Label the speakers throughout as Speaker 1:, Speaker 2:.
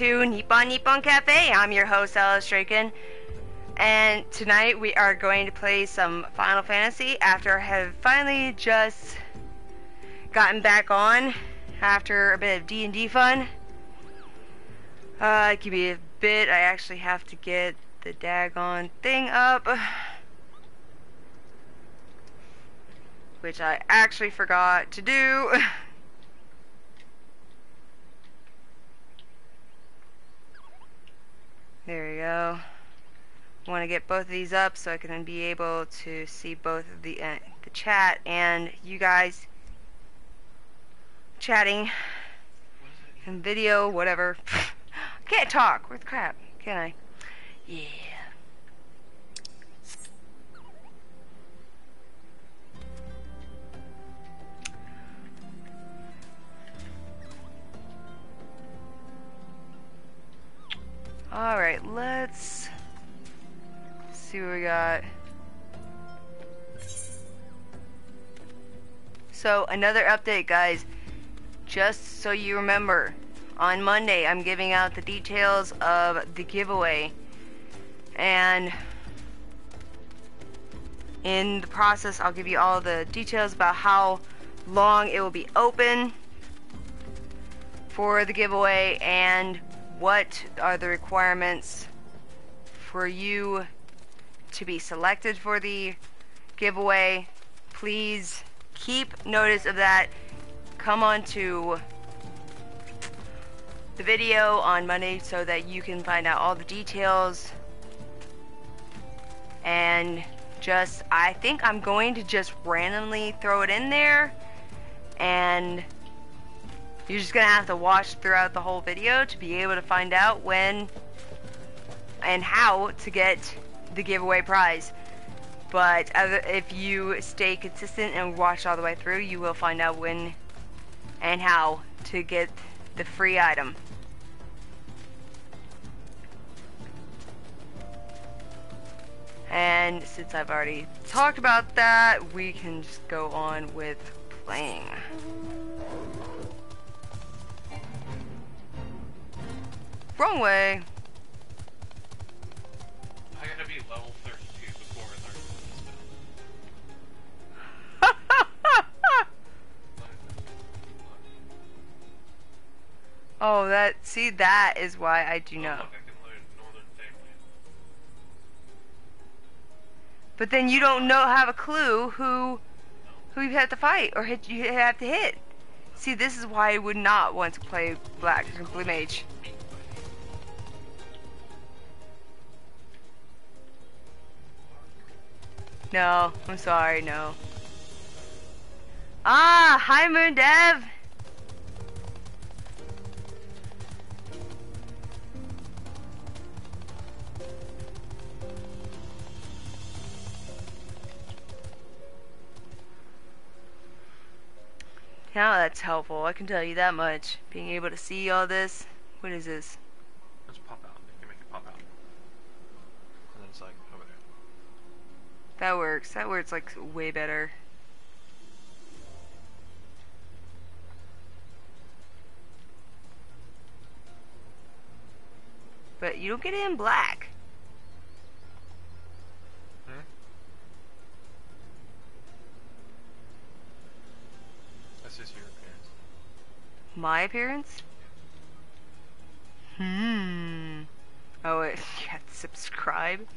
Speaker 1: to Nippon Cafe. I'm your host, Alice Draken, and tonight we are going to play some Final Fantasy after I have finally just gotten back on after a bit of D&D fun. Give me a bit. I actually have to get the daggone thing up, which I actually forgot to do. There we go. I want to get both of these up so I can then be able to see both of the chat and you guys chatting and video, whatever. I can't talk. What the crap? Can I? Yeah. Alright, let's see what we got. So, another update, guys. Just so you remember, on Monday I'm giving out the details of the giveaway. And in the process, I'll give you all the details about how long it will be open for the giveaway and what are the requirements for you to be selected for the giveaway. Please keep notice of that. Come on to the video on Monday so that you can find out all the details. And just, I think I'm going to just randomly throw it in there, and you're just gonna have to watch throughout the whole video to be able to find out when and how to get the giveaway prize. But if you stay consistent and watch all the way through, you will find out when and how to get the free item. And since I've already talked about that, we can just go on with playing. Wrong way.
Speaker 2: I gotta be level 32 before I learn this spell.
Speaker 1: Oh, that is why I do know.
Speaker 2: Look, I can learn Northern Family.
Speaker 1: But then you don't have a clue who you have to fight or you have to hit. See, this is why I would not want to play Blue Mage. No, I'm sorry, no. Ah, hi Moon Dev! Now that's helpful, I can tell you that much. Being able to see all this. What is this?
Speaker 2: Let's pop out. You can make it pop out. And then it's like over there.
Speaker 1: That works. That works like way better. But you don't get it in black.
Speaker 2: Hmm? That's just your appearance.
Speaker 1: My appearance? Oh, wait, you have to subscribe?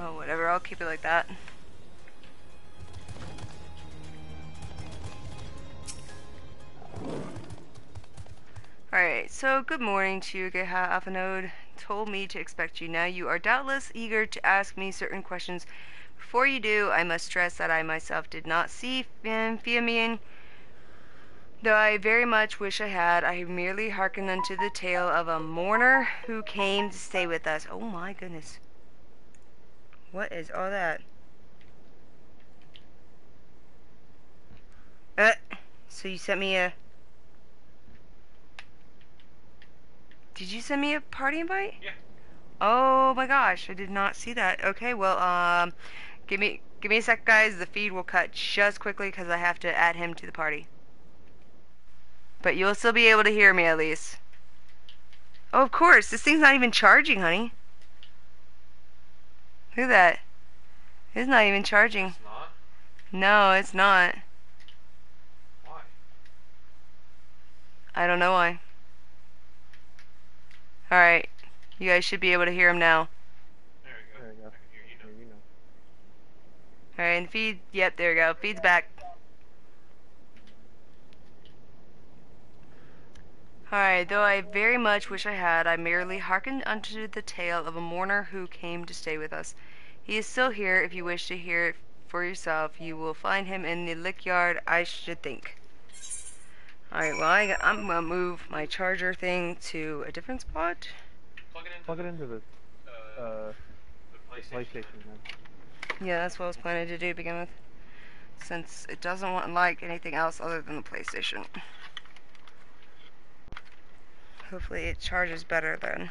Speaker 1: Oh, whatever, I'll keep it like that. Alright, so good morning to you, Geha Alphanode. Told me to expect you. Now you are doubtless eager to ask me certain questions. Before you do, I must stress that I myself did not see Fiammian. Though I very much wish I had, I merely hearkened unto the tale of a mourner who came to stay with us. Oh my goodness. What is all that? Uh, so you sent me a... Did you send me a party invite?
Speaker 2: Yeah.
Speaker 1: Oh my gosh, I did not see that. Okay, well, give me a sec, guys. The feed will cut just quickly because I have to add him to the party. But you'll still be able to hear me at least. Oh, of course. This thing's not even charging, honey. Look at that. It's not even charging.
Speaker 2: It's not?
Speaker 1: No, it's not.
Speaker 2: Why?
Speaker 1: I don't know why. Alright. You guys should be able to hear him now.
Speaker 2: There we go.
Speaker 3: There we go.
Speaker 2: I can hear you now.
Speaker 1: Alright, and feed. Yep, there we go. Feed's back. Alright, though I very much wish I had, I merely hearkened unto the tale of a mourner who came to stay with us. He is still here. If you wish to hear it for yourself, you will find him in the lick yard, I should think. Alright, well, I'm gonna move my charger thing to a different spot.
Speaker 2: Plug it into
Speaker 3: the
Speaker 2: the PlayStation.
Speaker 3: PlayStation, man.
Speaker 1: Yeah, that's what I was planning to do to begin with. Since it doesn't want like anything else other than the PlayStation. Hopefully it charges better then.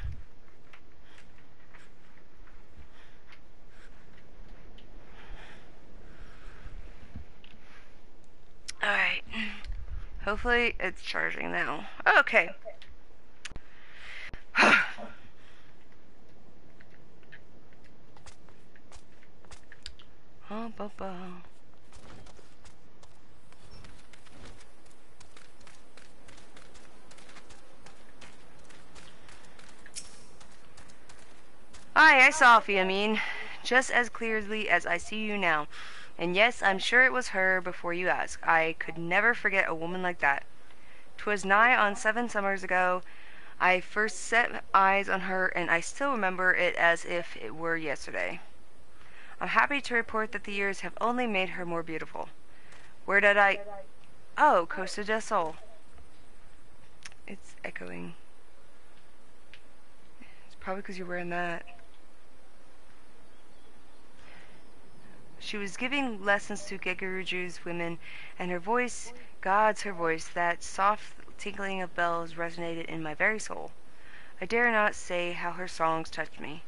Speaker 1: Alright. Hopefully it's charging now. Okay. Oh, ba-ba. Aye, I saw Fiamine, just as clearly as I see you now. And yes, I'm sure it was her before you ask. I could never forget a woman like that. 'Twas nigh on 7 summers ago I first set eyes on her, and I still remember it as if it were yesterday. I'm happy to report that the years have only made her more beautiful. Where did I... Oh, Costa del Sol. It's echoing. It's probably because you're wearing that. She was giving lessons to Geguruju's women, and her voice, God's her voice, that soft tinkling of bells resonated in my very soul. I dare not say how her songs touched me.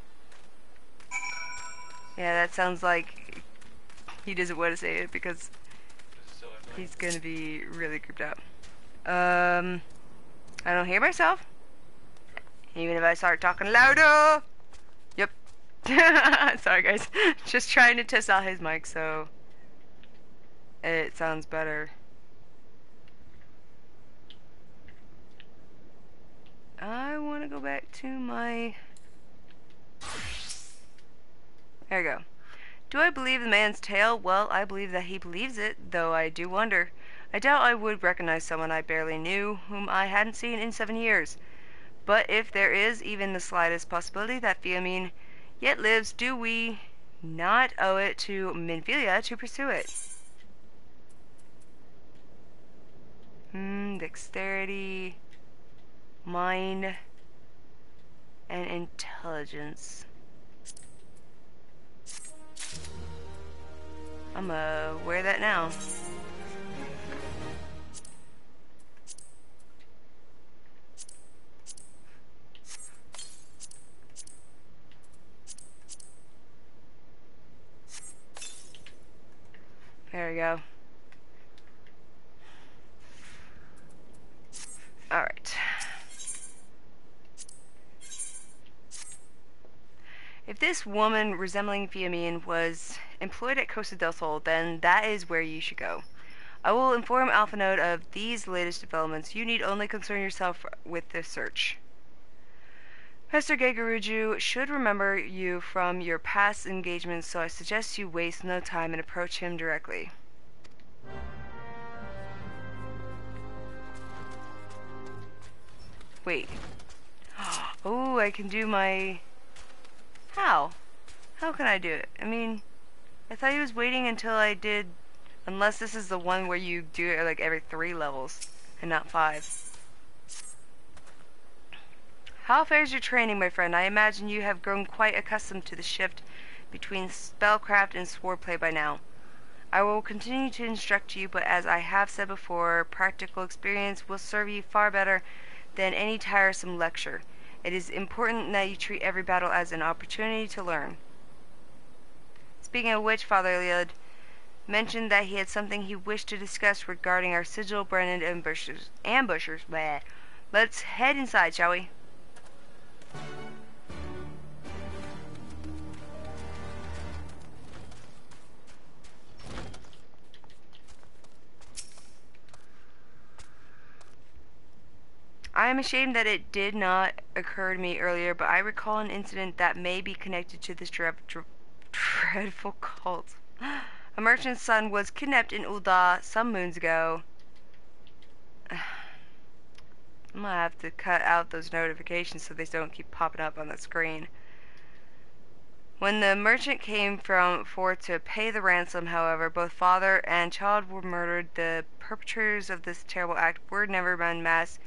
Speaker 1: Yeah, that sounds like he doesn't want to say it because he's gonna be really creeped out. I don't hear myself. Even if I start talking louder. Yep. Sorry guys. Just trying to test out his mic so it sounds better. I want to go back to my... There we go. Do I believe the man's tale? Well, I believe that he believes it, though I do wonder. I doubt I would recognize someone I barely knew, whom I hadn't seen in 7 years. But if there is even the slightest possibility that Fiamine yet lives, do we not owe it to Minfilia to pursue it? Dexterity, mind, and intelligence. I'm gonna wear that now. There we go. Alright. If this woman resembling Fiamine was employed at Costa del Sol, then that is where you should go. I will inform Alphanode of these latest developments. You need only concern yourself with the search. Mr. Geguruju should remember you from your past engagements, so I suggest you waste no time and approach him directly. Wait. Oh, I can do my... How? How can I do it? I mean, I thought he was waiting until I did... Unless this is the one where you do it like every 3 levels, and not 5. How fares your training, my friend? I imagine you have grown quite accustomed to the shift between spellcraft and swordplay by now. I will continue to instruct you, but as I have said before, practical experience will serve you far better than any tiresome lecture. It is important that you treat every battle as an opportunity to learn. Speaking of which, Father Eliud mentioned that he had something he wished to discuss regarding our sigil branded ambushers. Bleh. Let's head inside, shall we? I am ashamed that it did not occur to me earlier, but I recall an incident that may be connected to this dreadful cult. A merchant's son was kidnapped in Ul'dah some moons ago. I'm gonna have to cut out those notifications so they don't keep popping up on the screen. When the merchant came forth to pay the ransom, however, both father and child were murdered. The perpetrators of this terrible act were never unmasked,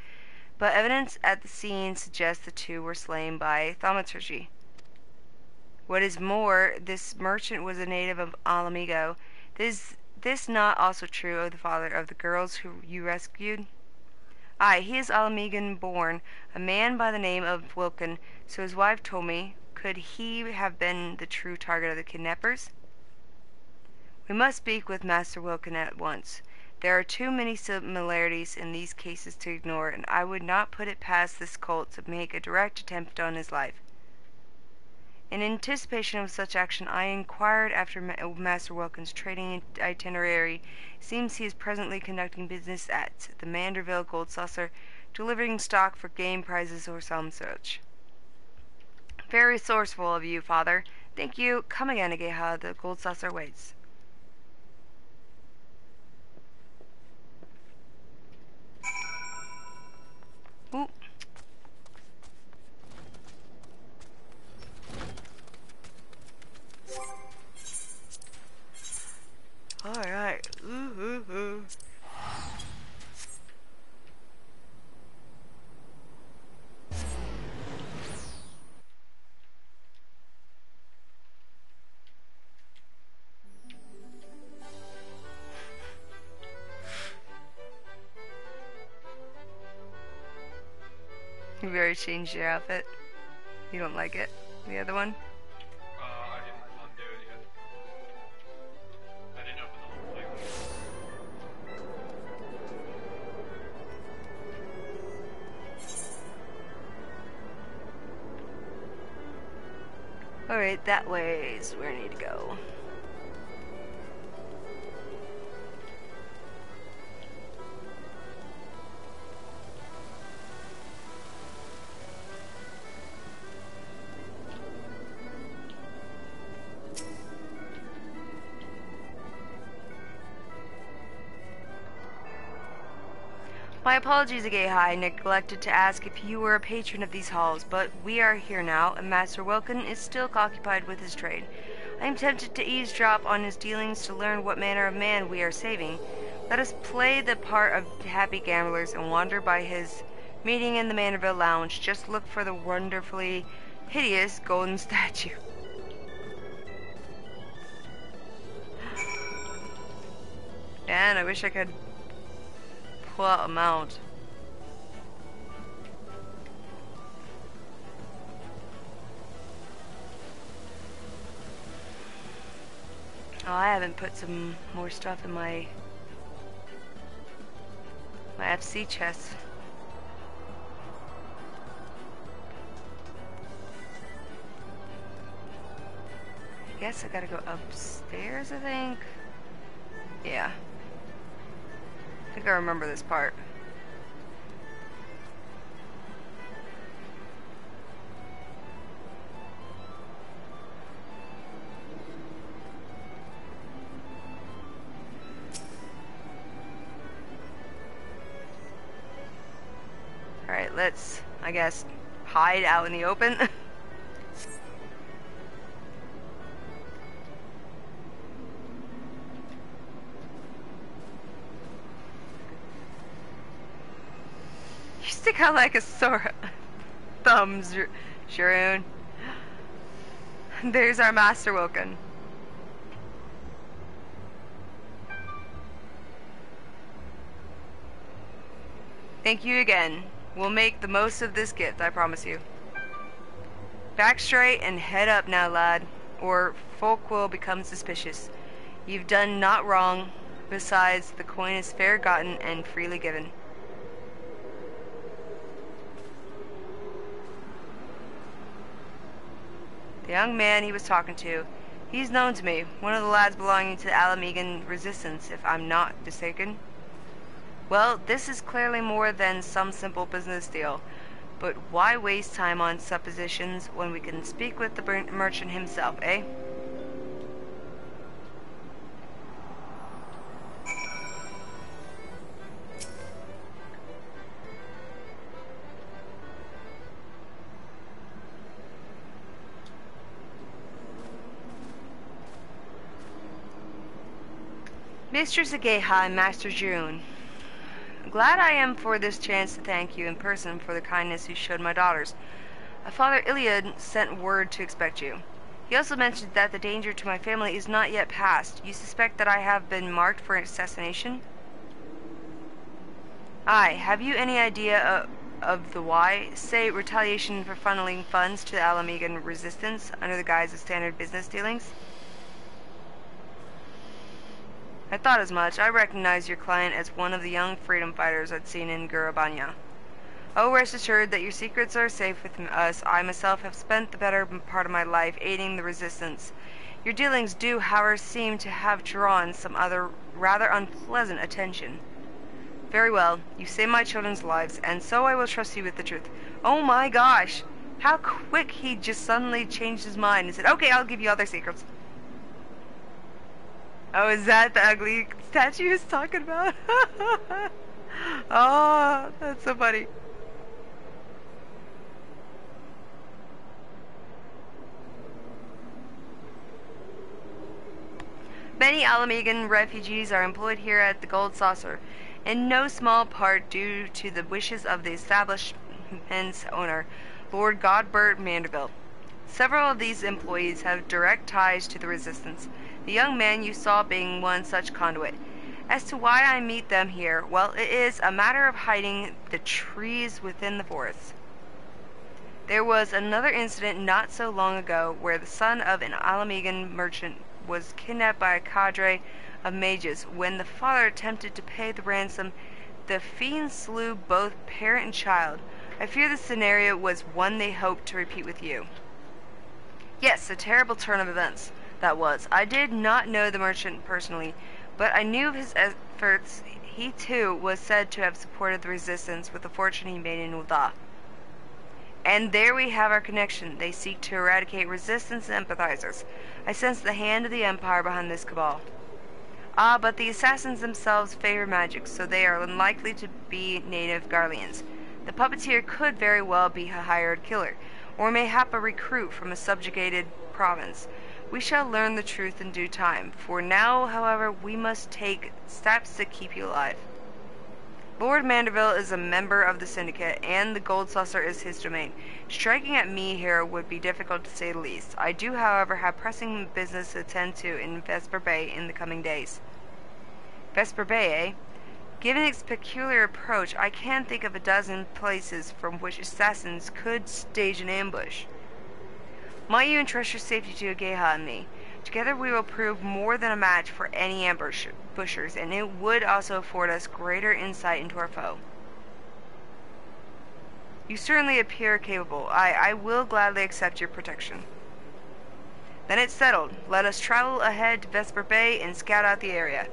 Speaker 1: but evidence at the scene suggests the two were slain by thaumaturgy. What is more, this merchant was a native of Alamigo. Is this not also true of the father of the girls who you rescued? Aye, he is Alamigan born, a man by the name of Wilkin, so his wife told me. Could he have been the true target of the kidnappers? We must speak with Master Wilkin at once. There are too many similarities in these cases to ignore, and I would not put it past this cult to make a direct attempt on his life. In anticipation of such action, I inquired after Master Wilkin's trading itinerary. It seems he is presently conducting business at the Manderville Gold Saucer, delivering stock for game prizes or some such. Very resourceful of you, Father. Thank you. Come again, Ageha. The Gold Saucer waits. Ooh. Alright. Ooh. You've already changed your outfit. You don't like it? The other one?
Speaker 2: I didn't undo it yet. I didn't open the whole thing.
Speaker 1: Alright, that way is where I need to go. My apologies, Ageha. I neglected to ask if you were a patron of these halls, but we are here now, and Master Wilkin is still occupied with his trade. I am tempted to eavesdrop on his dealings to learn what manner of man we are saving. Let us play the part of happy gamblers and wander by his meeting in the Manorville Lounge. Just look for the wonderfully hideous golden statue. And I wish I could pull out a mount. Oh, I haven't put some more stuff in my FC chest. I guess I gotta go upstairs, I think. Yeah. I think I remember this part. Alright, let's, I guess, hide out in the open. You stick out like a sore thumb, Sharoon. There's our Master Wilkin. Thank you again. We'll make the most of this gift, I promise you. Back straight and head up now, lad, or folk will become suspicious. You've done not wrong. Besides, the coin is fair gotten and freely given. The young man he was talking to, he's known to me, one of the lads belonging to the Alamegan resistance, if I'm not mistaken. Well, this is clearly more than some simple business deal, but why waste time on suppositions when we can speak with the merchant himself, eh? Mistress Ageha and Master June, glad I am for this chance to thank you in person for the kindness you showed my daughters. Father Iliad sent word to expect you. He also mentioned that the danger to my family is not yet past. You suspect that I have been marked for assassination? Aye, have you any idea of the why? Say, retaliation for funneling funds to the Alamegan resistance under the guise of standard business dealings? I thought as much. I recognize your client as one of the young freedom fighters I'd seen in Gurabanya. Oh, rest assured that your secrets are safe with us. I myself have spent the better part of my life aiding the resistance. Your dealings do, however, seem to have drawn some other rather unpleasant attention. Very well. You saved my children's lives, and so I will trust you with the truth. Oh my gosh! How quick he just suddenly changed his mind and said, okay, I'll give you other secrets. Oh, is that the ugly statue he's talking about? Oh, that's so funny. Many Alamegan refugees are employed here at the Gold Saucer, in no small part due to the wishes of the establishment's owner, Lord Godbert Mandeville. Several of these employees have direct ties to the resistance, the young man you saw being one such conduit. As to why I meet them here, well, it is a matter of hiding the trees within the forest. There was another incident not so long ago where the son of an Alamegan merchant was kidnapped by a cadre of mages. When the father attempted to pay the ransom, the fiends slew both parent and child. I fear the scenario was one they hoped to repeat with you. Yes, a terrible turn of events, that was. I did not know the merchant personally, but I knew of his efforts. He, too, was said to have supported the resistance with the fortune he made in Uda. And there we have our connection. They seek to eradicate resistance sympathizers. I sense the hand of the Empire behind this cabal. Ah, but the assassins themselves favor magic, so they are unlikely to be native Garleans. The puppeteer could very well be a hired killer, or mayhap a recruit from a subjugated province. We shall learn the truth in due time. For now, however, we must take steps to keep you alive. Lord Mandeville is a member of the Syndicate, and the Gold Saucer is his domain. Striking at me here would be difficult to say the least. I do, however, have pressing business to attend to in Vesper Bay in the coming days. Vesper Bay, eh? Given its peculiar approach, I can think of a dozen places from which assassins could stage an ambush. Might you entrust your safety to Ageha and me? Together we will prove more than a match for any ambushers, and it would also afford us greater insight into our foe. You certainly appear capable. I will gladly accept your protection. Then it's settled. Let us travel ahead to Vesper Bay and scout out the area.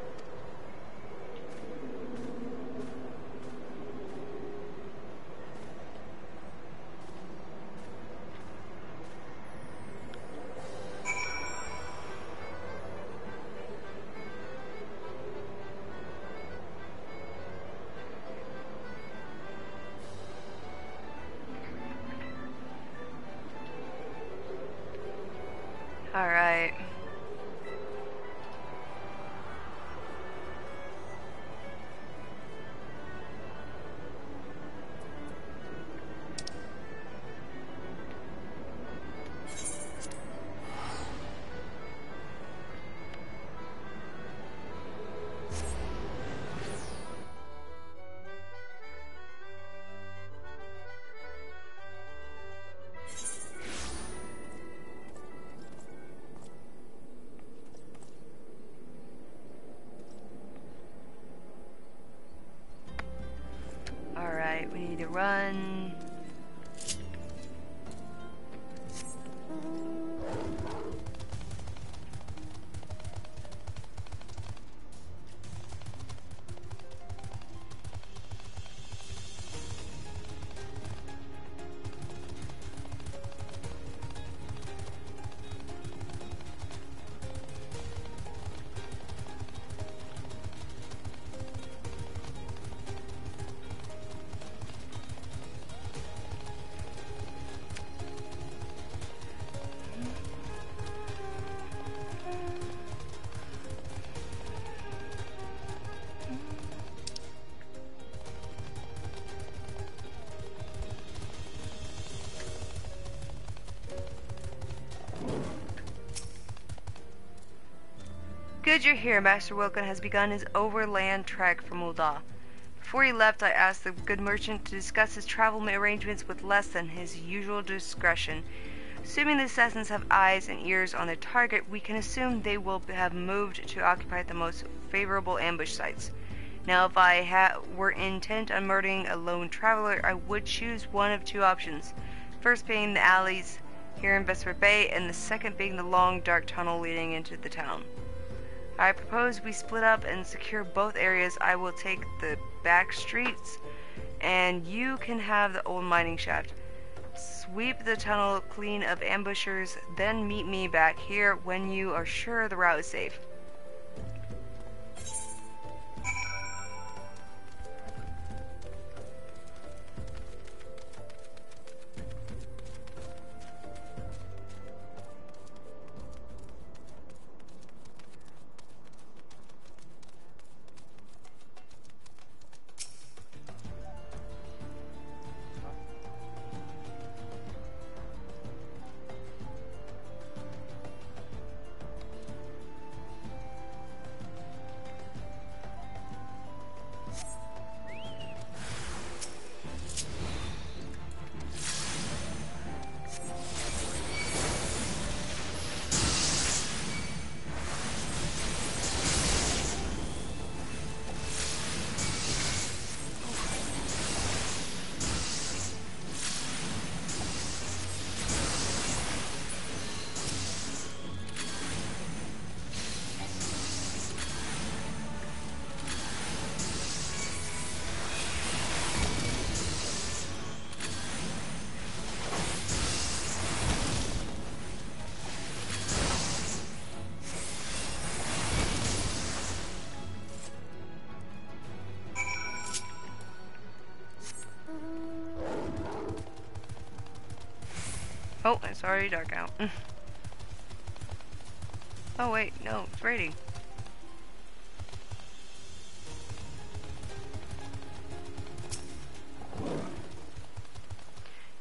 Speaker 1: Alright. run. Good you're here. Master Wilkin has begun his overland trek from Ul'dah. Before he left, I asked the good merchant to discuss his travel arrangements with less than his usual discretion. Assuming the assassins have eyes and ears on their target, we can assume they will have moved to occupy the most favorable ambush sites. Now, if I were intent on murdering a lone traveler, I would choose one of two options. First being the alleys here in Vesper Bay, and the second being the long, dark tunnel leading into the town. I propose we split up and secure both areas. I will take the back streets, and you can have the old mining shaft. Sweep the tunnel clean of ambushers, then meet me back here when you are sure the route is safe. Oh, it's already dark out. Oh wait, no, it's raining.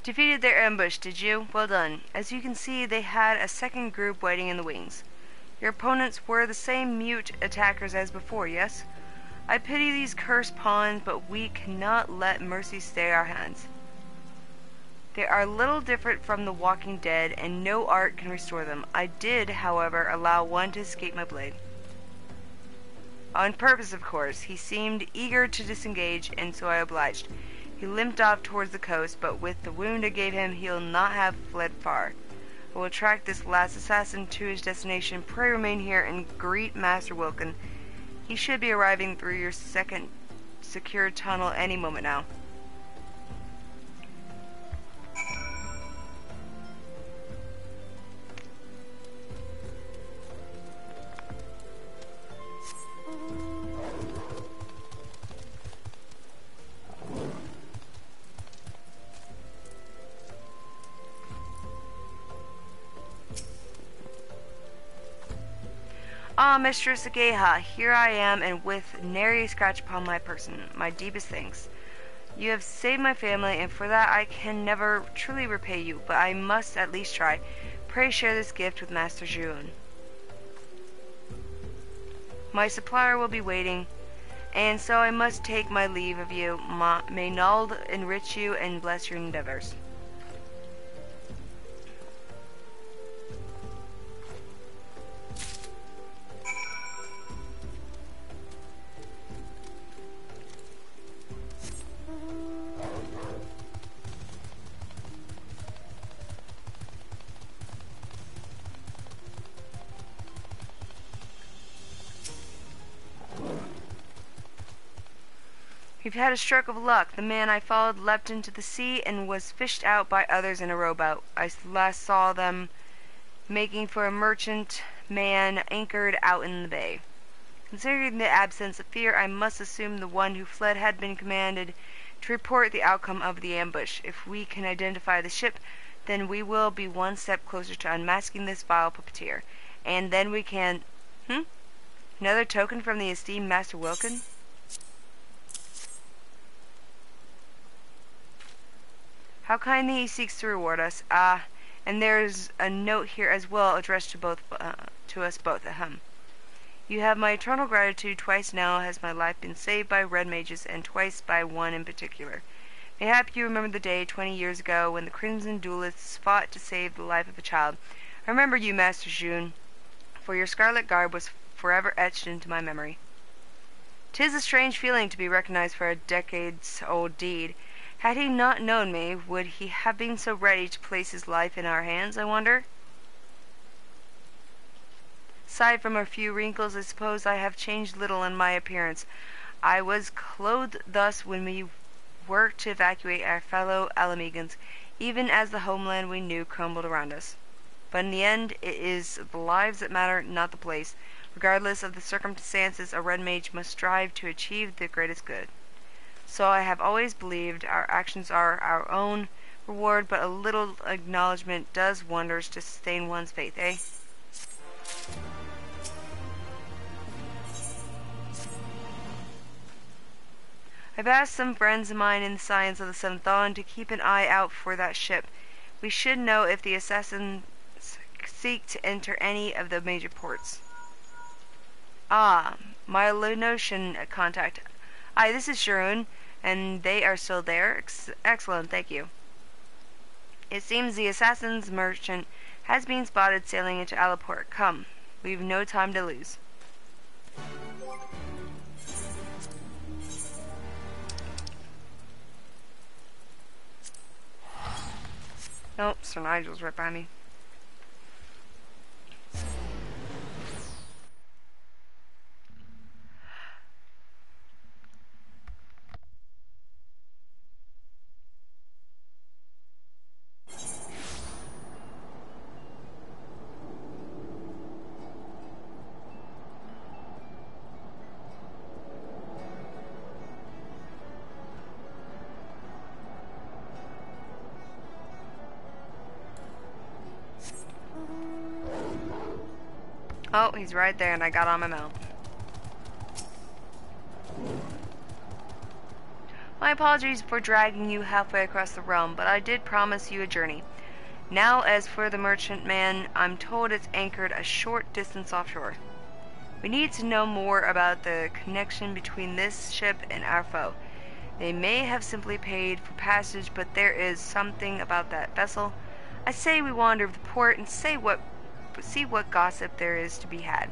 Speaker 1: Defeated their ambush, did you? Well done. As you can see, they had a second group waiting in the wings. Your opponents were the same mute attackers as before, yes? I pity these cursed pawns, but we cannot let mercy stay our hands. They are little different from the walking dead, and no art can restore them. I did, however, allow one to escape my blade. On purpose, of course. He seemed eager to disengage, and so I obliged. He limped off towards the coast, but with the wound I gave him, he'll not have fled far. I will track this last assassin to his destination. Pray remain here and greet Master Wilkin. He should be arriving through your second secured tunnel any moment now. Ah, Mistress Ageha, here I am, and with nary a scratch upon my person. My deepest thanks. You have saved my family, and for that I can never truly repay you, but I must at least try. Pray share this gift with Master Juon. My supplier will be waiting, and so I must take my leave of you. May Nald enrich you and bless your endeavors. We've had a stroke of luck. The man I followed leapt into the sea and was fished out by others in a rowboat. I last saw them making for a merchant man anchored out in the bay. Considering the absence of fear, I must assume the one who fled had been commanded to report the outcome of the ambush. If we can identify the ship, then we will be one step closer to unmasking this vile puppeteer. And then we can... Another token from the esteemed Master Wilkin? How kindly he seeks to reward us. And there's a note here as well addressed to us both. You have my eternal gratitude. Twice now has my life been saved by red mages, and twice by one in particular. Mayhap you remember the day 20 years ago when the Crimson Duelists fought to save the life of a child. I remember you, Master June, for your scarlet garb was forever etched into my memory. 'Tis a strange feeling to be recognized for a decades-old deed. Had he not known me, would he have been so ready to place his life in our hands, I wonder? Aside from a few wrinkles, I suppose I have changed little in my appearance. I was clothed thus when we worked to evacuate our fellow Alamegans, even as the homeland we knew crumbled around us. But in the end, it is the lives that matter, not the place. Regardless of the circumstances, a red mage must strive to achieve the greatest good. So I have always believed. Our actions are our own reward, but a little acknowledgement does wonders to sustain one's faith, eh? I've asked some friends of mine in the science of the Seventh Dawn to keep an eye out for that ship. We should know if the assassins seek to enter any of the major ports. Ah, my Lenosian contact. Aye, this is Sharon, and they are still there? Excellent, thank you. It seems the assassin's merchant has been spotted sailing into Alaport. Come, we've no time to lose. Nope, Sir Nigel's right by me. Oh, he's right there, and I got on my mount. My apologies for dragging you halfway across the realm, but I did promise you a journey. Now, as for the merchantman, I'm told it's anchored a short distance offshore. We need to know more about the connection between this ship and our foe. They may have simply paid for passage, but there is something about that vessel. I say we wander the port and see what gossip there is to be had.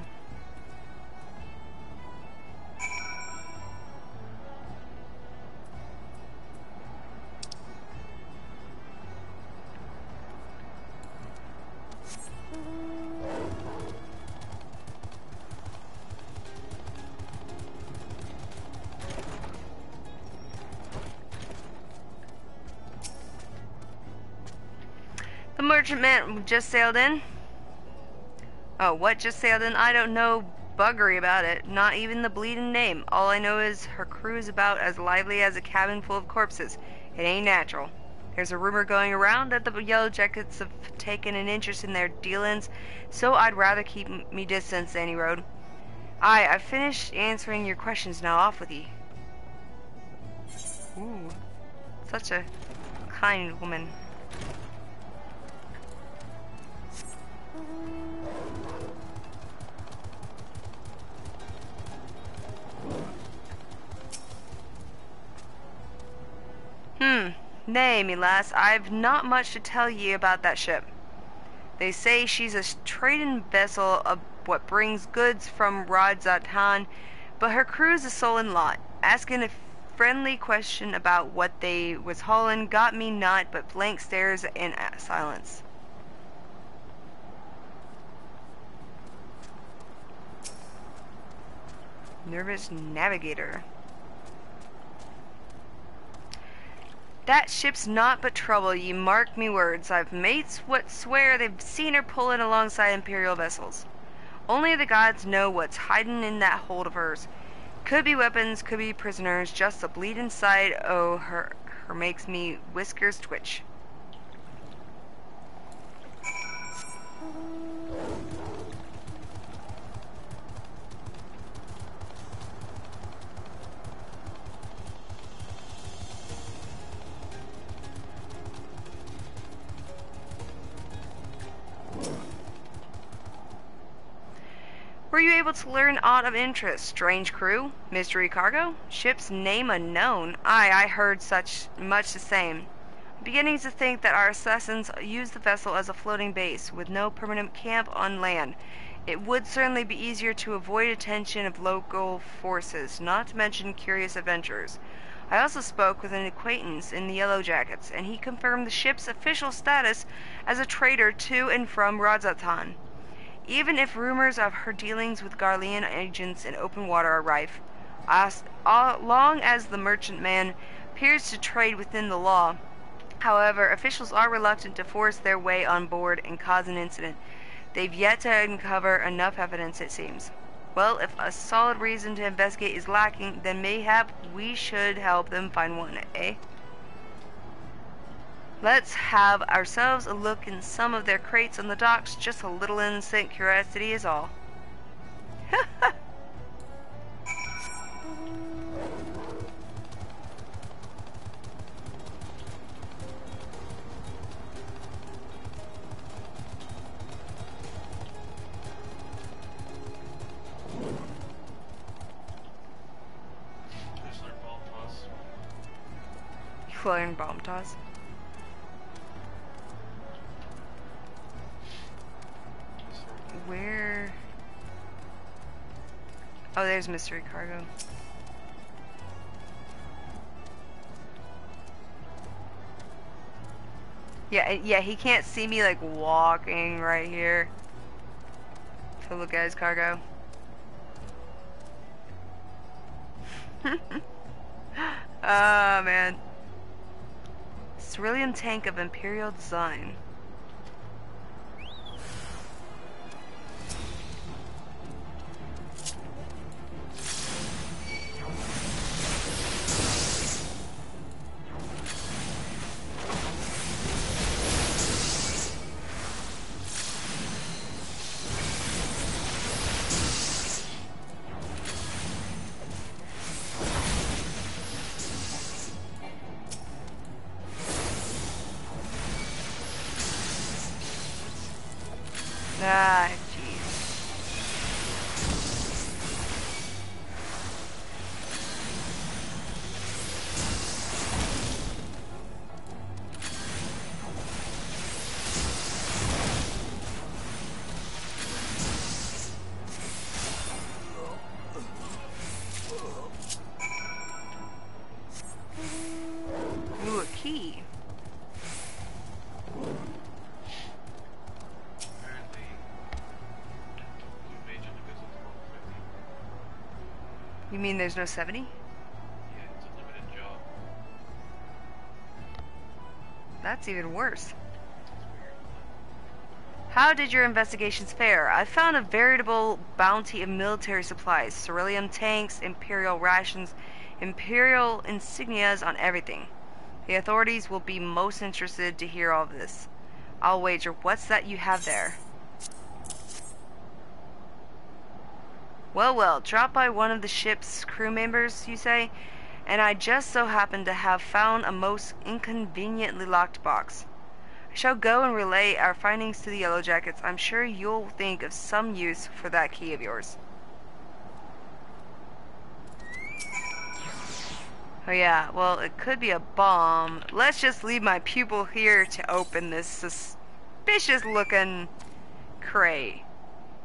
Speaker 1: The merchantman just sailed in. Oh, what just sailed in? I don't know buggery about it. Not even the bleeding name. All I know is her crew's about as lively as a cabin full of corpses. It ain't natural. There's a rumor going around that the Yellow Jackets have taken an interest in their dealings, so I'd rather keep me distance any road. Aye, I've finished answering your questions. Now off with ye. Ooh, such a kind woman. Nay, me lass, I've not much to tell ye about that ship. They say she's a trading vessel of what brings goods from Radzatan, but her crew's a sullen lot. Asking a friendly question about what they was hauling got me naught but blank stares and silence. Nervous navigator. That ship's naught but trouble, ye mark me words. I've mates what swear they've seen her pullin' alongside Imperial vessels. Only the gods know what's hidin' in that hold of hers. Could be weapons, could be prisoners, just the bleedin' sight o' her makes me whiskers twitch. Were you able to learn aught of interest? Strange crew? Mystery cargo? Ship's name unknown? Aye, I heard much the same. I'm beginning to think that our assassins use the vessel as a floating base, with no permanent camp on land. It would certainly be easier to avoid attention of local forces, not to mention curious adventurers. I also spoke with an acquaintance in the Yellow Jackets, and he confirmed the ship's official status as a trader to and from Radzatan. Even if rumors of her dealings with Garlean agents in open water are rife, as long as the merchantman appears to trade within the law. However, officials are reluctant to force their way on board and cause an incident. They've yet to uncover enough evidence, it seems. Well, if a solid reason to investigate is lacking, then mayhap we should help them find one, eh? Let's have ourselves a look in some of their crates on the docks. Just a little innocent curiosity is all.
Speaker 2: Just learn bomb toss.
Speaker 1: You learn bomb toss. Where? Oh, there's mystery cargo. Yeah, he can't see me like walking right here to look at his cargo. Ah, man. Cerulean tank of Imperial design. Ah, jeez. Ooh, a key.
Speaker 2: Apparently, blue mage individuals level 50.
Speaker 1: You mean there's no 70?
Speaker 2: Yeah, it's a limited job.
Speaker 1: That's even worse.
Speaker 2: It's weird.
Speaker 1: How did your investigations fare? I found a veritable bounty of military supplies, cerulean tanks, imperial rations, imperial insignias on everything. The authorities will be most interested to hear all of this. I'll wager, what's that you have there? Well, drop by one of the ship's crew members, you say? And I just so happen to have found a most inconveniently locked box. I shall go and relay our findings to the Yellow Jackets. I'm sure you'll think of some use for that key of yours. Oh yeah, well, it could be a bomb. Let's just leave my pupil here to open this suspicious looking crate.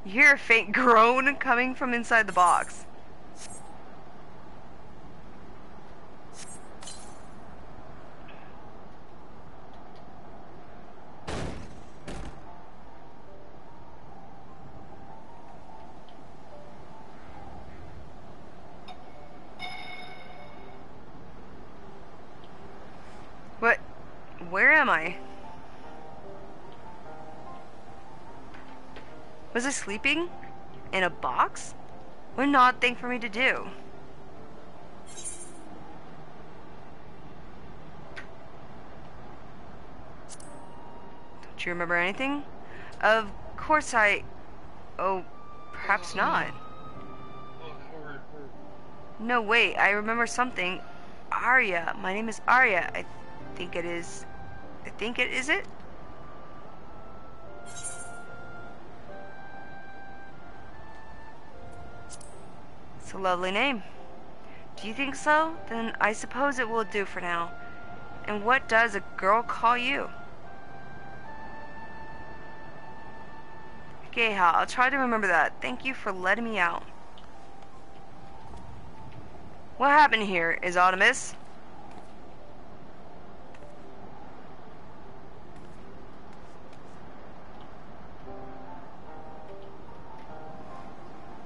Speaker 1: You hear a faint groan coming from inside the box. I? Was I sleeping? In a box? What an odd thing for me to do. Don't you remember anything? Of course I... Oh, perhaps not. No, wait, I remember something. Arya. My name is Arya. I think it is... is it? It's a lovely name. Do you think so? Then I suppose it will do for now. And what does a girl call you? Okay, Hal, I'll try to remember that. Thank you for letting me out. What happened here? Is Artemis?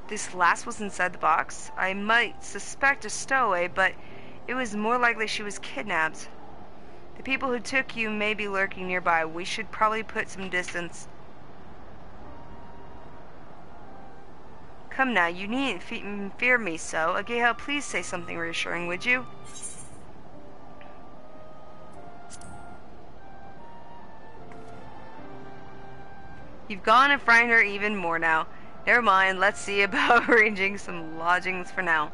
Speaker 1: This last was inside the box. I might suspect a stowaway, but it was more likely she was kidnapped. The people who took you may be lurking nearby. We should probably put some distance. Come now, you needn't fear me so. Ageha, please say something reassuring, would you? You've gone and frightened her even more now. Never mind, let's see about arranging some lodgings for now.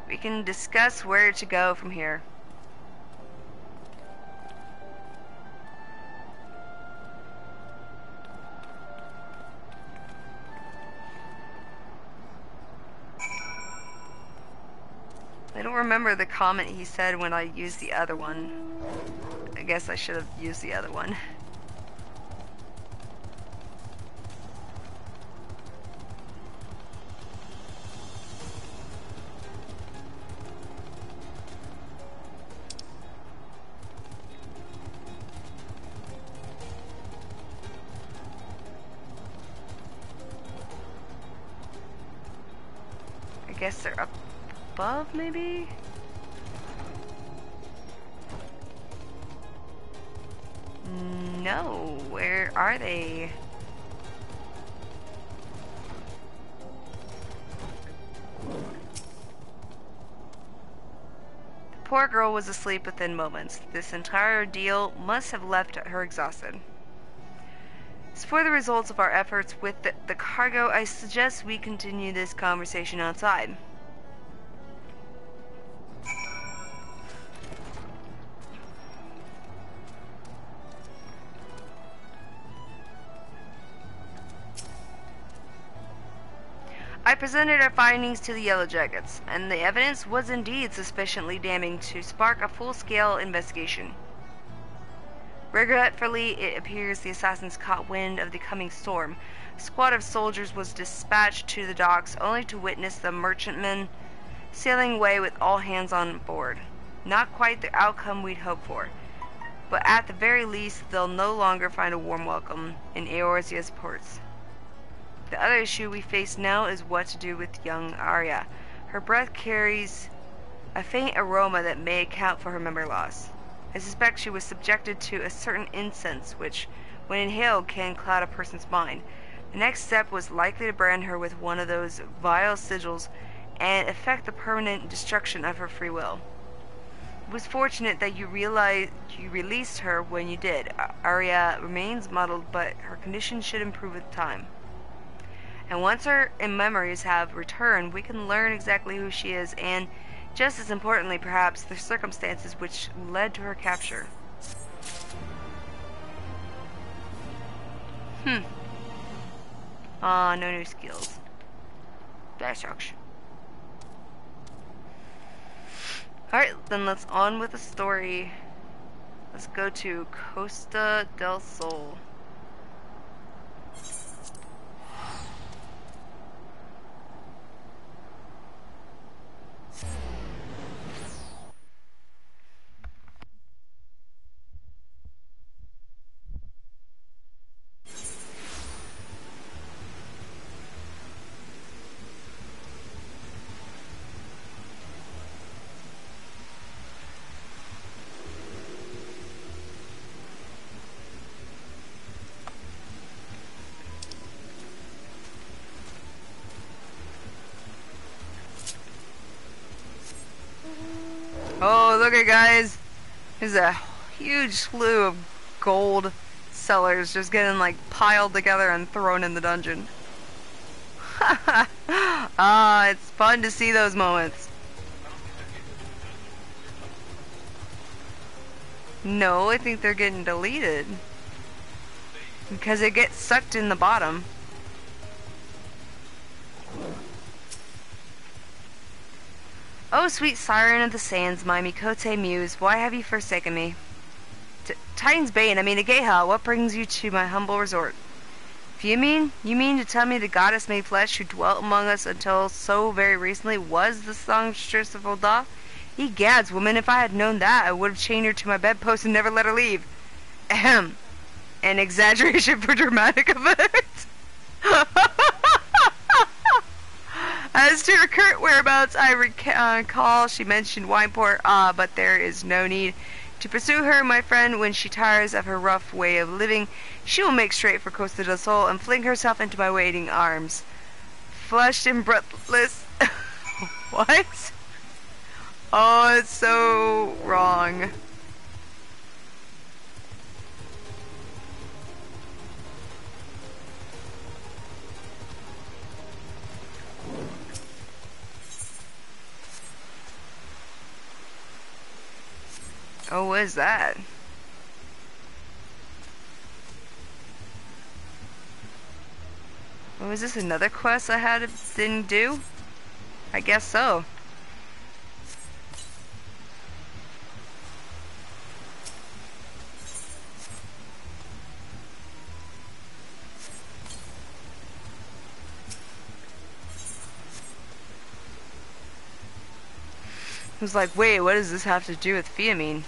Speaker 1: We can discuss where to go from here. I don't remember the comment he said when I used the other one. I guess I should have used the other one. I guess they're up above, maybe? No, where are they? The poor girl was asleep within moments. This entire ordeal must have left her exhausted. As for the results of our efforts with the cargo, I suggest we continue this conversation outside. I presented our findings to the Yellow Jackets, and the evidence was indeed sufficiently damning to spark a full-scale investigation. Regretfully, it appears the assassins caught wind of the coming storm. A squad of soldiers was dispatched to the docks only to witness the merchantmen sailing away with all hands on board. Not quite the outcome we'd hoped for, but at the very least, they'll no longer find a warm welcome in Eorzea's ports. The other issue we face now is what to do with young Arya. Her breath carries a faint aroma that may account for her memory loss. I suspect she was subjected to a certain incense which, when inhaled, can cloud a person's mind. The next step was likely to brand her with one of those vile sigils and effect the permanent destruction of her free will. It was fortunate that you released her when you did. Arya remains muddled, but her condition should improve with time. And once her memories have returned, we can learn exactly who she is and, just as importantly perhaps, the circumstances which led to her capture. No new skills. That sucks. Alright, then let's on with the story. Let's go to Costa del Sol. Oh, look at guys. There's a huge slew of gold sellers just getting like piled together and thrown in the dungeon. Ah, it's fun to see those moments. No, I think they're getting deleted. Because it gets sucked in the bottom. Oh, sweet siren of the sands, my Mikote muse, why have you forsaken me? Titan's Bane, I mean Ageha, what brings you to my humble resort? If you mean to tell me the goddess made flesh who dwelt among us until so very recently was the songstress of Ul'dah? Egads, woman, if I had known that, I would have chained her to my bedpost and never let her leave. Ahem. An exaggeration for dramatic effect. As to her current whereabouts, I recall she mentioned Wineport, but there is no need to pursue her, my friend. When she tires of her rough way of living, she will make straight for Costa del Sol and fling herself into my waiting arms. Flushed and breathless. What? Oh, it's so wrong. Oh, what is that? Oh, is this another quest I didn't do? I guess so. I was like, wait, what does this have to do with Fiamine?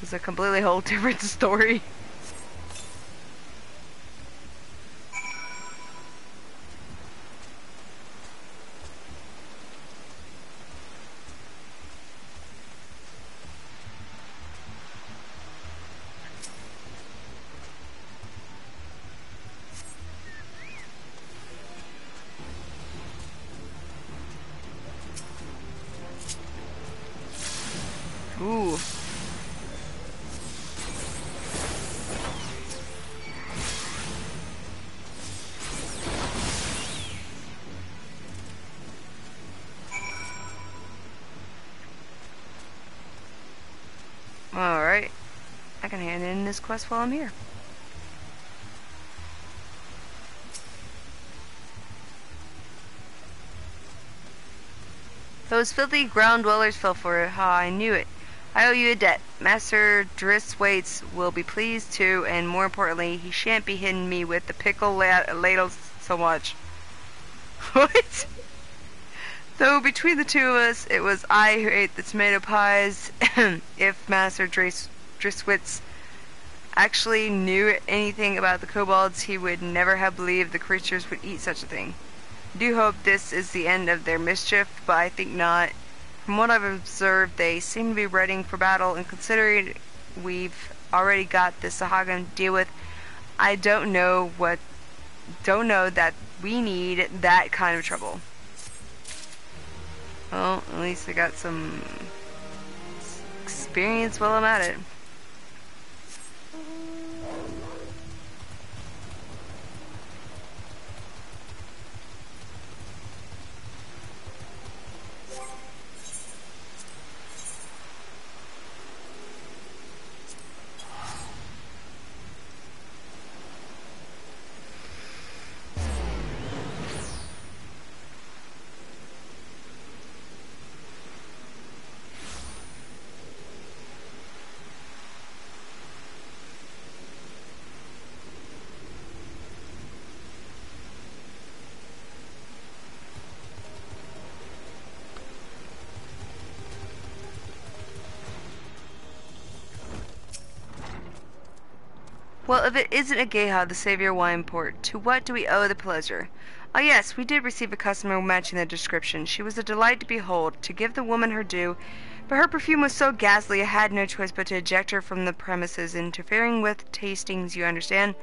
Speaker 1: It's a completely whole different story. Ooh. Alright. I can hand in this quest while I'm here. Those filthy ground dwellers fell for it. Ha, I knew it. I owe you a debt. Master Driswaits will be pleased too, and more importantly, he shan't be hitting me with the pickle ladles so much. What? Though between the two of us, it was I who ate the tomato pies. If Master Driswaits actually knew anything about the kobolds, he would never have believed the creatures would eat such a thing. I do hope this is the end of their mischief, but I think not. From what I've observed, they seem to be readying for battle, and considering we've already got the Sahagin to deal with, I don't know that we need that kind of trouble. Well, at least I got some experience while I'm at it. Well, if it isn't Ageha, the savior of Wineport, to what do we owe the pleasure? Ah, yes, we did receive a customer matching the description. She was a delight to behold, to give the woman her due, but her perfume was so ghastly I had no choice but to eject her from the premises, interfering with tastings, you understand.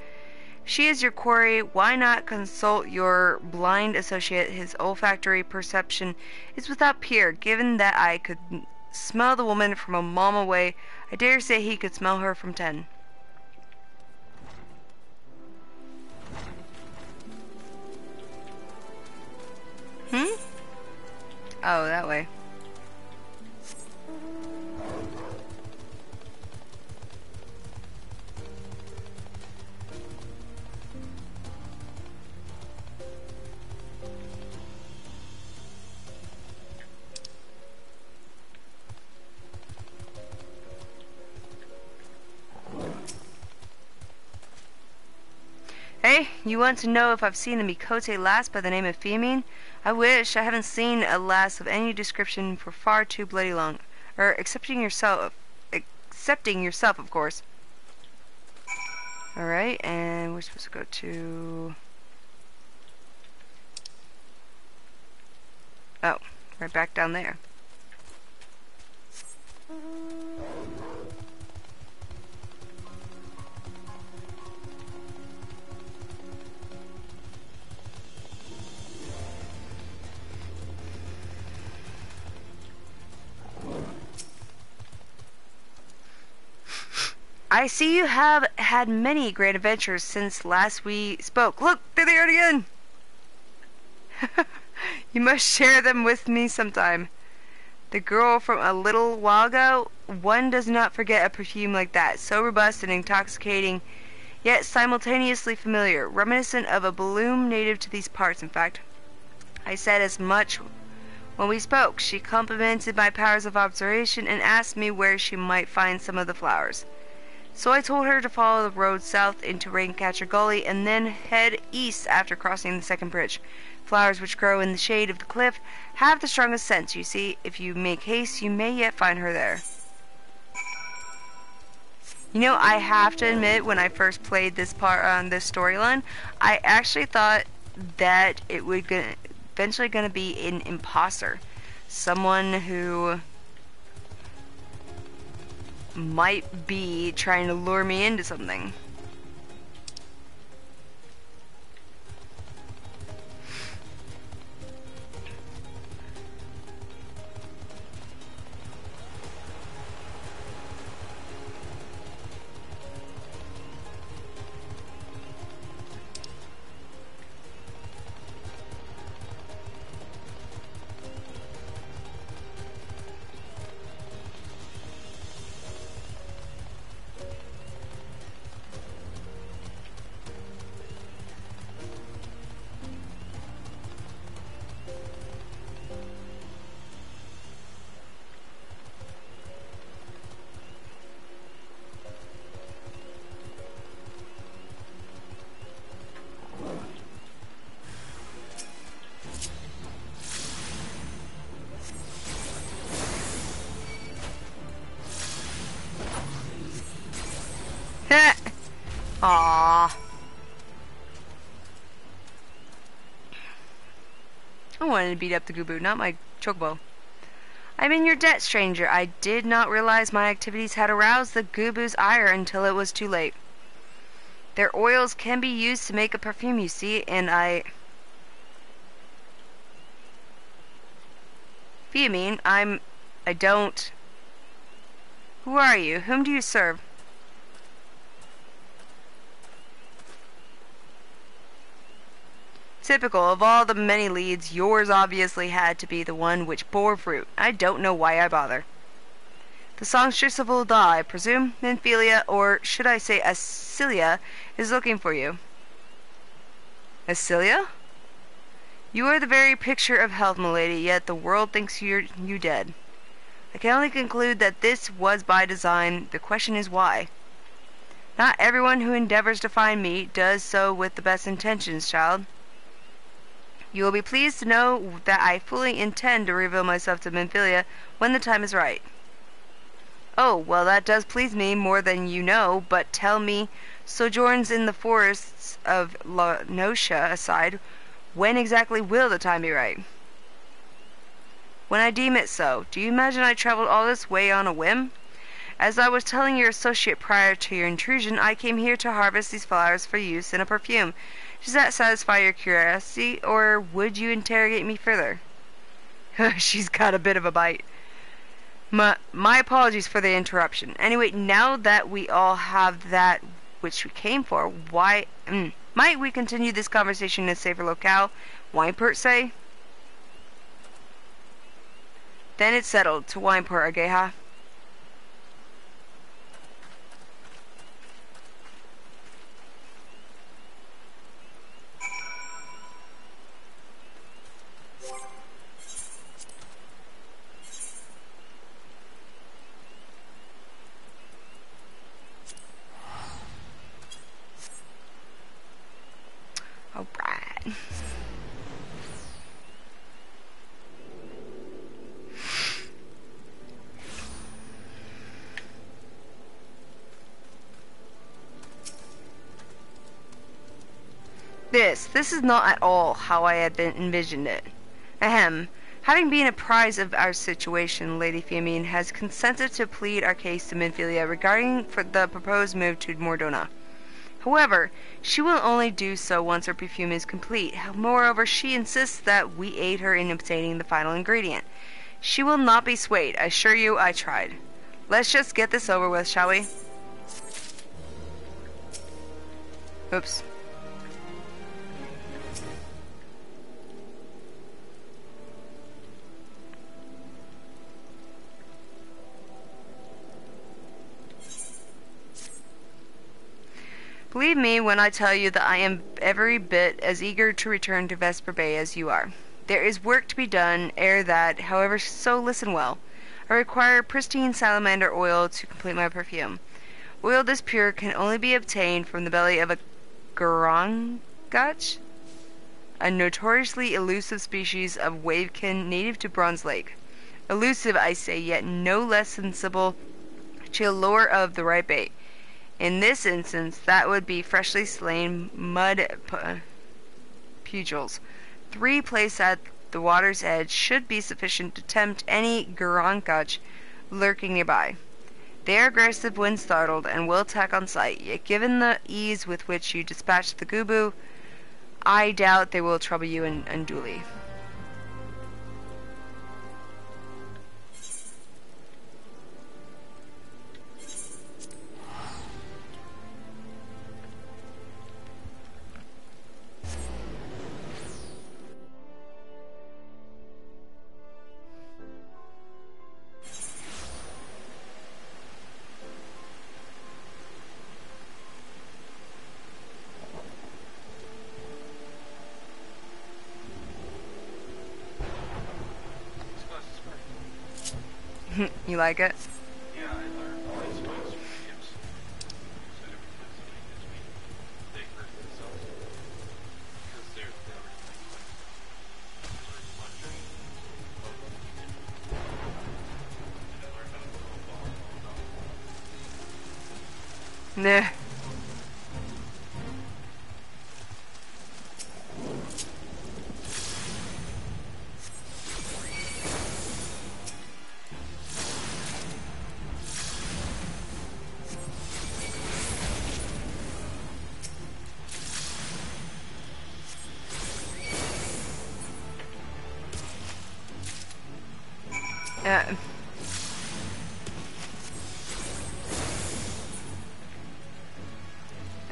Speaker 1: She is your quarry. Why not consult your blind associate? His olfactory perception is without peer. Given that I could smell the woman from a mile away, I dare say he could smell her from 10. Oh, that way. Hey, you want to know if I've seen a Mikote lass by the name of Fiamine? I wish. I haven't seen a lass of any description for far too bloody long. Excepting yourself, of course. Alright, and we're supposed to go to... Oh, right back down there. I see you have had many great adventures since last we spoke. Look, there they are again! You must share them with me sometime. The girl from a little while ago, one does not forget a perfume like that, so robust and intoxicating, yet simultaneously familiar, reminiscent of a bloom native to these parts, in fact. I said as much when we spoke. She complimented my powers of observation and asked me where she might find some of the flowers. So I told her to follow the road south into Raincatcher Gully and then head east after crossing the second bridge. Flowers which grow in the shade of the cliff have the strongest scents, you see. If you make haste, you may yet find her there. You know, I have to admit, when I first played this part on this storyline, I actually thought that it would eventually going to be an imposter. Someone who might be trying to lure me into something. Aww. I wanted to beat up the Gooboo, not my chocobo. I'm in your debt, stranger. I did not realize my activities had aroused the Gooboo's ire until it was too late. Their oils can be used to make a perfume, you see, and I don't... Who are you? Whom do you serve? Typical. Of all the many leads, yours obviously had to be the one which bore fruit. I don't know why I bother. The songstress of Ul'dah, I presume, Nymphelia, or should I say Ascilia, is looking for you. Ascilia? You are the very picture of health, milady, yet the world thinks you dead. I can only conclude that this was by design. The question is why. Not everyone who endeavors to find me does so with the best intentions, child. You will be pleased to know that I fully intend to reveal myself to Nymphelia when the time is right. Oh, well, that does please me more than you know, but tell me, sojourns in the forests of La Noscia aside, when exactly will the time be right? When I deem it so. Do you imagine I traveled all this way on a whim? As I was telling your associate prior to your intrusion, I came here to harvest these flowers for use in a perfume. Does that satisfy your curiosity, or would you interrogate me further? She's got a bit of a bite. My apologies for the interruption. Anyway, now that we all have that which we came for, why might we continue this conversation in a safer locale? Wineport, say? Then it's settled. To Wineport, Ageha. Alright. This is not at all how I had envisioned it. Ahem. Having been apprised of our situation, Lady Fiamine has consented to plead our case to Minfilia regarding the proposed move to Mordona. However, she will only do so once her perfume is complete. Moreover, she insists that we aid her in obtaining the final ingredient. She will not be swayed. I assure you I tried. Let's just get this over with, shall we? Oops. Believe me when I tell you that I am every bit as eager to return to Vesper Bay as you are. There is work to be done ere that, however, so listen well. I require pristine salamander oil to complete my perfume. Oil this pure can only be obtained from the belly of a garangach, a notoriously elusive species of wavekin native to Bronze Lake. Elusive, I say, yet no less sensible to the lure of the right bait. In this instance, that would be freshly slain mud pugils. 3 placed at the water's edge should be sufficient to tempt any garankach lurking nearby. They are aggressive when startled and will attack on sight, yet given the ease with which you dispatch the gubu, I doubt they will trouble you unduly. You like it?
Speaker 2: Yeah, I learned all these spells from games. So because they hurt themselves. Because they're like plungers. And I learned how to throw a ball and all that.
Speaker 1: Nah.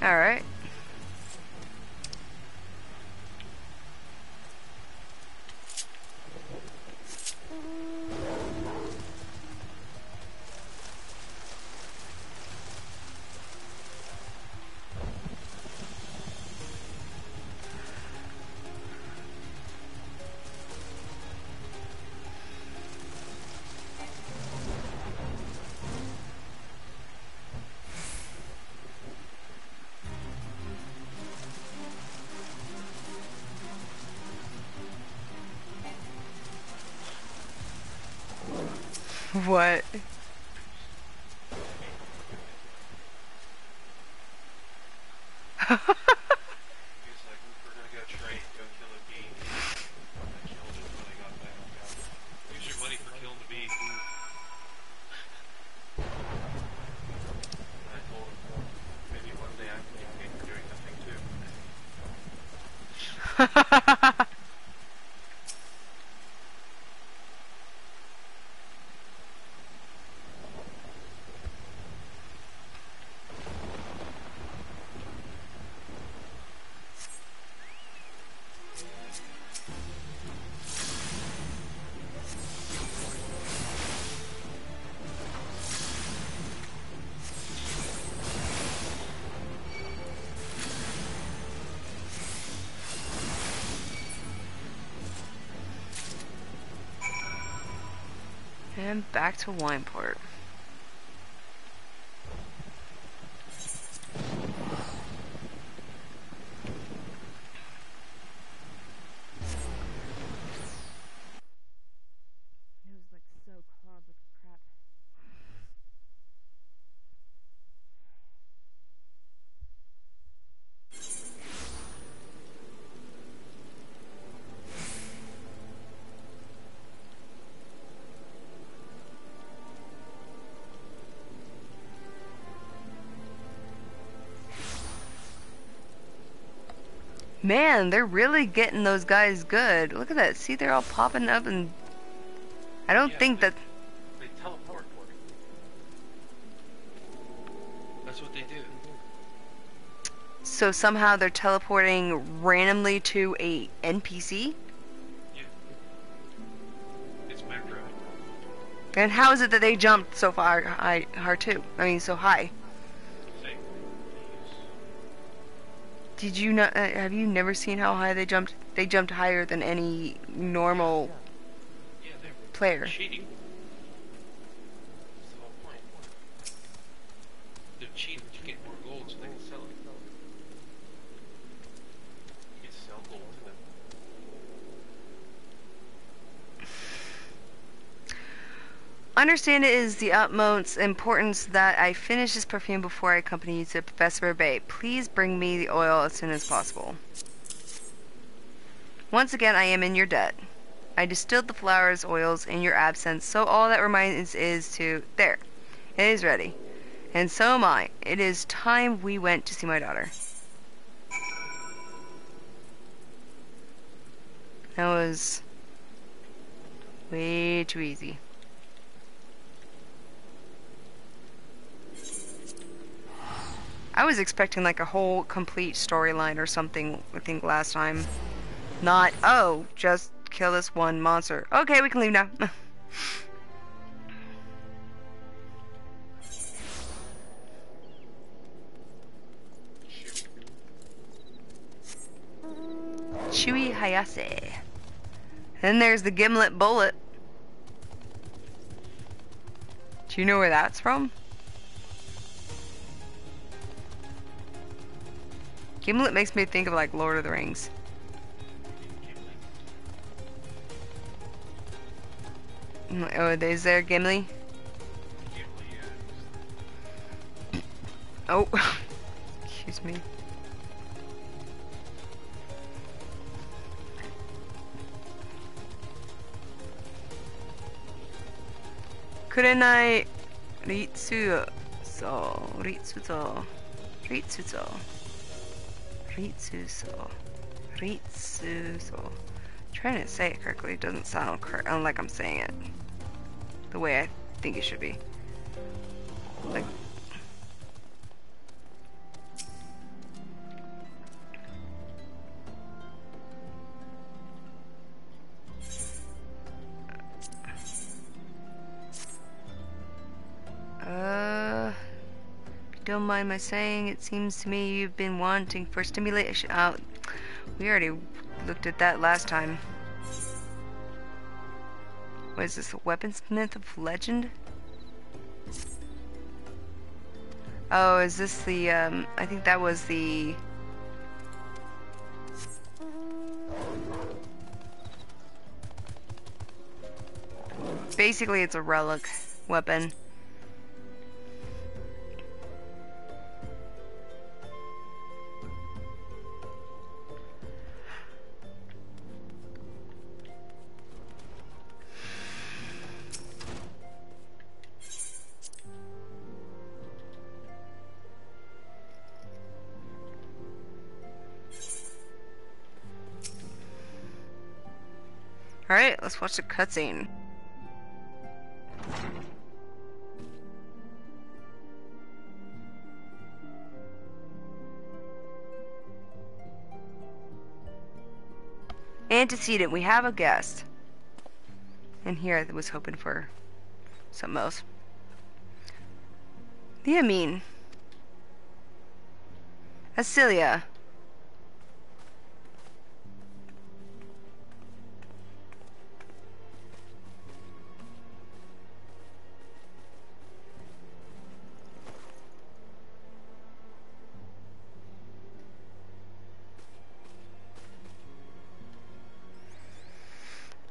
Speaker 1: Alright. What?
Speaker 2: He was like, we're gonna go trade, go kill a bee. I killed it when I got back. Use your money for killing the bee.
Speaker 1: And back to Wineport. It was like so clogged with crap. Man, they're really getting those guys good. Look at that. See, they're all popping up, and I don't think that...
Speaker 2: They teleport. That's what they do.
Speaker 1: So somehow they're teleporting randomly to a NPC?
Speaker 2: Yeah. It's macro.
Speaker 1: And how is it that they jumped so far high too? I mean, so high.
Speaker 2: Same.
Speaker 1: Did you not? Have you never seen how high they jumped? They jumped higher than any normal
Speaker 2: Yeah, they're
Speaker 1: player.
Speaker 2: cheating. That's the whole point. They're cheating to get more gold so they can sell it. You can sell gold to them.
Speaker 1: Understand it is the utmost importance that I finish this perfume before I accompany you to Professor Bay. Please bring me the oil as soon as possible. Once again, I am in your debt. I distilled the flowers oils in your absence, so all that remains is to... There. It is ready. And so am I. It is time we went to see my daughter. That was... way too easy. I was expecting like a whole complete storyline or something, I think last time. Not, oh, just kill this one monster. Okay, we can leave now. Chewy Hayase. Then there's the Gimlet Bullet. Do you know where that's from? Gimlet makes me think of like Lord of the Rings. Oh, is there Gimli? Oh, excuse me. Kurenai Ritsu so Ritsuzo Ritsuzo Ritsuzo. Trying to say it correctly, it doesn't sound correct, like I'm saying it the way I think it should be. Like, don't mind my saying, it seems to me you've been wanting for stimulation. We already looked at that last time. What is this, a weaponsmith of legend? Oh, is this the, I think that was the... Basically, it's a relic weapon. Alright, let's watch the cutscene. Antecedent, we have a guest. And here I was hoping for something else. Liamine. Asilia.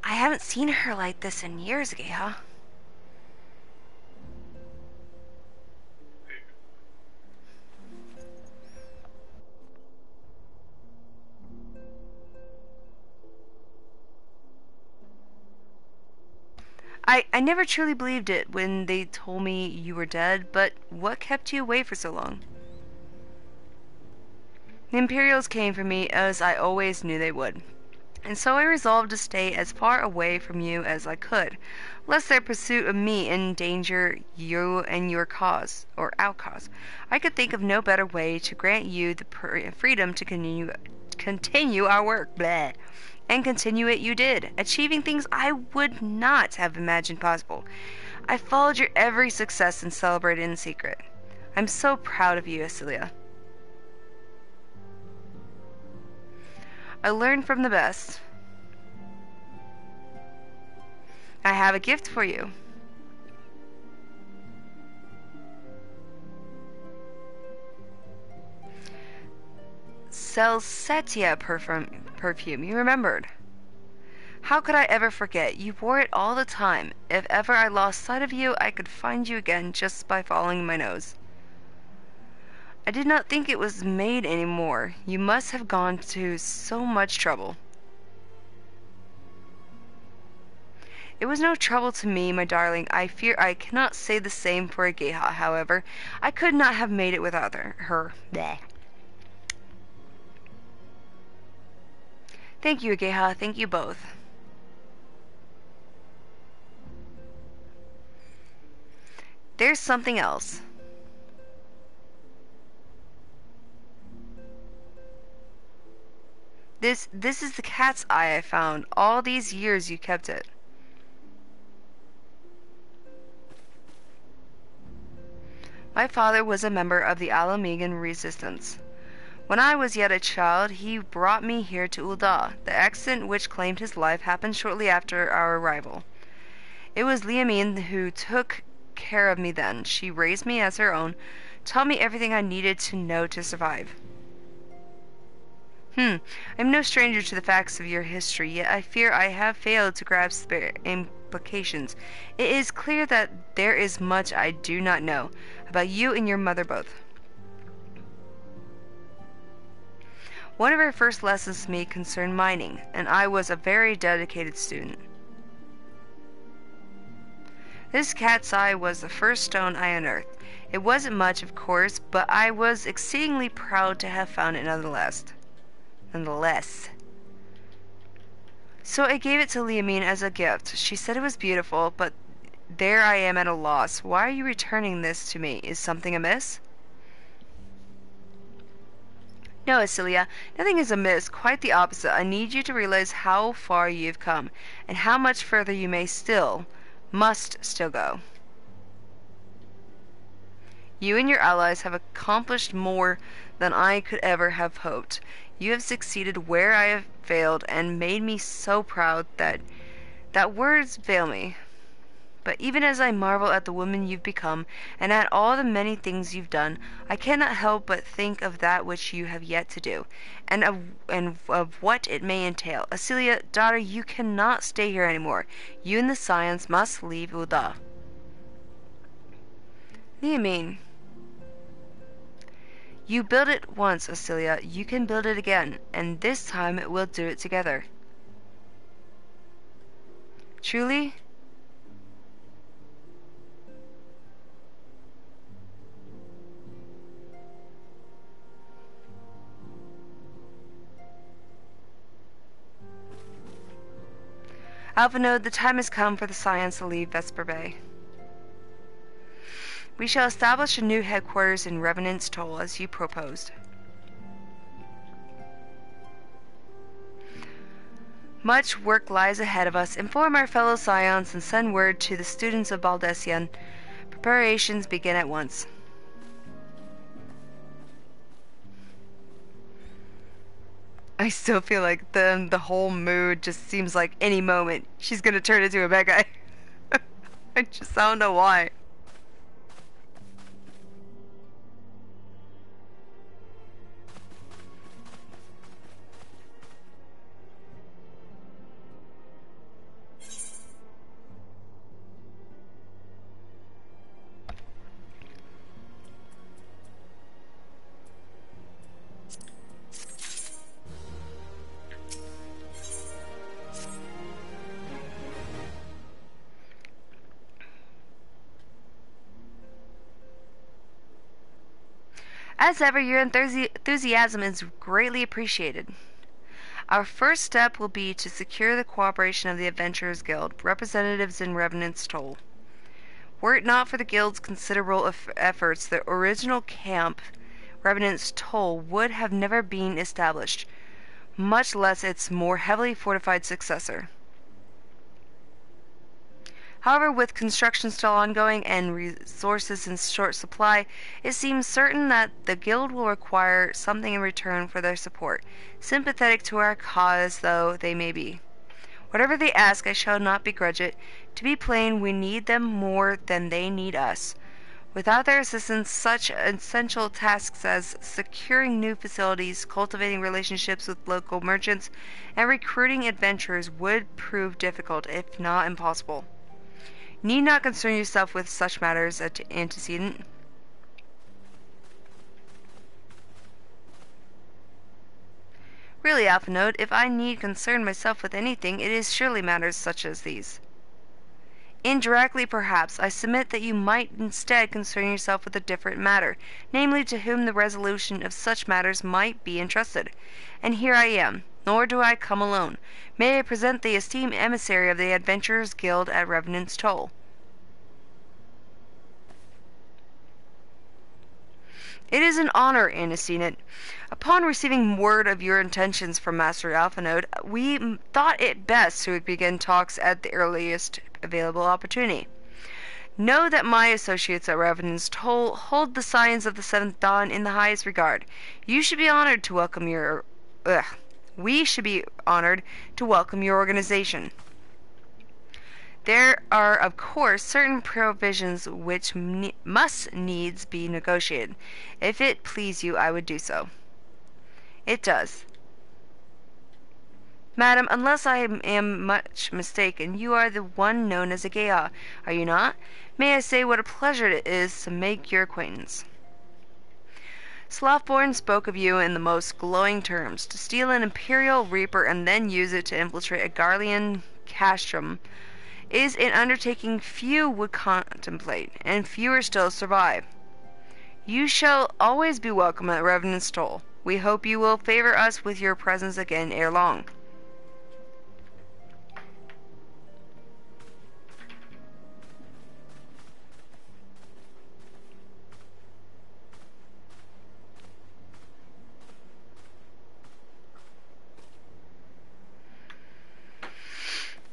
Speaker 1: I haven't seen her like this in years, Geha. I never truly believed it when they told me you were dead, but what kept you away for so long? The Imperials came for me as I always knew they would, and so I resolved to stay as far away from you as I could, lest their pursuit of me endanger you and your cause, or our cause. I could think of no better way to grant you the freedom to continue our work, bleh. And continue it you did, achieving things I would not have imagined possible. I followed your every success and celebrated in secret. I'm so proud of you, Asilia. I learned from the best. I have a gift for you. Celestia perfume, you remembered. How could I ever forget? You wore it all the time. If ever I lost sight of you, I could find you again just by following my nose. I did not think it was made any more. You must have gone to so much trouble. It was no trouble to me, my darling. I fear I cannot say the same for a Geha, however. I could not have made it without her. Bleh. Thank you, Geha. Thank you both. There's something else. This is the cat's eye I found. All these years you kept it. My father was a member of the Alamegan resistance. When I was yet a child, he brought me here to Ul'dah. The accident which claimed his life happened shortly after our arrival. It was Liamine who took care of me then. She raised me as her own, taught me everything I needed to know to survive. I'm no stranger to the facts of your history, yet I fear I have failed to grasp their implications. It is clear that there is much I do not know about you and your mother both. One of her first lessons to me concerned mining, and I was a very dedicated student. This cat's eye was the first stone I unearthed. It wasn't much, of course, but I was exceedingly proud to have found it nonetheless. So I gave it to Liamine as a gift. She said it was beautiful, but there I am at a loss. Why are you returning this to me? Is something amiss? No, Asilia, nothing is amiss. Quite the opposite. I need you to realize how far you've come, and how much further you must still go. You and your allies have accomplished more than I could ever have hoped. You have succeeded where I have failed, and made me so proud that words fail me. But even as I marvel at the woman you've become, and at all the many things you've done, I cannot help but think of that which you have yet to do, and of what it may entail. Asilia, daughter, you cannot stay here anymore. You and the Scions must leave Ul'dah. Liamine. You built it once, Asilia. You can build it again, and this time we'll do it together. Truly? Alpha Node, the time has come for the Scions to leave Vesper Bay. We shall establish a new headquarters in Revenant's Toll as you proposed. Much work lies ahead of us. Inform our fellow Scions and send word to the students of Baldessian. Preparations begin at once. I still feel like the whole mood just seems like any moment she's gonna turn into a bad guy. I don't know why. As ever, your enthusiasm is greatly appreciated. Our first step will be to secure the cooperation of the Adventurers Guild, representatives in Revenant's Toll. Were it not for the Guild's considerable efforts, the original camp, Revenant's Toll, would have never been established, much less its more heavily fortified successor. However, with construction still ongoing and resources in short supply, it seems certain that the Guild will require something in return for their support, sympathetic to our cause though they may be. Whatever they ask, I shall not begrudge it. To be plain, we need them more than they need us. Without their assistance, such essential tasks as securing new facilities, cultivating relationships with local merchants, and recruiting adventurers would prove difficult, if not impossible. Need not concern yourself with such matters, antecedent. Really, Alpha Node, if I need concern myself with anything, it is surely matters such as these. Indirectly, perhaps, I submit that you might instead concern yourself with a different matter, namely to whom the resolution of such matters might be entrusted. And here I am, nor do I come alone. May I present the esteemed emissary of the Adventurers Guild at Revenant's Toll. It is an honor, antecedent. Upon receiving word of your intentions from Master Alpha Node, we thought it best to begin talks at the earliest available opportunity. Know that my associates at Revenant's Toll hold the Scions of the Seventh Dawn in the highest regard. You should be honored to welcome your... We should be honored to welcome your organization. There are, of course, certain provisions which must needs be negotiated. If it please you, I would do so. It does. Madam, unless I am much mistaken, you are the one known as a Geha, are you not? May I say what a pleasure it is to make your acquaintance. Slothborn spoke of you in the most glowing terms. To steal an Imperial Reaper and then use it to infiltrate a Garlean castrum is an undertaking few would contemplate, and fewer still survive. You shall always be welcome at Revenant's Toll. We hope you will favor us with your presence again ere long.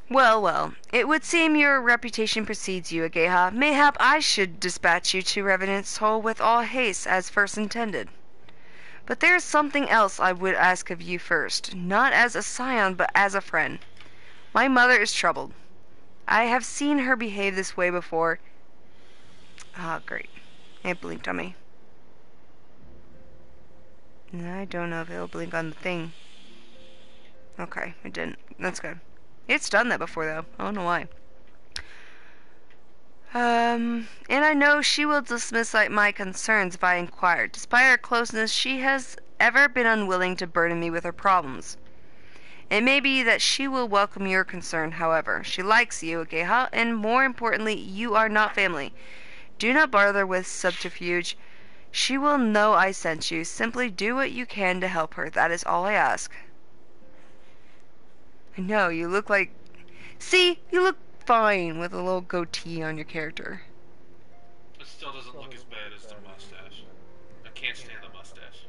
Speaker 1: Well, well, it would seem your reputation precedes you, Ageha. Mayhap I should dispatch you to Revenant's Toll with all haste, as first intended. But there is something else I would ask of you first, not as a scion, but as a friend. My mother is troubled. I have seen her behave this way before. Ah, great. It blinked on me. I don't know if it'll blink on the thing. Okay, it didn't. That's good. It's done that before, though. I don't know why. And I know she will dismiss my concerns if I inquire. Despite our closeness, she has ever been unwilling to burden me with her problems. It may be that she will welcome your concern, however. She likes you, Ageha, and more importantly, you are not family. Do not bother with subterfuge. She will know I sent you. Simply do what you can to help her. That is all I ask. I know, you look like... See, you look fine with a little goatee on your character.
Speaker 2: It still doesn't look as bad as the mustache. I can't stand the mustache.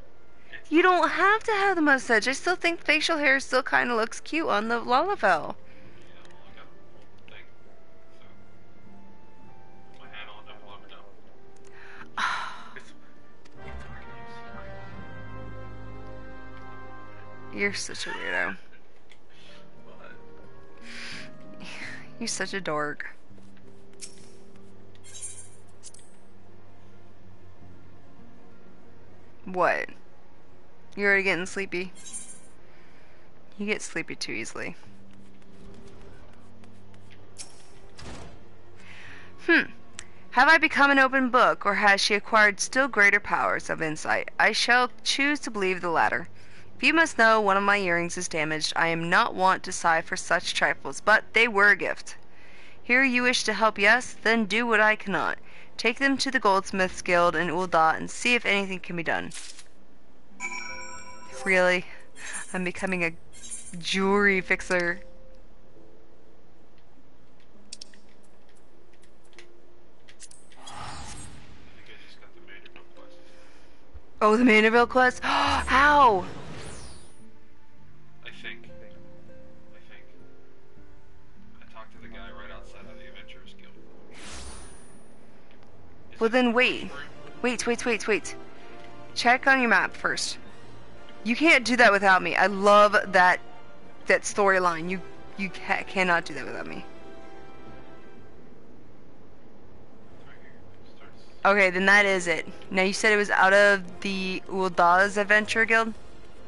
Speaker 2: It's
Speaker 1: You
Speaker 2: not
Speaker 1: don't
Speaker 2: as bad.
Speaker 1: have to have the mustache. I still think facial hair still kind of looks cute on the Lalafell.
Speaker 2: Yeah, well, I got a whole thing. So, my hat on, don't let me know. It's dark and I'm sorry.
Speaker 1: You're such a weirdo.
Speaker 2: But,
Speaker 1: You're such a dork. What? You're already getting sleepy? You get sleepy too easily. Have I become an open book, or has she acquired still greater powers of insight? I shall choose to believe the latter. If you must know one of my earrings is damaged, I am not wont to sigh for such trifles, but they were a gift. Here you wish to help, yes? Then do what I cannot. Take them to the Goldsmiths' Guild in Ul'dah and see if anything can be done. Really? I'm becoming a jewelry fixer.
Speaker 2: I think I just got the Vanderbilt quest.
Speaker 1: Oh, the Mandeville quest? How?
Speaker 2: I think. I talked to the guy right outside of the Adventurers Guild. Is
Speaker 1: Well
Speaker 2: it
Speaker 1: then
Speaker 2: the
Speaker 1: wait.
Speaker 2: first room?
Speaker 1: Wait. Check on your map first. You can't do that without me. I love that storyline. You cannot do that without me.
Speaker 2: It's right here. It starts.
Speaker 1: Okay, then that is it. Now you said it was out of the Uldah's Adventure Guild?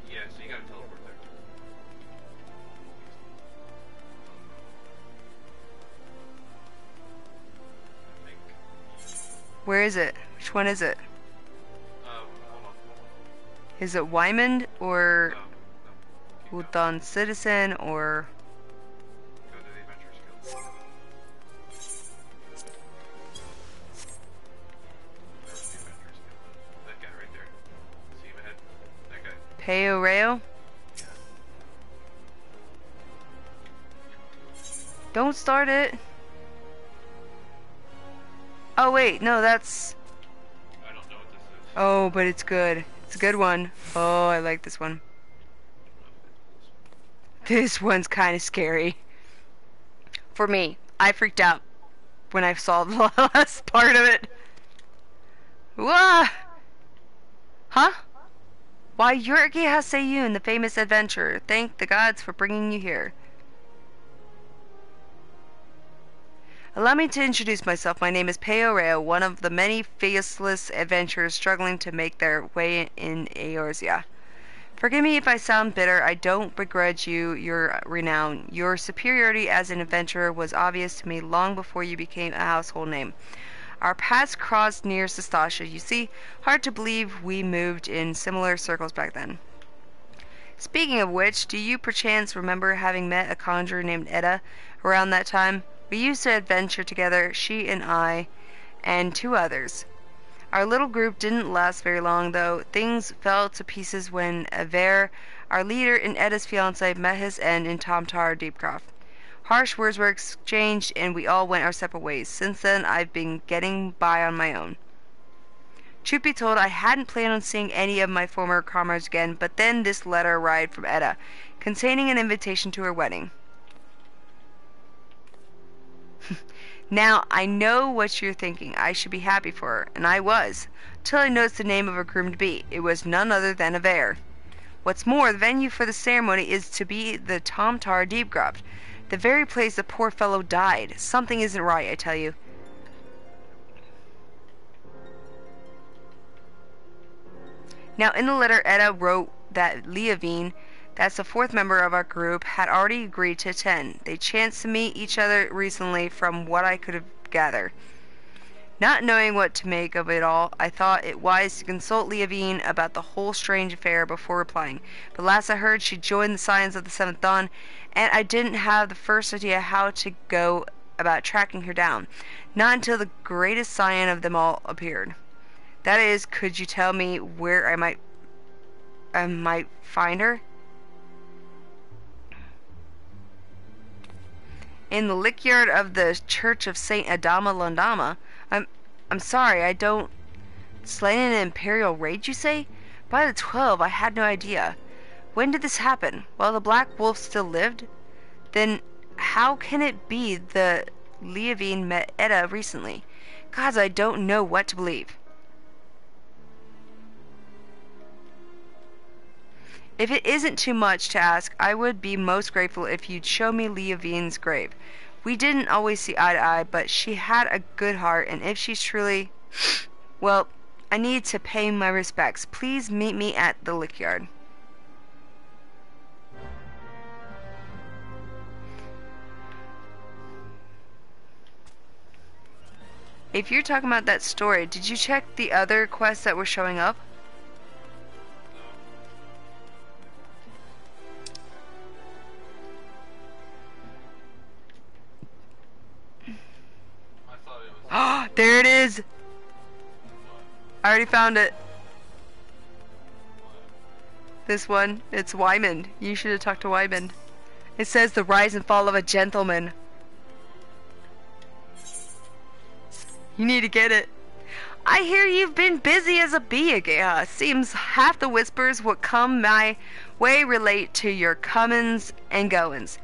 Speaker 2: Yeah, so you gotta teleport there. I think.
Speaker 1: Where is it? Which one is it?
Speaker 2: Hold on.
Speaker 1: Is it Wymond or
Speaker 2: No. Keep going.
Speaker 1: Uldan Citizen or...
Speaker 2: Go to the Adventurers Guild. There's the Adventurers Guild. That guy right there. See him ahead? That guy.
Speaker 1: Peoreo?
Speaker 2: Yeah.
Speaker 1: Don't start it. Oh wait, no, that's...
Speaker 2: I don't know what this is.
Speaker 1: Oh, but it's good. It's a good one. Oh, I like this one. This one's kind of scary. For me, I freaked out when I saw the last part of it. Wah! Huh? Why, Yurgi Haseyun, the famous adventurer. Thank the gods for bringing you here. Allow me to introduce myself. My name is Peoreo, one of the many faceless adventurers struggling to make their way in Eorzea. Forgive me if I sound bitter. I don't begrudge you your renown. Your superiority as an adventurer was obvious to me long before you became a household name. Our paths crossed near Sestasha, you see. Hard to believe we moved in similar circles back then. Speaking of which, do you perchance remember having met a conjurer named Edda around that time? We used to adventure together, she and I, and two others. Our little group didn't last very long, though. Things fell to pieces when Aver, our leader and Edda's fiancé, met his end in Tomtar Deepcroft. Harsh words were exchanged, and we all went our separate ways. Since then, I've been getting by on my own. Truth be told, I hadn't planned on seeing any of my former comrades again, but then this letter arrived from Edda, containing an invitation to her wedding. Now, I know what you're thinking. I should be happy for her, and I was, till I noticed the name of her groom-to-be. It was none other than Aver. What's more, the venue for the ceremony is to be the Tomtar Deepcroft, the very place the poor fellow died. Something isn't right, I tell you. Now, in the letter, Edda wrote that Leovine, that's the fourth member of our group, had already agreed to attend. They chanced to meet each other recently, from what I could gather. Not knowing what to make of it all, I thought it wise to consult Leovine about the whole strange affair before replying. But last I heard, she joined the Scions of the Seventh Dawn, and I didn't have the first idea how to go about tracking her down. Not until the greatest Scion of them all appeared. That is, could you tell me where I might find her? in the lickyard of the Church of Saint Adama Londama. I'm sorry, I don't. Slain in an imperial raid, you say? By the 12, I had no idea. When did this happen? While the Black Wolf still lived? Then how can it be the Leovine met Etta recently? Gods, I don't know what to believe. If it isn't too much to ask, I would be most grateful if you'd show me Leovine's grave. We didn't always see eye to eye, but she had a good heart, and if she's truly... Well, I need to pay my respects. Please meet me at the Lickyard. If you're talking about that story, did you check the other quests that were showing up?
Speaker 2: I thought it was.
Speaker 1: Ah, there it is! I already found it. This one, it's Wyman. You should have talked to Wyman. It says the rise and fall of a gentleman. You need to get it. I hear you've been busy as a bee again. Seems half the whispers what come my way relate to your comings and goings.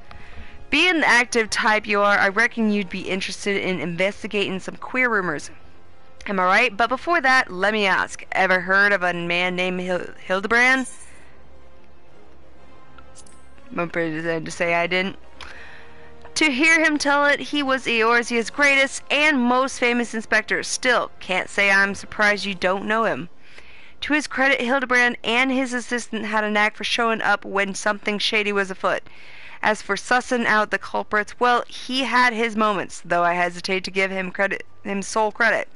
Speaker 1: Being the active type you are, I reckon you'd be interested in investigating some queer rumors. Am I right? But before that, let me ask. Ever heard of a man named Hildebrand? I'm pretty to say I didn't. To hear him tell it, he was Eorzea's greatest and most famous inspector. Still, can't say I'm surprised you don't know him. To his credit, Hildebrand and his assistant had a knack for showing up when something shady was afoot. As for sussing out the culprits, well, he had his moments, though I hesitate to give him sole credit.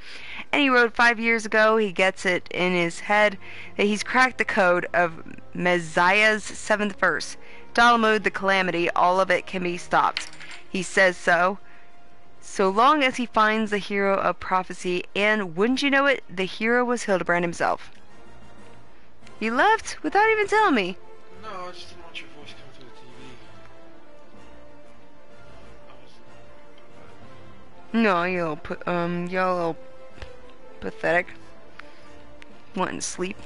Speaker 1: Any road 5 years ago, he gets it in his head that he's cracked the code of Messiah's 7th verse. Dalamud the Calamity, all of it can be stopped. He says so long as he finds the hero of prophecy, and wouldn't you know it, the hero was Hildebrand himself. You left without even telling me.
Speaker 2: No, I just didn't want your voice coming through the TV.
Speaker 1: No, you're a little pathetic. Wanting to sleep.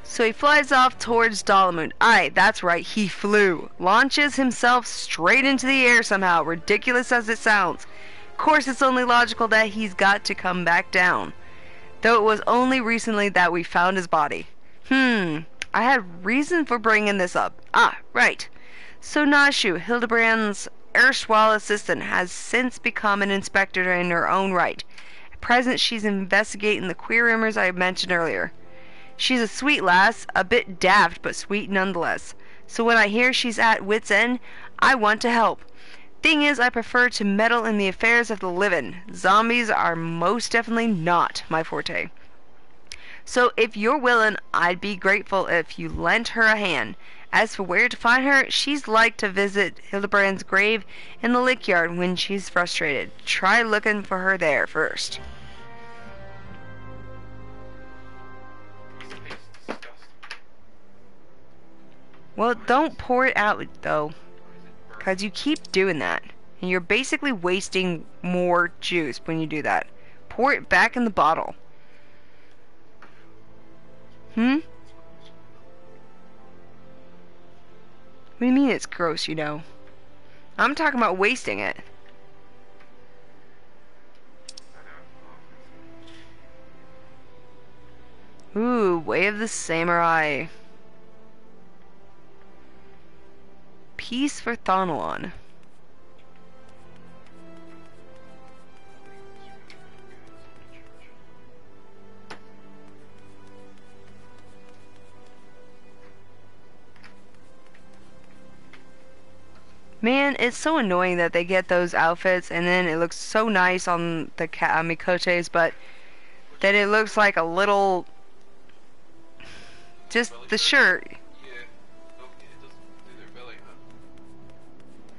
Speaker 1: So he flies off towards Dalamud. Aye, that's right, he flew. Launches himself straight into the air somehow, ridiculous as it sounds. Of course, it's only logical that he's got to come back down. Though it was only recently that we found his body. I had reason for bringing this up. Ah, right. So Nashu, Hildebrand's erstwhile assistant, has since become an inspector in her own right. At present, she's investigating the queer rumors I mentioned earlier. She's a sweet lass, a bit daft, but sweet nonetheless. So when I hear she's at wit's end, I want to help. Thing is, I prefer to meddle in the affairs of the living. Zombies are most definitely not my forte. So if you're willing, I'd be grateful if you lent her a hand. As for where to find her, she's like to visit Hildebrand's grave in the Lickyard when she's frustrated. Try looking for her there first. Well, don't pour it out, though, because you keep doing that, and you're basically wasting more juice when you do that. Pour it back in the bottle. What do you mean it's gross, you know? I'm talking about wasting it. Ooh, Way of the Samurai. Peace for Thonalon. Man, it's so annoying that they get those outfits and then it looks so nice on the Mikotes, but that it looks like a little... just the shirt.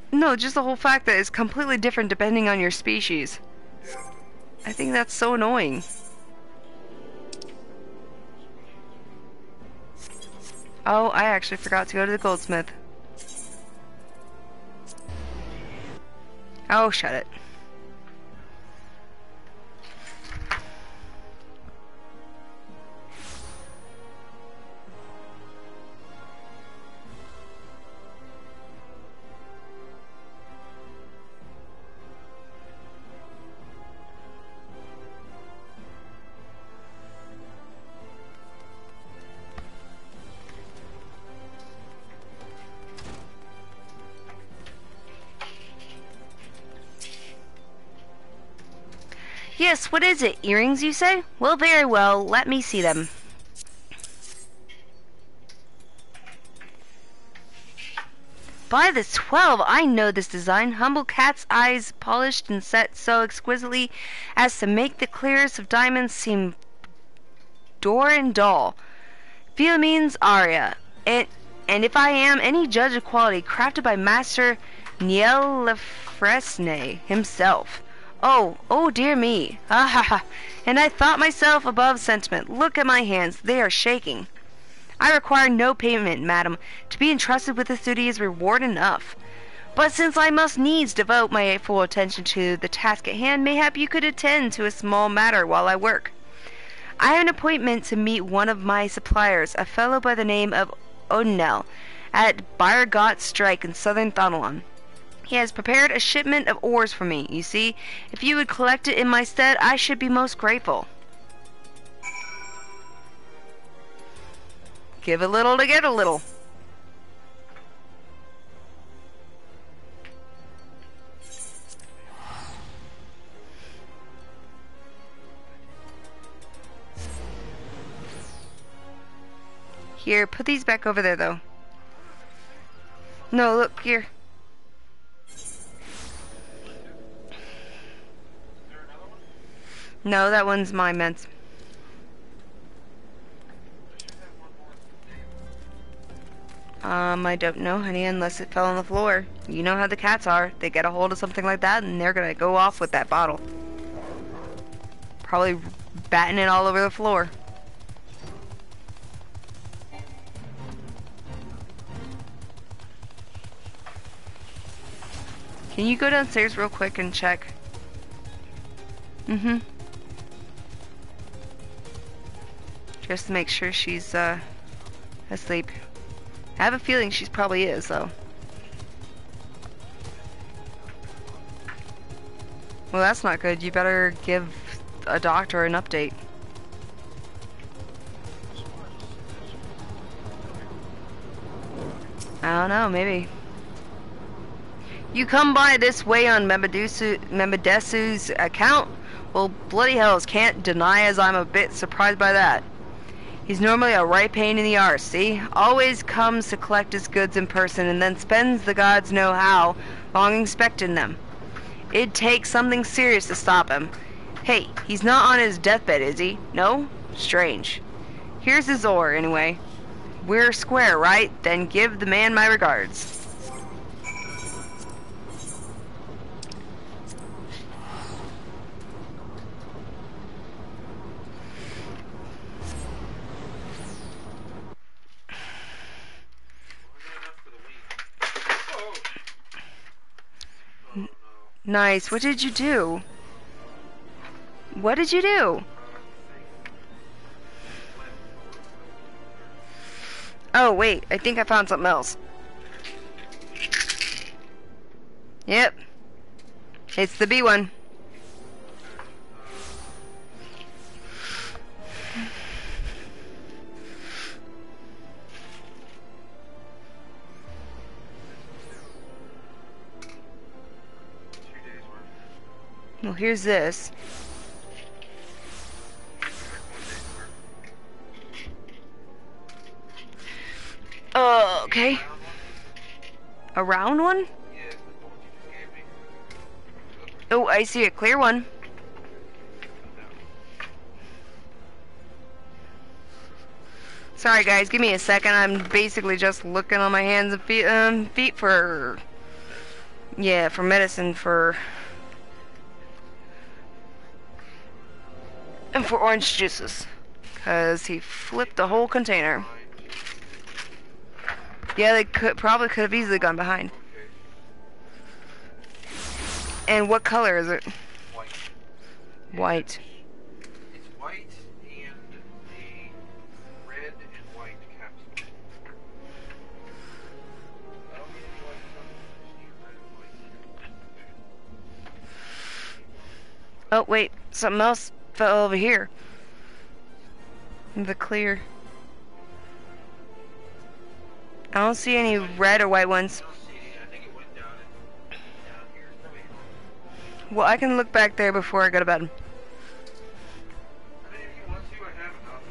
Speaker 1: No, just the whole fact that it's completely different depending on your species. I think that's so annoying. Oh, I actually forgot to go to the goldsmith. Oh, shut it. Yes, what is it? Earrings, you say? Well, very well. Let me see them. By the 12, I know this design. Humble cat's eyes polished and set so exquisitely as to make the clearest of diamonds seem door and dull. Villamin's aria. And if I am any judge of quality, crafted by Master Niel Lefresne himself. Oh dear me. Ah ha ha. And I thought myself above sentiment. Look at my hands. They are shaking. I require no payment, madam. To be entrusted with this duty is reward enough. But since I must needs devote my full attention to the task at hand, mayhap you could attend to a small matter while I work. I have an appointment to meet one of my suppliers, a fellow by the name of Odinel, at Byregot Strike in southern Thonalon. He has prepared a shipment of ores for me, you see. If you would collect it in my stead, I should be most grateful. Give a little to get a little. Here, put these back over there, though. No, look, here. No, that one's my meds. I don't know, honey, unless it fell on the floor. You know how the cats are. They get a hold of something like that, and they're gonna go off with that bottle. Probably batting it all over the floor. Can you go downstairs real quick and check? Mm-hmm. Just to make sure she's, asleep. I have a feeling she's probably is, though. Well, that's not good. You better give a doctor an update. I don't know, maybe. You come by this way on Membedesu's account? Well, bloody hells, can't deny as I'm a bit surprised by that. He's normally a right pain in the arse, see? Always comes to collect his goods in person and then spends the gods know how long inspecting them. It'd take something serious to stop him. Hey, he's not on his deathbed, is he? No? Strange. Here's his ore, anyway. We're square, right? Then give the man my regards. Nice. What did you do? What did you do? Oh, wait. I think I found something else. Yep. It's the B one. Well, here's this. Oh, okay. A round one? Oh, I see a clear one. Sorry guys, give me a second. I'm basically just looking on my hands and feet for... Yeah, for medicine, and for orange juices. Because he flipped the whole container. Yeah, they probably could have easily gone behind. And what color is it?
Speaker 2: White.
Speaker 1: White.
Speaker 2: It's white and a red and white capsule. I don't need any white stuff, I just need red and white.
Speaker 1: Oh, wait. Something else fell over here. The clear. I don't see any red or white ones.
Speaker 2: I don't see any. I think it went down here. Probably.
Speaker 1: Well, I can look back there before I go to bed.
Speaker 2: I mean, if you want to, I have enough.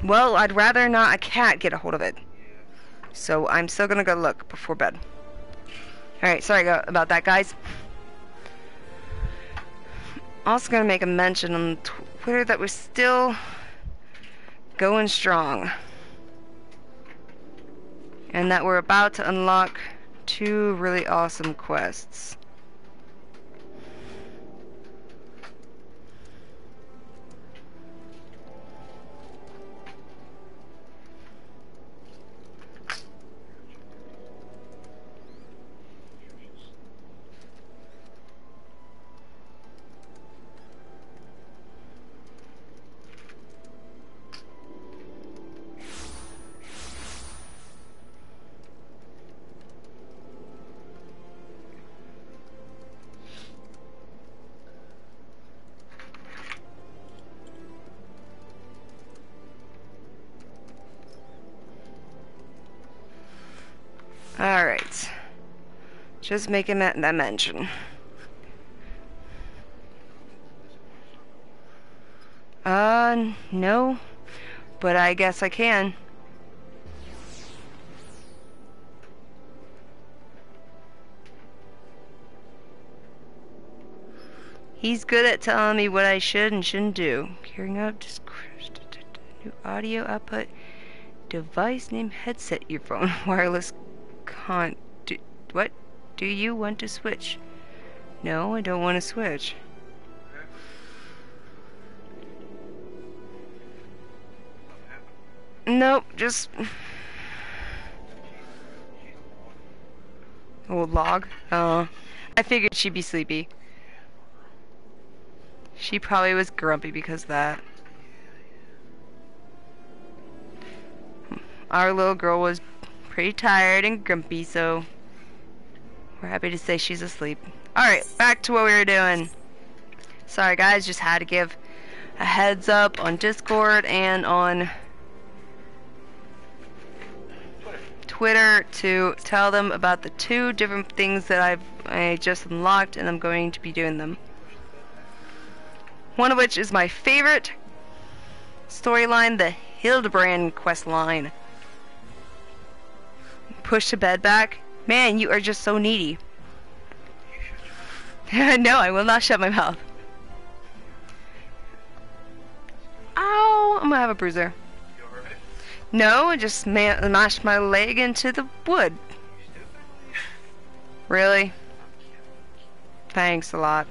Speaker 1: Well, I'd rather not a cat get a hold of it.
Speaker 2: Yeah.
Speaker 1: So I'm still gonna go look before bed. Alright, sorry about that, guys. Also gonna make a mention on Twitter that we're still going strong. And that we're about to unlock 2 really awesome quests. Alright. Just making that mention. No. But I guess I can. He's good at telling me what I should and shouldn't do. Carrying out new audio output device name headset earphone wireless what do you want to switch? No, I don't want to switch. Nope, just old log. I figured she'd be sleepy. She probably was grumpy because of that. Our little girl was pretty tired and grumpy, so we're happy to say she's asleep. Alright, back to what we were doing. Sorry guys, just had to give a heads up on Discord and on Twitter to tell them about the 2 different things that I just unlocked, and I'm going to be doing them. One of which is my favorite storyline, the Hildebrand quest line. Push to bed back. Man, you are just so needy. No, I will not shut my mouth. Ow! I'm gonna have a bruiser. No, I just mashed my leg into the wood. Really? Thanks a lot.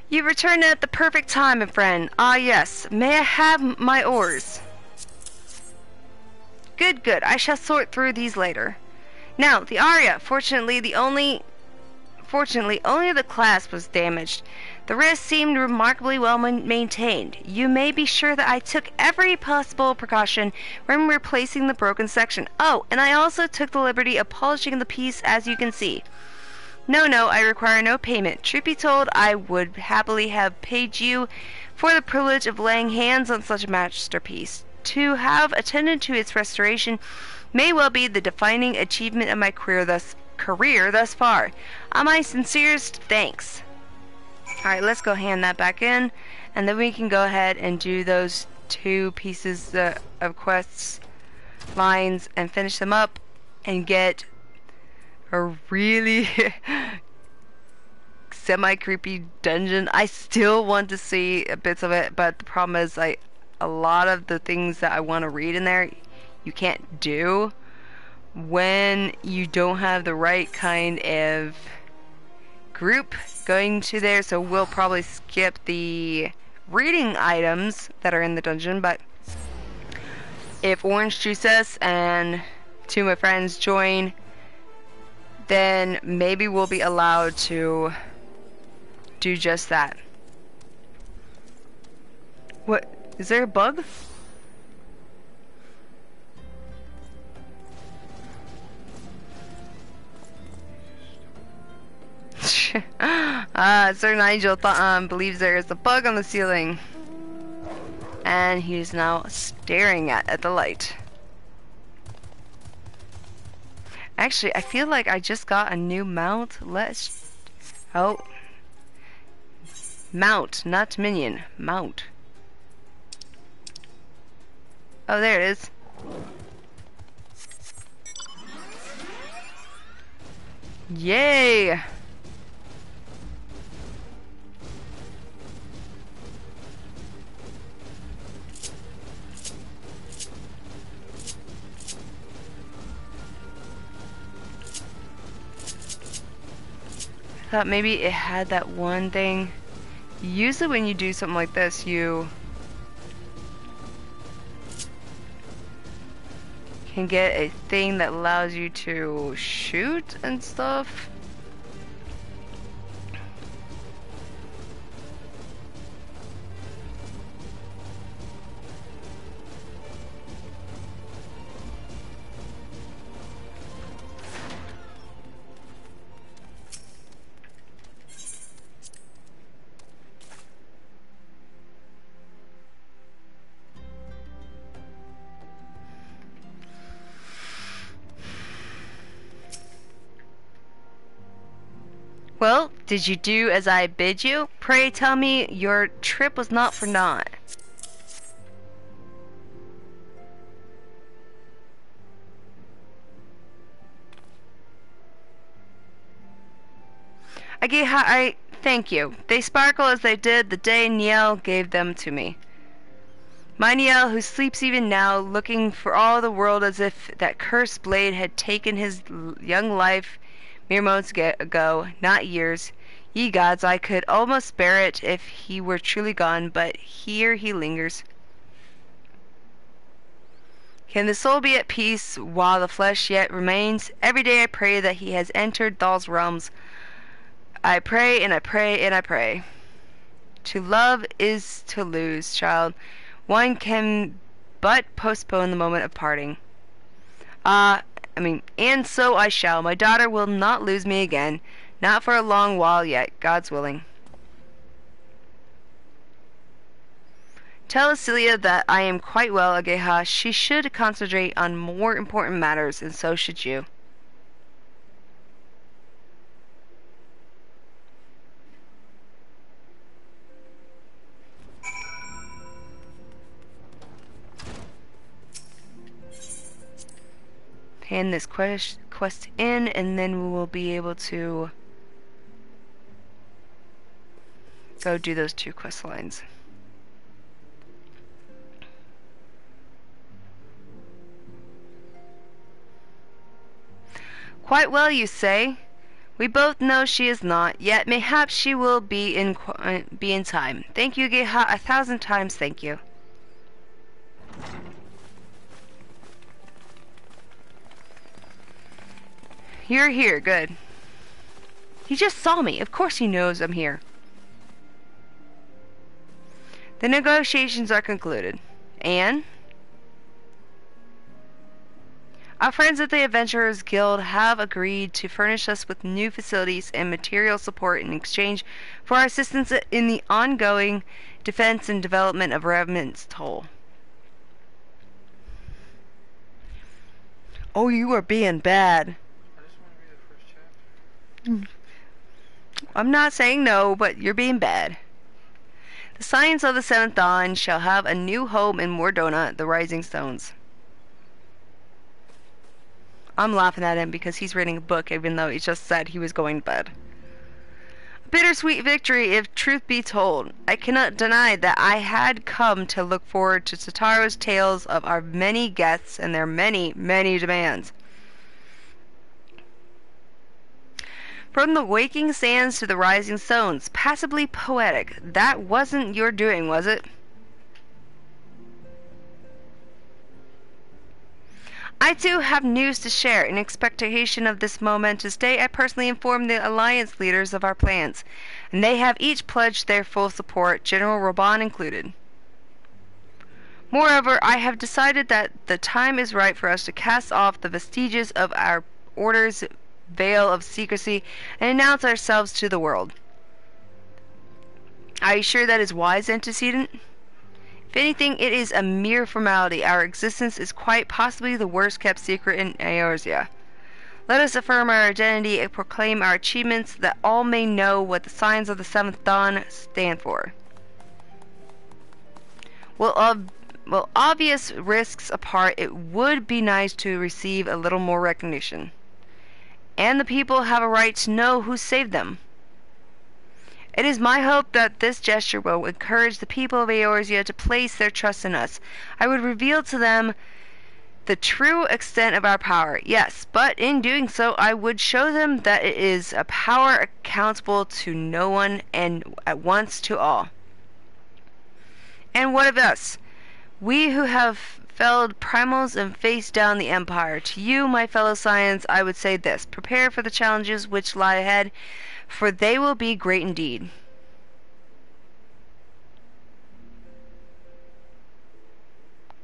Speaker 1: You've returned at the perfect time, my friend. Ah, yes. May I have my oars? Good, good. I shall sort through these later. Now, the Aria. Fortunately, only the clasp was damaged. The rest seemed remarkably well maintained. You may be sure that I took every possible precaution when replacing the broken section. Oh, and I also took the liberty of polishing the piece, as you can see. No, I require no payment. Truth be told, I would happily have paid you for the privilege of laying hands on such a masterpiece. To have attended to its restoration may well be the defining achievement of my career thus far. My sincerest thanks. Alright, let's go hand that back in, and then we can go ahead and do those 2 pieces of quests lines and finish them up and get a really semi-creepy dungeon. I still want to see bits of it, but the problem is a lot of the things that I want to read in there you can't do when you don't have the right kind of group going to there, so we'll probably skip the reading items that are in the dungeon. But if Orange Juice and two of my friends join, then maybe we'll be allowed to do just that. What? Is there a bug? Sir Nigel believes there is a bug on the ceiling. And he's now staring at the light. Actually, I feel like I just got a new mount. Oh. Mount, not minion. Mount. Oh, there it is. Yay! I thought maybe it had that one thing. Usually when you do something like this, you can get a thing that allows you to shoot and stuff. Well, did you do as I bid you? Pray tell me your trip was not for naught. I thank you. They sparkle as they did the day Niel gave them to me. My Niel, who sleeps even now, looking for all the world as if that cursed blade had taken his young life mere moments ago, not years. Ye gods, I could almost bear it if he were truly gone, but here he lingers. Can the soul be at peace while the flesh yet remains? Every day I pray that he has entered Thal's realms. I pray and I pray and I pray. To love is to lose, child. One can but postpone the moment of parting. And so I shall. My daughter will not lose me again. Not for a long while yet, God's willing. Tell Celia that I am quite well, Ageha. She should concentrate on more important matters, and so should you. Hand this quest in, and then we will be able to go do those two quest lines. Quite well, you say? We both know she is not, yet mayhap she will be in time. Thank you, Geha, 1,000 times thank you. You're here, good. He just saw me. Of course he knows I'm here. The negotiations are concluded. And? Our friends at the Adventurers Guild have agreed to furnish us with new facilities and material support in exchange for our assistance in the ongoing defense and development of Revenant's Toll. Oh, you are being bad. I'm not saying no, but you're being bad. The Science of the Seventh Dawn shall have a new home in Mordona, the Rising Stones. I'm laughing at him because he's reading a book even though he just said he was going to bed. Bittersweet victory, if truth be told. I cannot deny that I had come to look forward to Tataro's tales of our many guests and their many, many demands. From the waking sands to the rising stones, passably poetic. That wasn't your doing, was it? I too have news to share. In expectation of this momentous day, I personally informed the alliance leaders of our plans, and they have each pledged their full support, General Raban included. Moreover, I have decided that the time is right for us to cast off the vestiges of our order's veil of secrecy and announce ourselves to the world. Are you sure that is wise, antecedent? If anything, it is a mere formality. Our existence is quite possibly the worst kept secret in Eorzea. Let us affirm our identity and proclaim our achievements that all may know what the signs of the seventh dawn stand for. Well, obvious risks apart, it would be nice to receive a little more recognition. And the people have a right to know who saved them. It is my hope that this gesture will encourage the people of Eorzea to place their trust in us. I would reveal to them the true extent of our power, yes, but in doing so I would show them that it is a power accountable to no one and at once to all. And what of us? We who have felled primals and faced down the Empire. To you, my fellow Scions, I would say this. Prepare for the challenges which lie ahead, for they will be great indeed.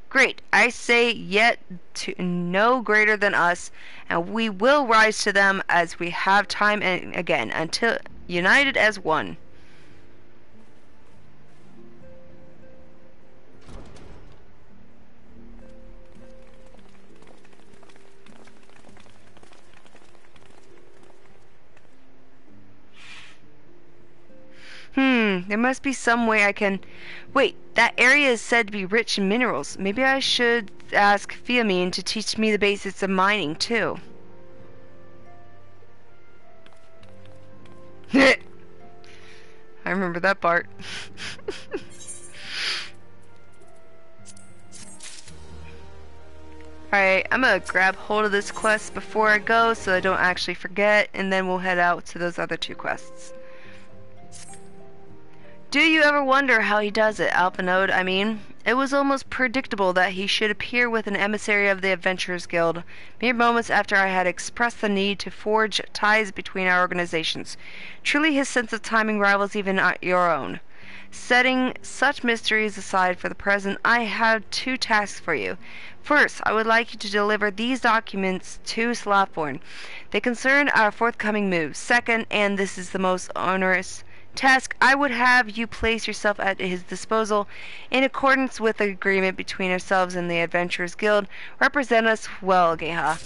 Speaker 1: Great, I say, yet to no greater than us, and we will rise to them as we have time and again, until united as one. There must be some way I can... Wait, that area is said to be rich in minerals. Maybe I should ask Fiamine to teach me the basics of mining, too. I remember that part. Alright, I'm gonna grab hold of this quest before I go so I don't actually forget, and then we'll head out to those other two quests. Do you ever wonder how he does it, Alphanode, I mean? It was almost predictable that he should appear with an emissary of the Adventurers Guild, mere moments after I had expressed the need to forge ties between our organizations. Truly his sense of timing rivals even your own. Setting such mysteries aside for the present, I have two tasks for you. First, I would like you to deliver these documents to Slathborn. They concern our forthcoming moves. Second, and this is the most onerous task, I would have you place yourself at his disposal in accordance with the agreement between ourselves and the Adventurers Guild. Represent us well, Geha.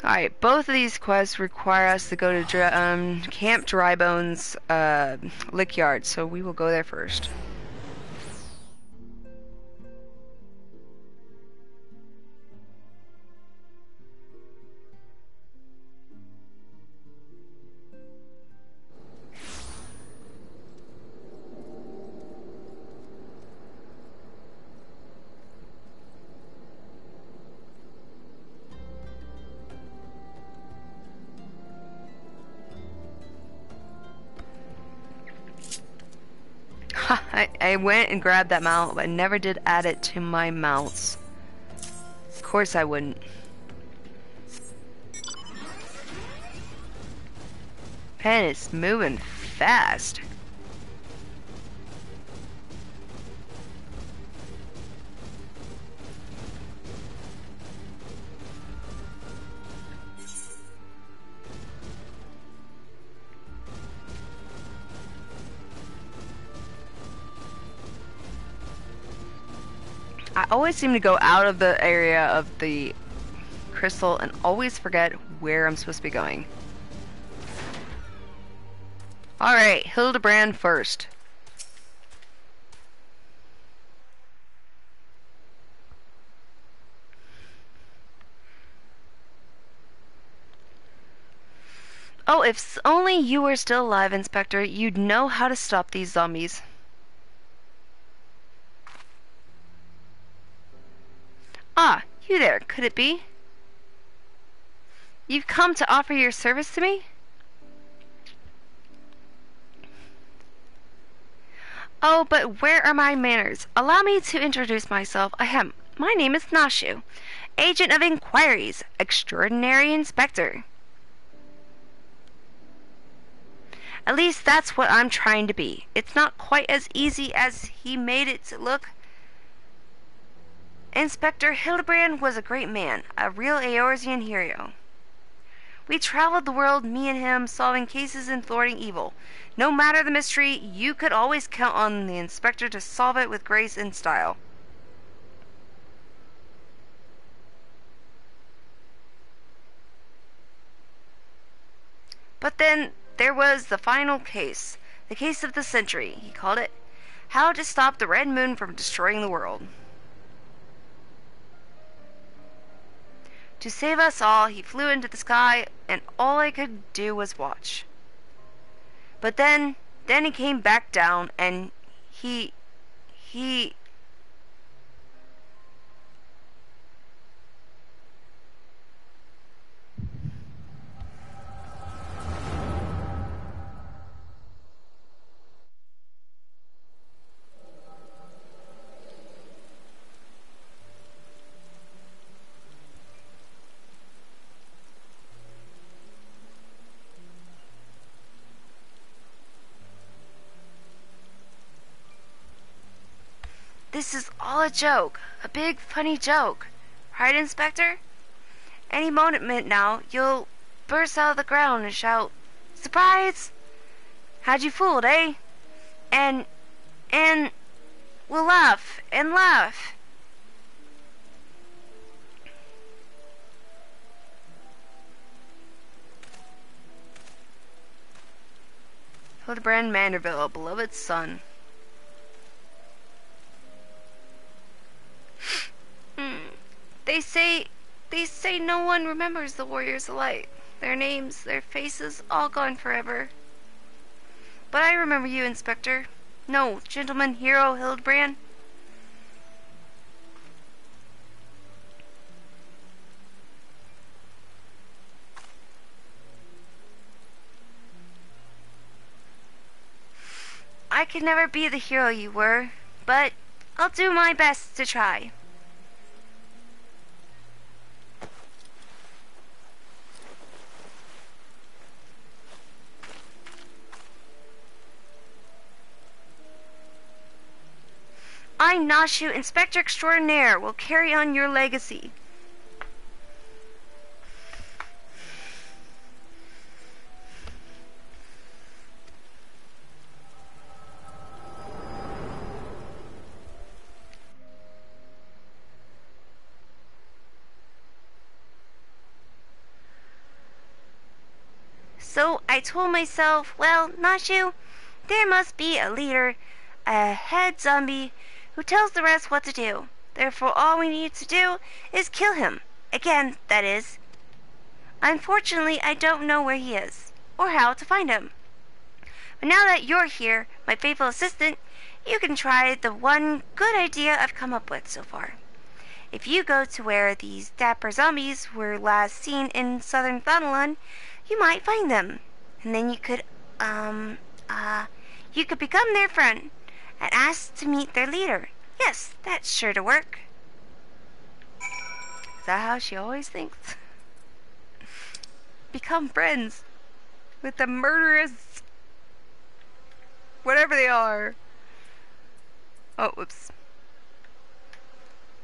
Speaker 1: Alright, both of these quests require us to go to Camp Drybone's lick yard, so we will go there first. I went and grabbed that mount, but I never did add it to my mounts. Of course I wouldn't. Man, it's moving fast. I always seem to go out of the area of the crystal and always forget where I'm supposed to be going. Alright, Hildebrand first. Oh, if only you were still alive, Inspector, you'd know how to stop these zombies. Ah, you there, could it be? You've come to offer your service to me? Oh, but where are my manners? Allow me to introduce myself. My name is Nashu, Agent of Inquiries, Extraordinary Inspector. At least that's what I'm trying to be. It's not quite as easy as he made it to look. Inspector Hildebrand was a great man, a real Eorzean hero. We traveled the world, me and him, solving cases and thwarting evil. No matter the mystery, you could always count on the inspector to solve it with grace and style. But then there was the final case, the case of the century, he called it. How to stop the Red Moon from destroying the world. To save us all, he flew into the sky, and all I could do was watch. But then he came back down, and he... This is all a joke. A big, funny joke. Right, Inspector? Any moment now, you'll burst out of the ground and shout, "Surprise! Had you fooled, eh?" And we'll laugh and laugh. Hildebrand Manderville, beloved son. They say no one remembers the warriors of light. Their names, their faces, all gone forever. But I remember you, Inspector. No, gentleman hero Hildebrand. I could never be the hero you were, but I'll do my best to try. I, Nashu, Inspector Extraordinaire, will carry on your legacy. So I told myself, well, Nashu, there must be a leader, a head zombie, who tells the rest what to do. Therefore, all we need to do is kill him. Again, that is. Unfortunately, I don't know where he is, or how to find him. But now that you're here, my faithful assistant, you can try the one good idea I've come up with so far. If you go to where these dapper zombies were last seen in southern Thanalan, you might find them. And then you could become their friend and ask to meet their leader. Yes, that's sure to work. Is that how she always thinks? Become friends with the murderous, whatever they are. Oh, whoops.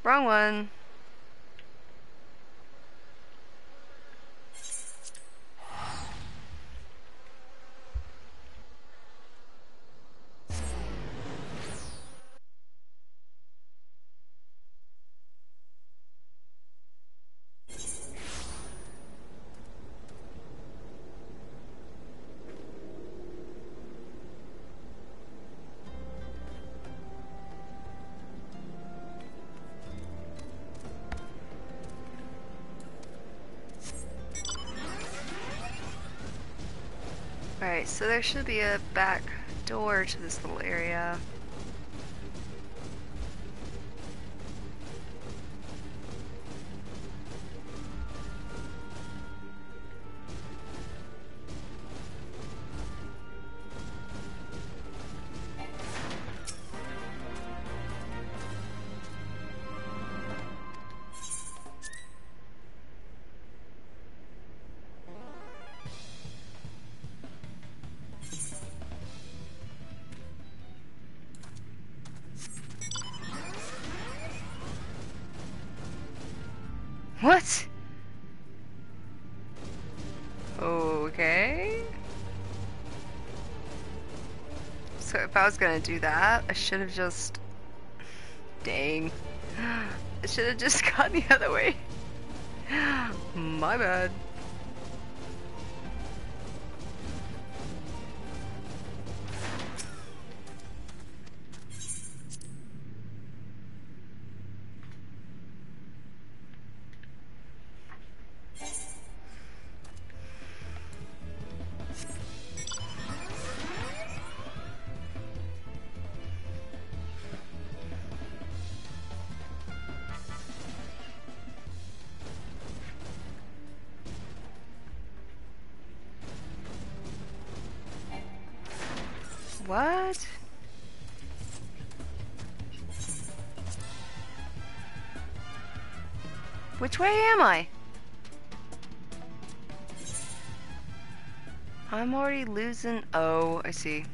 Speaker 1: Wrong one. Alright, so there should be a back door to this little area. What? Okay. So if I was gonna do that, I should have just... Dang. I should have just gone the other way. My bad. What? Which way am I? I'm already losing. Oh, I see.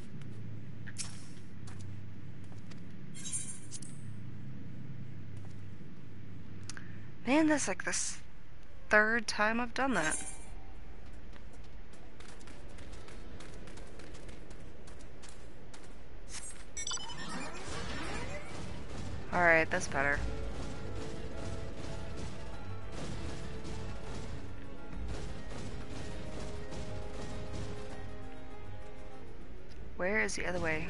Speaker 1: Man, that's like the third time I've done that. Alright, that's better. Where is the other way?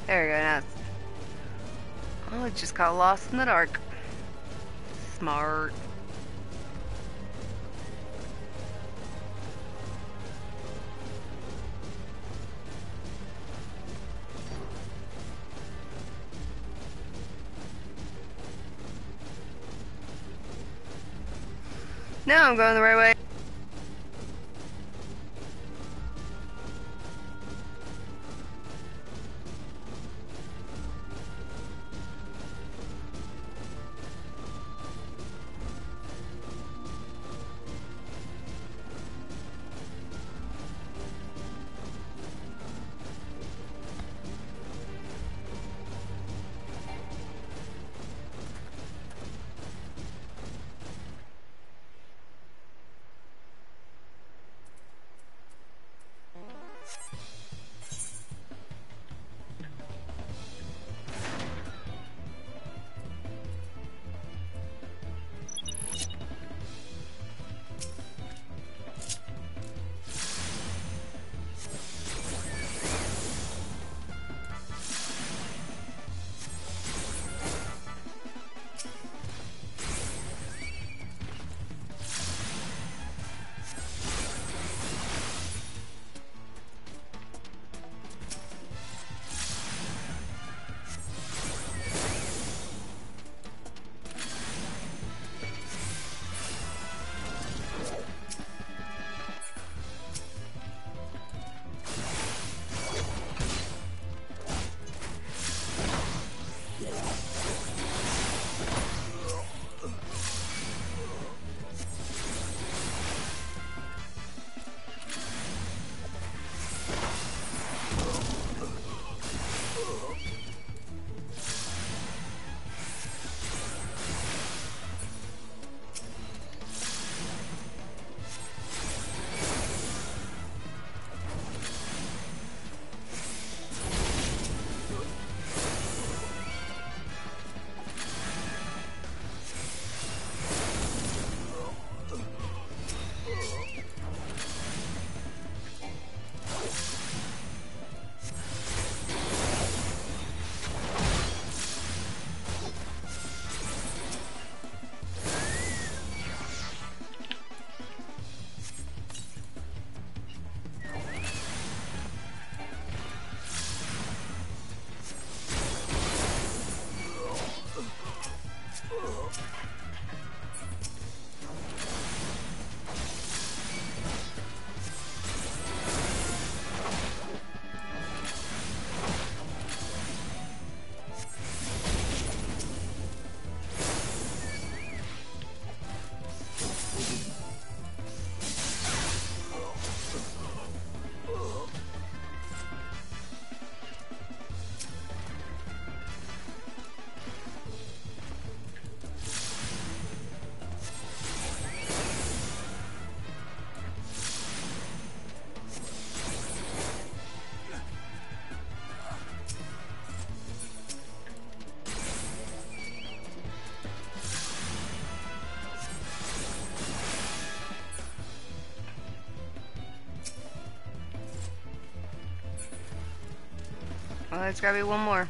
Speaker 1: There we go, now it's... Oh, it just got lost in the dark. Smart. Now I'm going the right way. Let's grab you one more.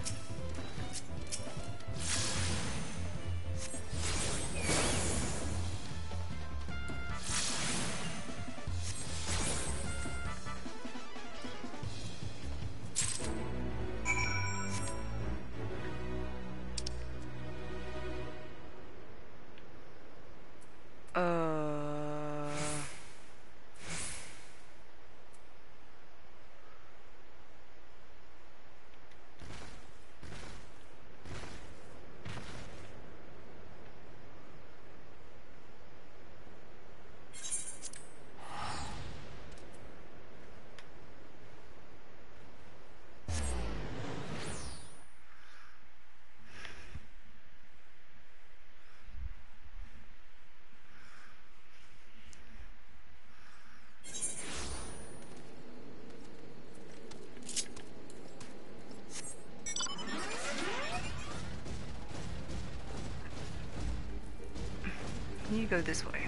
Speaker 1: You go this way.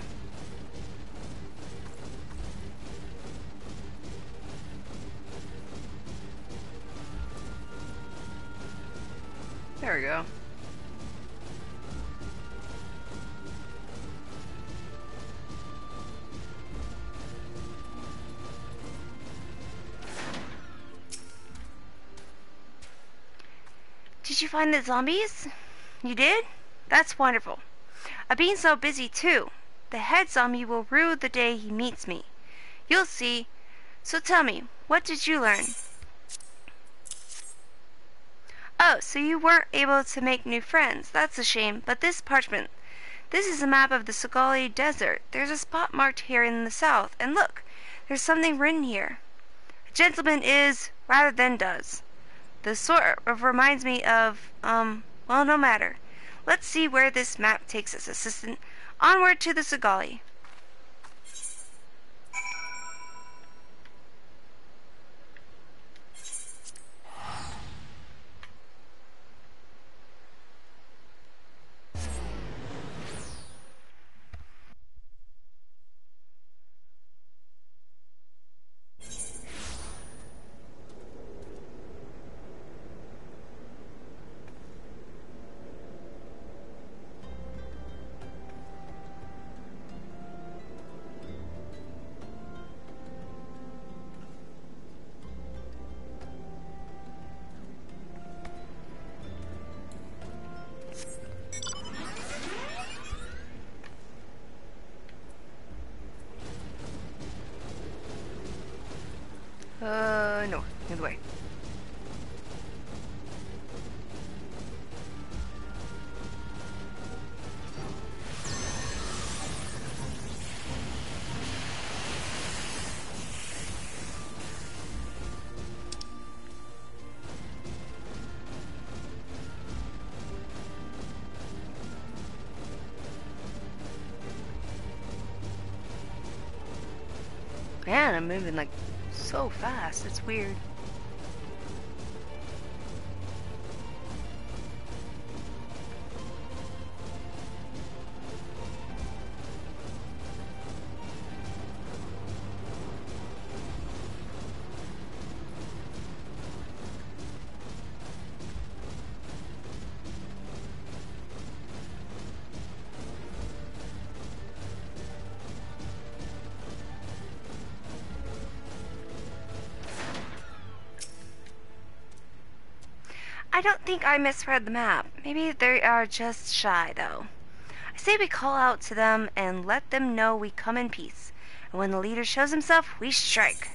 Speaker 1: There we go. Did you find the zombies? You did? That's wonderful. I've been so busy too. The head zombie will rue the day he meets me. You'll see. So tell me, what did you learn? Oh, so you weren't able to make new friends. That's a shame. But this parchment, this is a map of the Sogali Desert. There's a spot marked here in the south. And look, there's something written here. A gentleman is, rather than does. The sort of reminds me of, well, no matter. Let's see where this map takes us, assistant. Onward to the Sogali. No, the other way. Man, I'm moving like so fast. It's weird. I don't think I misread the map. Maybe they are just shy, though. I say we call out to them and let them know we come in peace. And when the leader shows himself, we strike.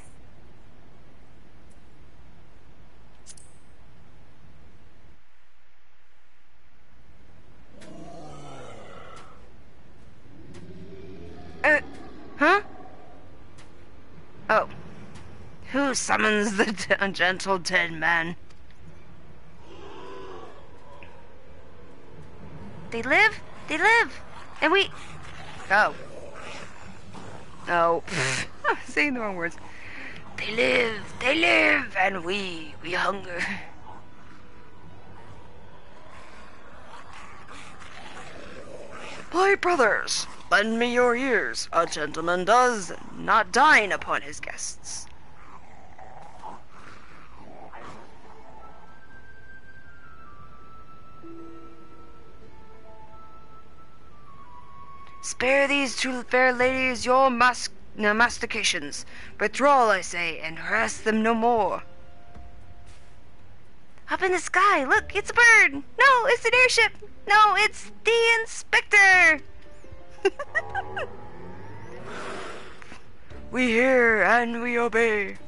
Speaker 1: Huh? Oh. Who summons the gentle dead man? They live? They live! And we... Oh. Oh. I'm saying the wrong words. They live, and we hunger. My brothers, lend me your ears. A gentleman does not dine upon his guests. Spare these two fair ladies your mastications. Withdraw, I say, and harass them no more. Up in the sky, look, it's a bird. No, it's an airship. No, it's the inspector. We hear and we obey.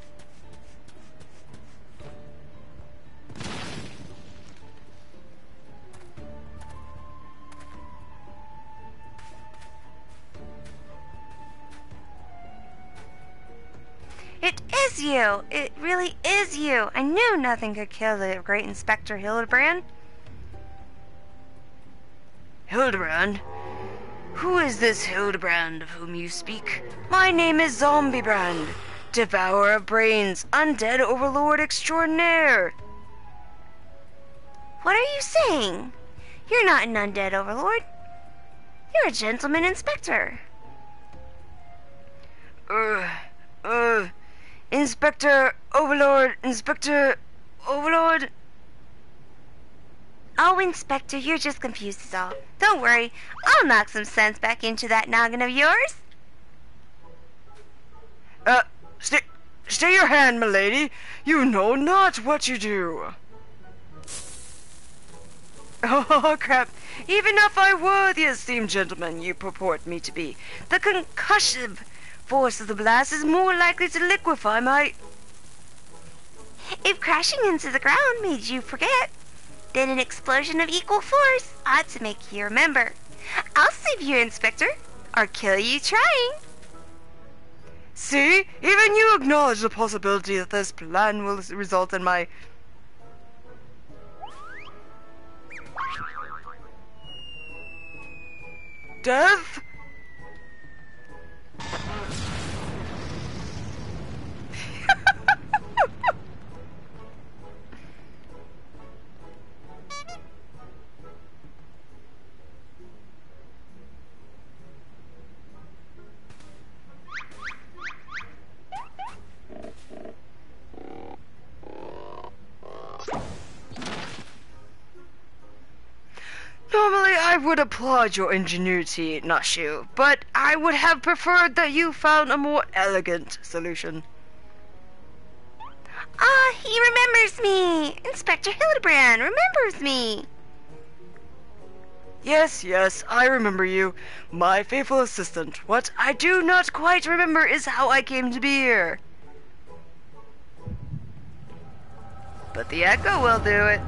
Speaker 1: It is you! It really is you! I knew nothing could kill the great Inspector Hildebrand. Hildebrand? Who is this Hildebrand of whom you speak? My name is Zombiebrand, devourer of brains, undead overlord extraordinaire. What are you saying? You're not an undead overlord. You're a gentleman inspector. Inspector Overlord, Inspector Overlord. Oh, Inspector, you're just confused is all. Don't worry, I'll knock some sense back into that noggin of yours. Stay your hand, milady. You know not what you do. Oh, crap. Even if I were the esteemed gentleman you purport me to be, the concussive force of the blast is more likely to liquefy my... If crashing into the ground made you forget, then an explosion of equal force ought to make you remember. I'll save you, Inspector, or kill you trying. See? Even you acknowledge the possibility that this plan will result in my... death? Normally, I would applaud your ingenuity, Nashu, but I would have preferred that you found a more elegant solution. Ah, he remembers me! Inspector Hildebrand remembers me! Yes, I remember you, my faithful assistant. What I do not quite remember is how I came to be here. But the echo will do it.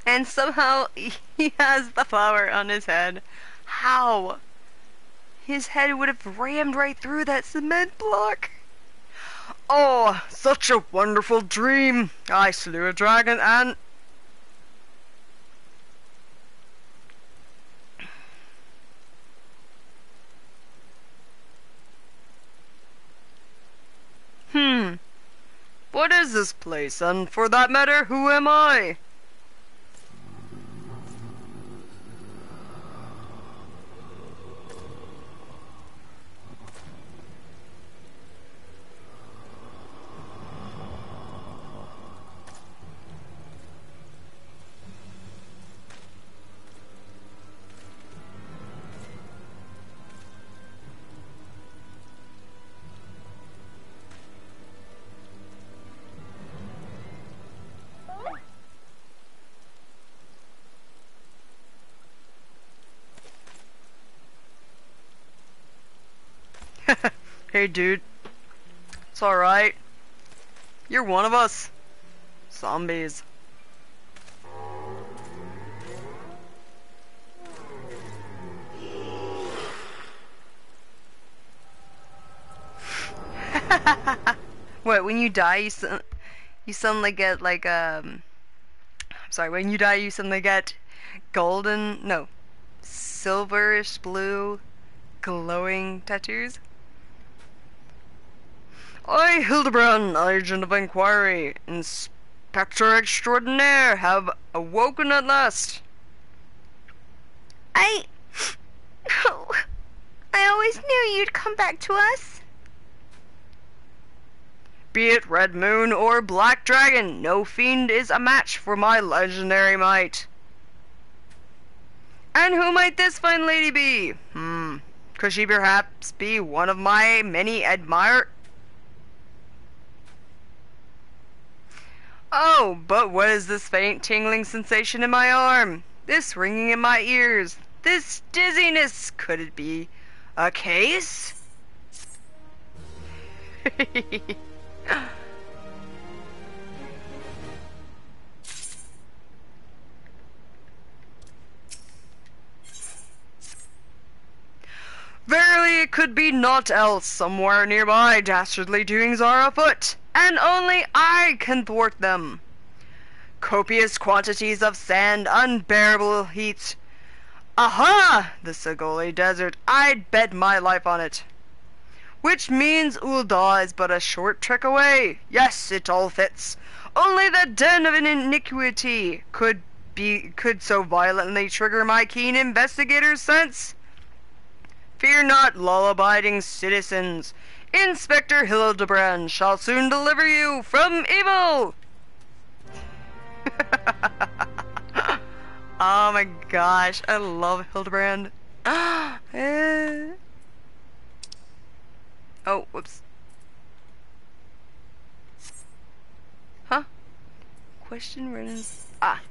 Speaker 1: And somehow he has the flower on his head. How? His head would have rammed right through that cement block. Oh, such a wonderful dream. I slew a dragon and... What is this place? And for that matter, who am I? Hey dude, it's alright. You're one of us. Zombies. What, when you die you suddenly get like I'm sorry, when you die you suddenly get golden, no, silverish blue glowing tattoos? I, Hildebrand, agent of inquiry, inspector extraordinaire, have awoken at last. I always knew you'd come back to us. Be it Red Moon or Black Dragon, no fiend is a match for my legendary might. And who might this fine lady be? Could she perhaps be one of my many Oh, but what is this faint tingling sensation in my arm? This ringing in my ears? This dizziness? Could it be a case? Verily it could be naught else. Somewhere nearby dastardly doings are afoot, and only I can thwart them. Copious quantities of sand, unbearable heat. Aha! The Sagoli Desert, I'd bet my life on it. Which means Ul'dah is but a short trek away. Yes, it all fits. Only the den of an iniquity could so violently trigger my keen investigator's sense. Fear not, law-abiding citizens. Inspector Hildebrand shall soon deliver you from evil. Oh my gosh, I love Hildebrand. Oh, whoops. Huh? Question written. Ah.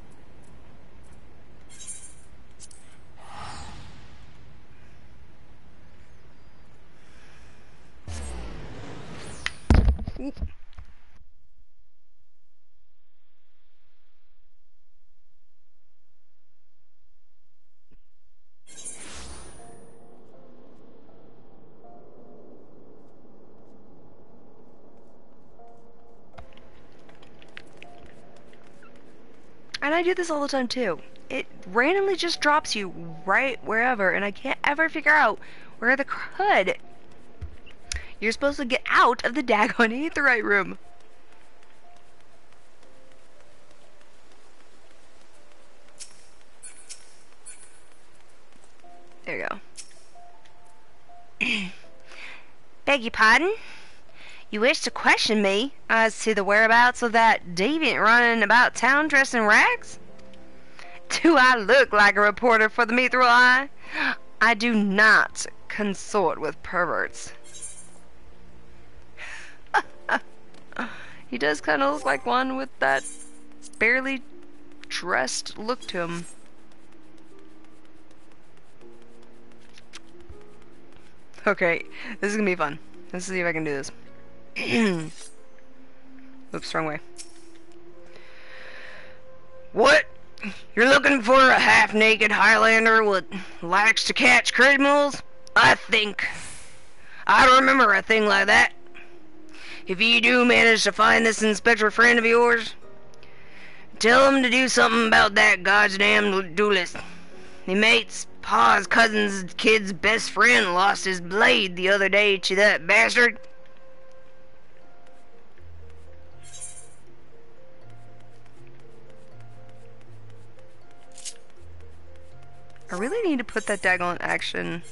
Speaker 1: Ooh. And I do this all the time too. It randomly just drops you right wherever, and I can't ever figure out where the crud you're supposed to get out of the daggone aetheryte room. There you go. Beg your pardon? You wish to question me as to the whereabouts of that deviant running about town dressed in rags? Do I look like a reporter for the Mithril Eye? I do not consort with perverts. He does kind of look like one with that barely dressed look to him. Okay, this is gonna be fun. Let's see if I can do this. Oops, wrong way. What? You're looking for a half-naked Highlander with likes to catch criminals? I remember a thing like that. If you do manage to find this inspector friend of yours, tell him to do something about that goddamn duelist. Me mate's pa's cousin's kid's best friend lost his blade the other day to that bastard. I really need to put that daggone action.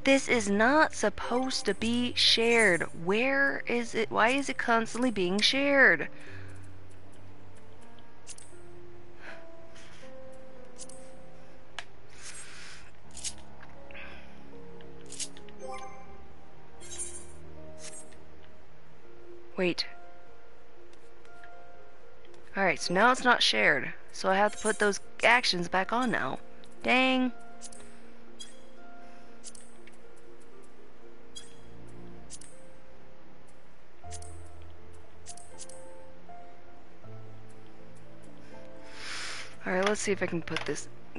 Speaker 1: This is not supposed to be shared. Where is it? Why is it constantly being shared? Wait. Alright, so now it's not shared. So I have to put those actions back on now. Dang. Alright, let's see if I can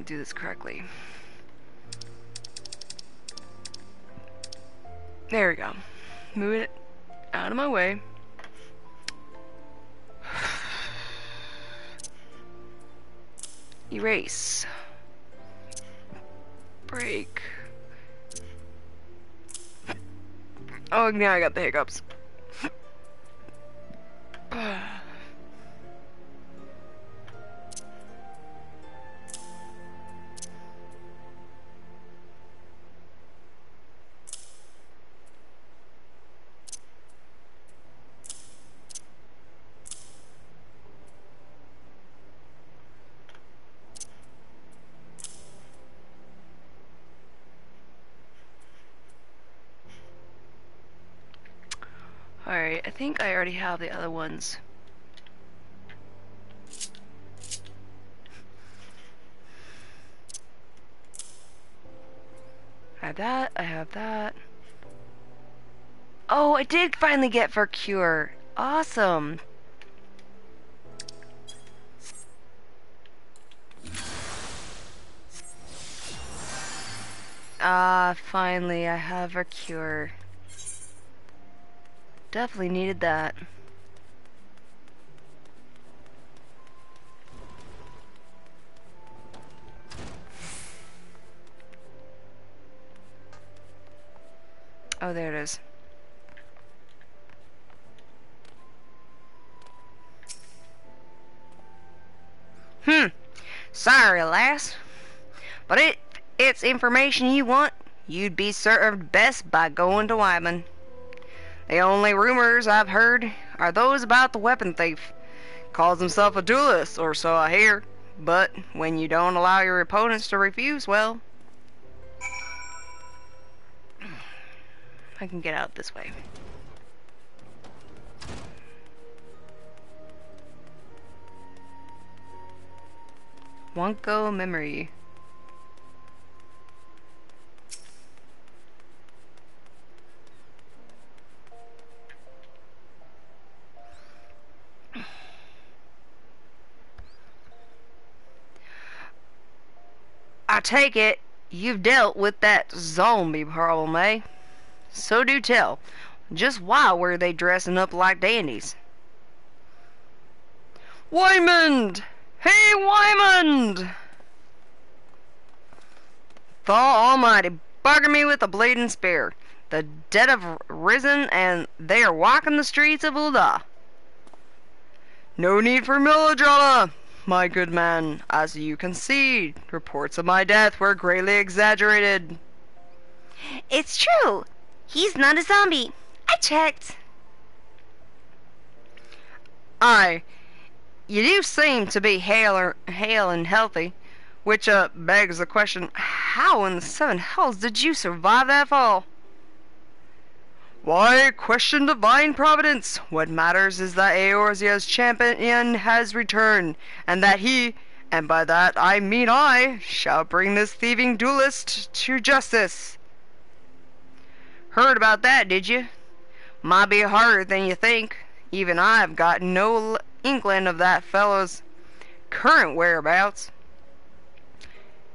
Speaker 1: do this correctly. There we go. Move it out of my way. Erase. Break. Oh, now I got the hiccups. Alright, I think I already have the other ones. I have that, I have that. Oh, I did finally get for cure. Awesome. Finally I have a cure. Definitely needed that. Oh, there it is. Sorry, lass. But if it's information you want, you'd be served best by going to Wyman. The only rumors I've heard are those about the weapon thief. Calls himself a duelist, or so I hear. But when you don't allow your opponents to refuse, well, I can get out this way. Wonko memory. I take it you've dealt with that zombie problem, eh? So do tell. Just why were they dressing up like dandies? Wymond! Hey, Wymond! The Almighty, bugger me with a bleeding spear. The dead have risen, and they are walking the streets of Ul'dah. No need for melodrama, my good man. As you can see, reports of my death were greatly exaggerated.
Speaker 3: It's true. He's not a zombie. I checked.
Speaker 1: Aye, you do seem to be hale and healthy, which begs the question, how in the seven hells did you survive that fall? Why, question divine providence. What matters is that Eorzea's champion has returned, and that he, and by that I mean I, shall bring this thieving duelist to justice. Heard about that, did you? Might be harder than you think. Even I've got no inkling of that fellow's current whereabouts.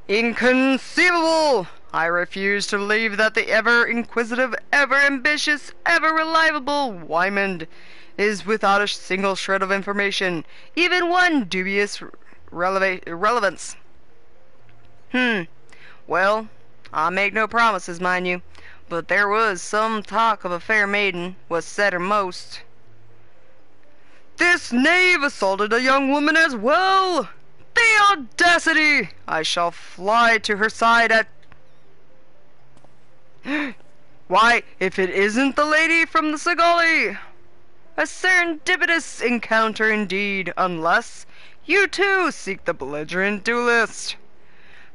Speaker 1: Inconceivable! I refuse to believe that the ever-inquisitive, ever-ambitious, ever-reliable Wymond is without a single shred of information, even one dubious relevance. Well, I make no promises, mind you, but there was some talk of a fair maiden, was said or most. This knave assaulted a young woman as well! The audacity! I shall fly to her side at... Why, if it isn't the lady from the Segali! A serendipitous encounter indeed, unless you too seek the belligerent duelist.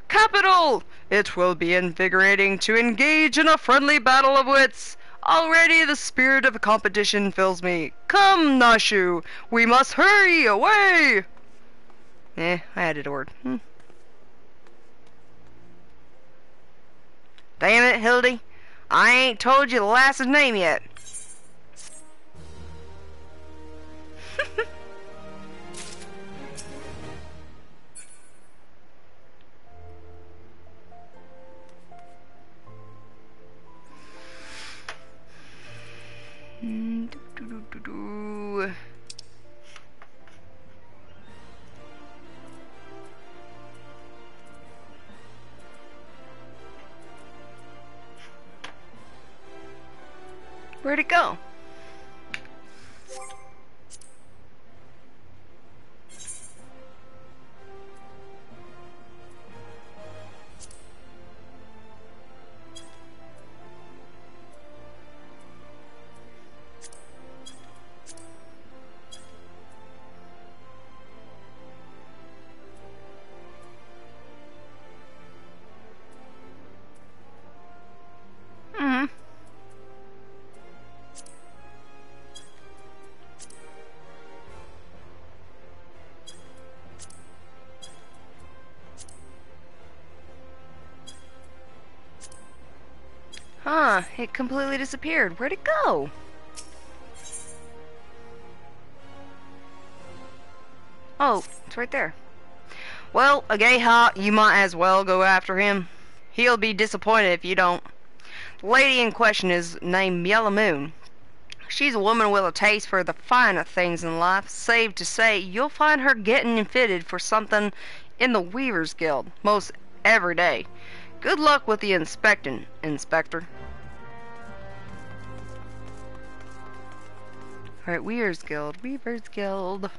Speaker 1: Capital! It will be invigorating to engage in a friendly battle of wits. Already the spirit of competition fills me. Come, Nashu, we must hurry away! I added a word. Damn it, Hildy. I ain't told you the lass's name yet. Where'd it go? Huh, it completely disappeared. Where'd it go? Oh, it's right there. Well, a gay hot, you might as well go after him. He'll be disappointed if you don't. The lady in question is named Yellow Moon. She's a woman with a taste for the finer things in life. Save to say, you'll find her getting fitted for something in the Weavers Guild most every day. Good luck with the inspecting, Inspector. Alright, Weavers Guild. Weavers Guild.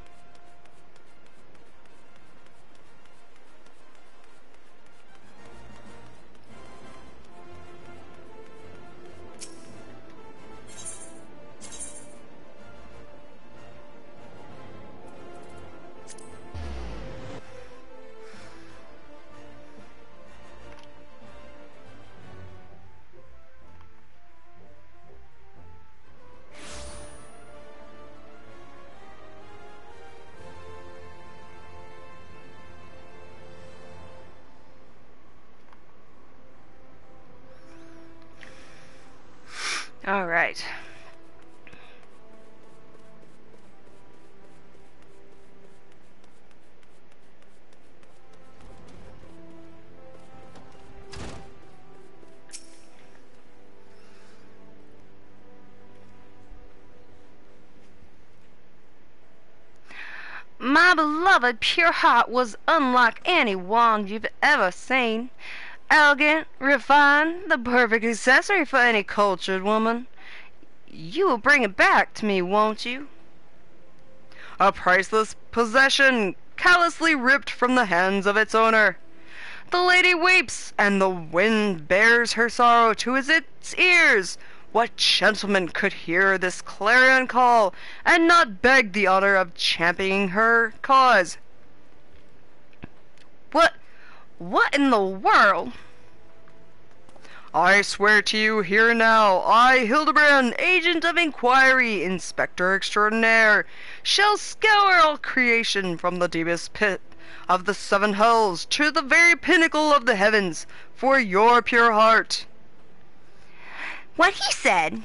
Speaker 1: Alright. My beloved pure heart was unlike any one you've ever seen. Elegant, refined, the perfect accessory for any cultured woman. You will bring it back to me, won't you? A priceless possession, callously ripped from the hands of its owner. The lady weeps, and the wind bears her sorrow to its ears. What gentleman could hear this clarion call, and not beg the honor of championing her cause? What in the world? I swear to you here now, I, Hildebrand, agent of inquiry, inspector extraordinaire, shall scour all creation from the deepest pit of the 7 hells to the very pinnacle of the heavens for your pure heart.
Speaker 3: What he said.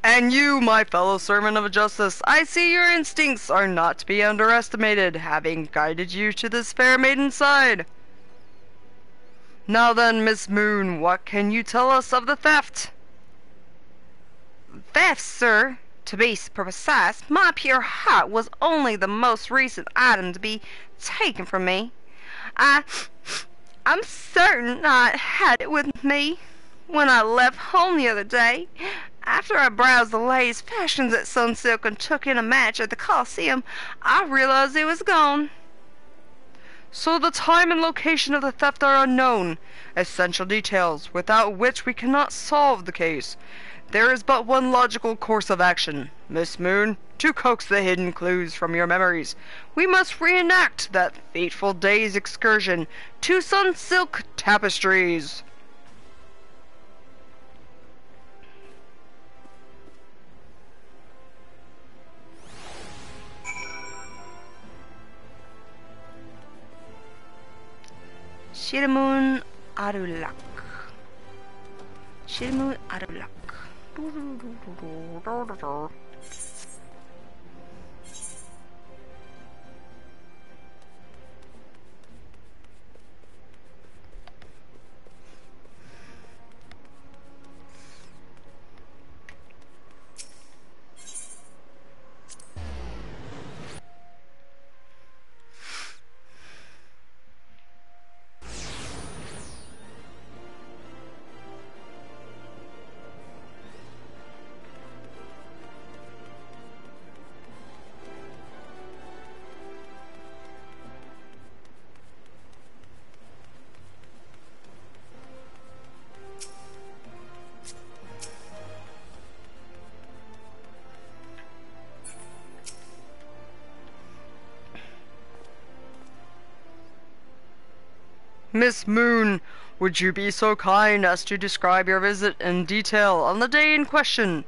Speaker 1: And you, my fellow servant of justice, I see your instincts are not to be underestimated, having guided you to this fair maiden's side. Now then, Miss Moon, what can you tell us of the theft?
Speaker 3: Theft, sir? To be precise, my pure heart was only the most recent item to be taken from me. I'm certain I had it with me when I left home the other day. After I browsed the latest fashions at Sunsilk and took in a match at the Coliseum, I realized it was gone.
Speaker 1: So the time and location of the theft are unknown, essential details without which we cannot solve the case. There is but one logical course of action, Miss Moon, to coax the hidden clues from your memories. We must reenact that fateful day's excursion to Sunsilk Tapestries.
Speaker 3: Shiramun Arulak. Shiramun Arulak.
Speaker 1: Miss Moon, would you be so kind as to describe your visit in detail on the day in question?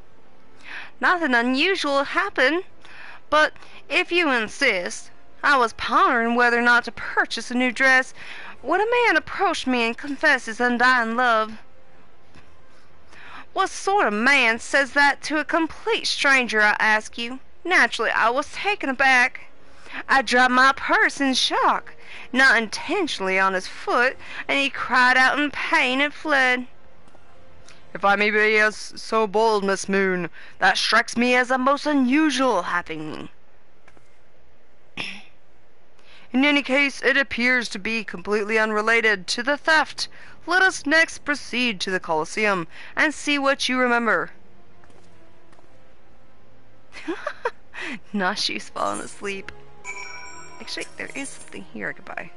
Speaker 3: Nothing unusual happened, but if you insist, I was pondering whether or not to purchase a new dress when a man approached me and confessed his undying love. What sort of man says that to a complete stranger, I ask you? Naturally, I was taken aback. I dropped my purse in shock, not intentionally on his foot, and he cried out in pain and fled.
Speaker 1: If I may be so bold, Miss Moon, that strikes me as a most unusual happening. In any case, it appears to be completely unrelated to the theft. Let us next proceed to the Colosseum and see what you remember.
Speaker 3: Nah, she's fallen asleep. Actually, there is something here I could buy.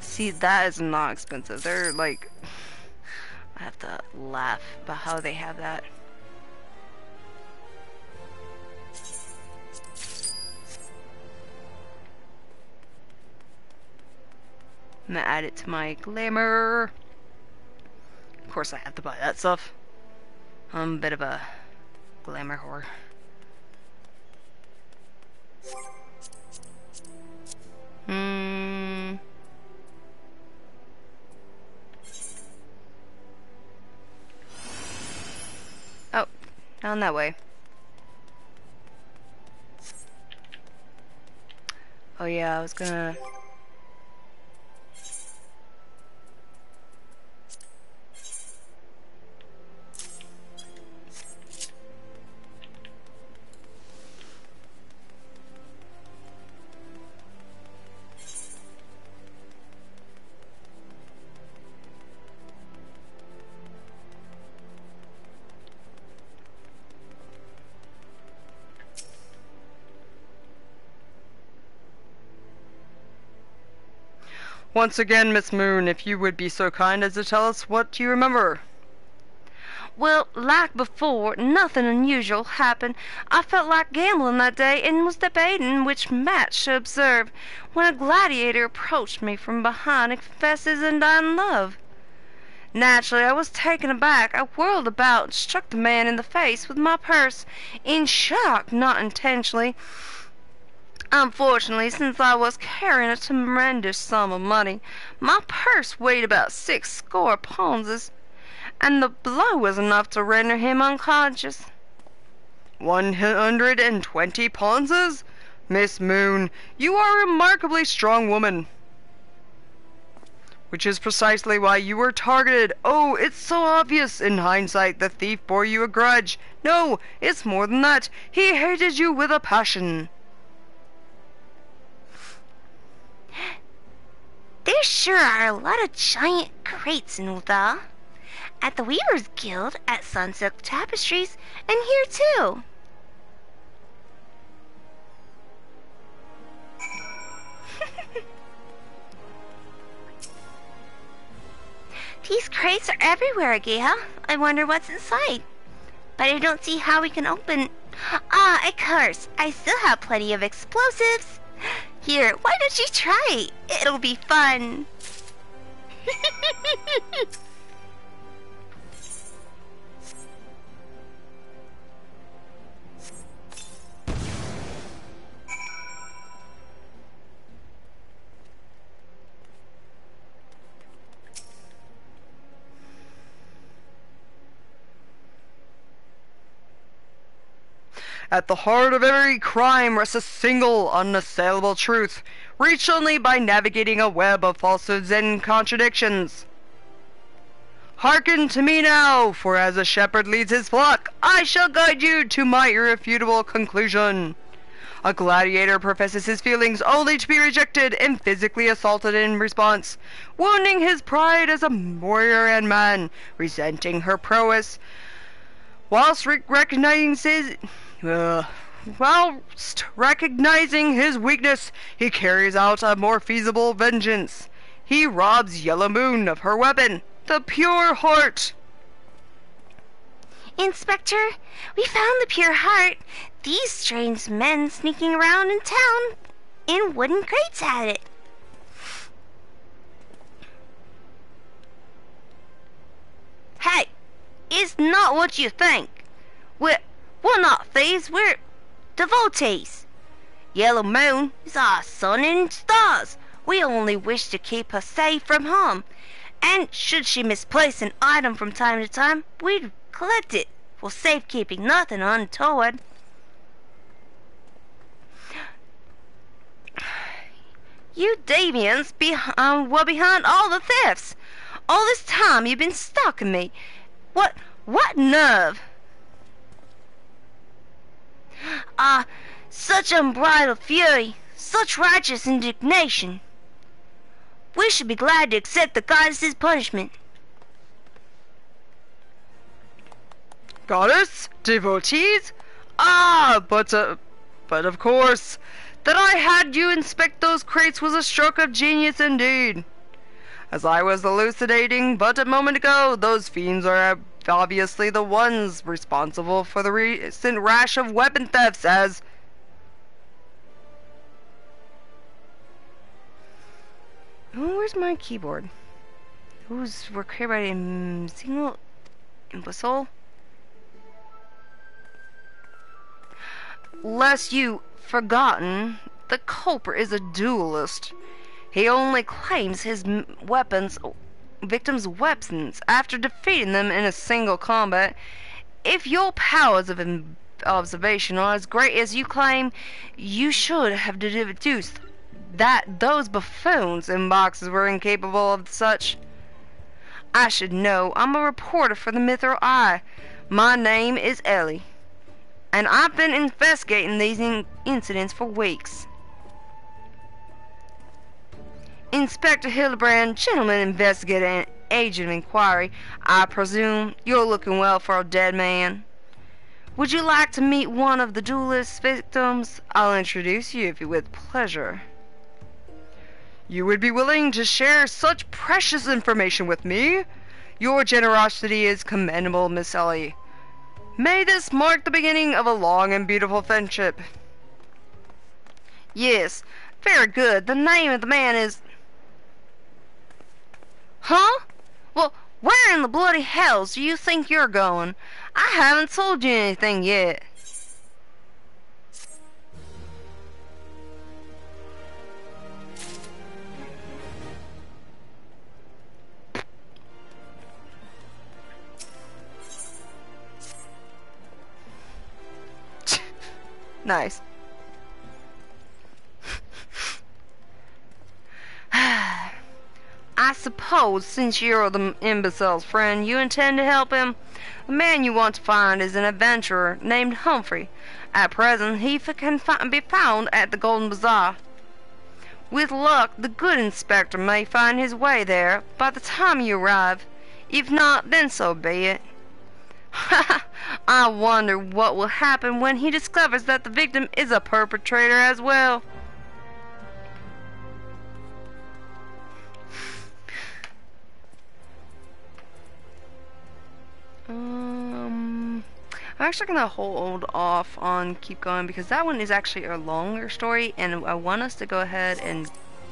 Speaker 3: See, that is not expensive. They're like... I have to laugh about how they have that. I'm gonna add it to my glamour. Of course I have to buy that stuff. I'm a bit of a glamour whore. Oh, down that way. Oh yeah, I was gonna...
Speaker 1: Once again, Miss Moon, if you would be so kind as to tell us what you remember.
Speaker 3: Well, like before, nothing unusual happened. I felt like gambling that day and was debating which match to observe when a gladiator approached me from behind and confessed his undying love. Naturally, I was taken aback. I whirled about and struck the man in the face with my purse, in shock, not intentionally. Unfortunately, since I was carrying a tremendous sum of money, my purse weighed about 60 pounds, and the blow was enough to render him unconscious.
Speaker 1: 120 pounds? Miss Moon, you are a remarkably strong woman. Which is precisely why you were targeted. Oh, it's so obvious. In hindsight, the thief bore you a grudge. No, it's more than that. He hated you with a passion.
Speaker 3: There sure are a lot of giant crates in Uda. At the Weavers Guild, at Sunsilk Tapestries, and here too. These crates are everywhere, Geha. I wonder what's inside. but I don't see how we can open... Ah, of course. I still have plenty of explosives. Here, why don't you try? It'll be fun.
Speaker 1: At the heart of every crime rests a single, unassailable truth, reached only by navigating a web of falsehoods and contradictions. Hearken to me now, for as a shepherd leads his flock, I shall guide you to my irrefutable conclusion. A gladiator professes his feelings only to be rejected and physically assaulted in response, wounding his pride as a warrior and man, resenting her prowess, whilst recognizing his weakness, he carries out a more feasible vengeance. He robs Yellow Moon of her weapon, the pure heart.
Speaker 3: Inspector, we found the pure heart. These strange men sneaking around in town in wooden crates had it. Hey, it's not what you think. We're not thieves, we're devotees. Yellow Moon is our sun and stars. We only wish to keep her safe from harm. And should she misplace an item from time to time, we'd collect it for safekeeping, nothing untoward. You deviants were behind all the thefts. All this time you've been stalking me. What nerve? Such unbridled fury, such righteous indignation. We should be glad to accept the goddess's punishment.
Speaker 1: Goddess? Devotees? But of course, that I had you inspect those crates was a stroke of genius indeed. As I was elucidating but a moment ago, those fiends are obviously the ones responsible for the recent rash of weapon thefts as... Oh, where's my keyboard? Who's recorded by a single imbecile? Lest you forgotten, the culprit is a duelist. He only claims his victims' weapons after defeating them in a single combat. If your powers of observation are as great as you claim, you should have deduced that those buffoons in boxes were incapable of such. I should know. I'm a reporter for the Mithril Eye. My name is Ellie, and I've been investigating these incidents for weeks. Inspector Hildebrand, gentleman investigator and agent of inquiry, I presume you're looking well for a dead man. Would you like to meet one of the duelist's victims? I'll introduce you with pleasure. You would be willing to share such precious information with me? Your generosity is commendable, Miss Ellie. May this mark the beginning of a long and beautiful friendship. Yes, very good. The name of the man is... Huh? Well, where in the bloody hells do you think you're going? I haven't told you anything yet. Nice. I suppose, since you're the imbecile's friend, you intend to help him. The man you want to find is an adventurer named Humphrey. At present, he can be found at the Golden Bazaar. With luck, the good inspector may find his way there by the time you arrive. If not, then so be it. I wonder what will happen when he discovers that the victim is a perpetrator as well.
Speaker 3: actually gonna hold off on keep going because that one is actually a longer story, and I want us to go ahead and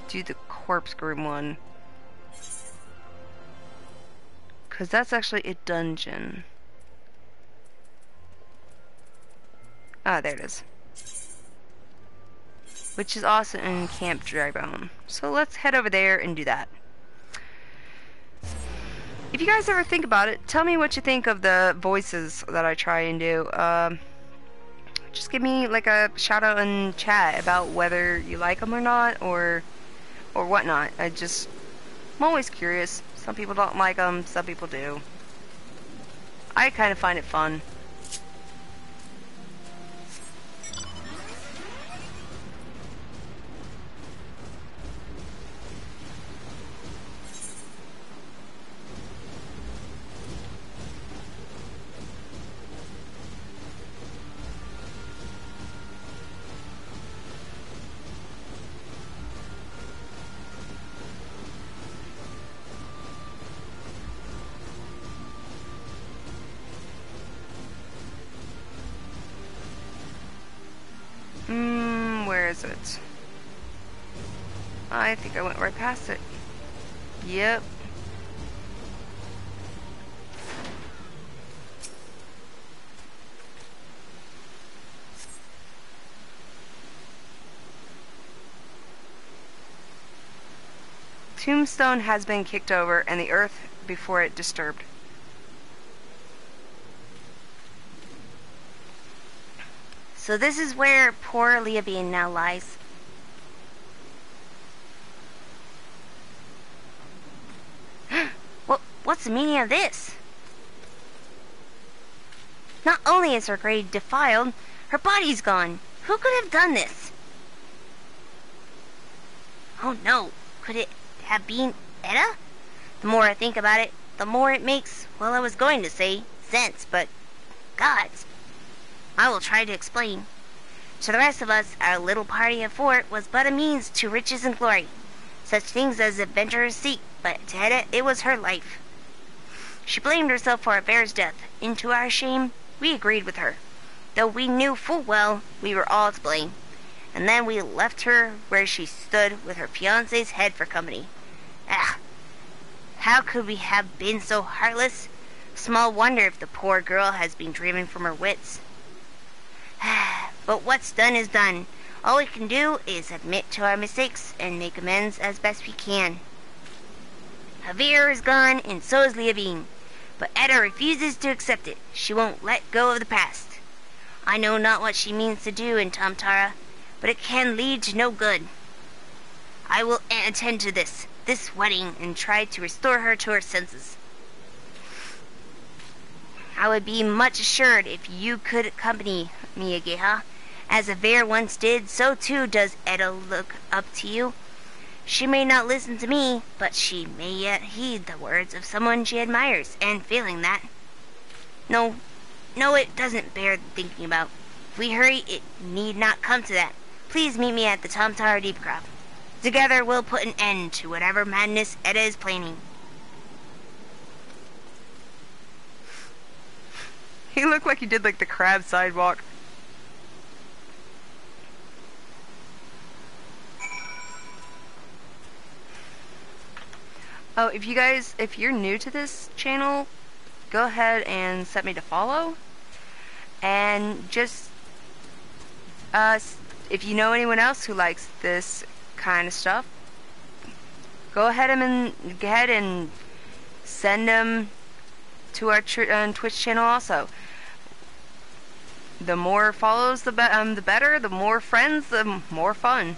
Speaker 3: do the corpse groom one. Because that's actually a dungeon. Ah, there it is. Which is also in Camp Drybone. So let's head over there and do that. If you guys ever think about it, tell me what you think of the voices that I try and do. Just give me like a shout out in chat about whether you like them or not, or whatnot. I'm always curious. Some people don't like them, some people do. I kind of find it fun. Where is it? I think I went right past it. Yep. Tombstone has been kicked over and the earth before it disturbed.
Speaker 4: So this is where poor Leobean now lies. What's the meaning of this? Not only is her grave defiled, her body's gone. Who could have done this? Oh no, could it have been Etta? The more I think about it, the more it makes, well, I was going to say sense, but gods. I will try to explain. To the rest of us, our little party of four was but a means to riches and glory. Such things as adventurers seek, but to Etta it was her life. She blamed herself for Avera's death, and to our shame, we agreed with her, though we knew full well we were all to blame. And then we left her where she stood with her fiancé's head for company. Ah, how could we have been so heartless? Small wonder if the poor girl has been driven from her wits. But what's done is done. All we can do is admit to our mistakes and make amends as best we can. Javier is gone, and so is Leobean. But Etta refuses to accept it. She won't let go of the past. I know not what she means to do in Tamtara, but it can lead to no good. I will attend to this wedding, and try to restore her to her senses. I would be much assured if you could accompany me, Ageha. As Avere once did, so too does Etta look up to you. She may not listen to me, but she may yet heed the words of someone she admires, and failing that... No, it doesn't bear thinking about. If we hurry, it need not come to that. Please meet me at the Tamtara Deepcroft. Together we'll put an end to whatever madness Etta is planning.
Speaker 3: He looked like he did like the crab sidewalk. Oh, if you're new to this channel, go ahead and set me to follow. And just, if you know anyone else who likes this kind of stuff, go ahead and send them to our Twitch channel also. The more follows, the better. The more friends, the more fun.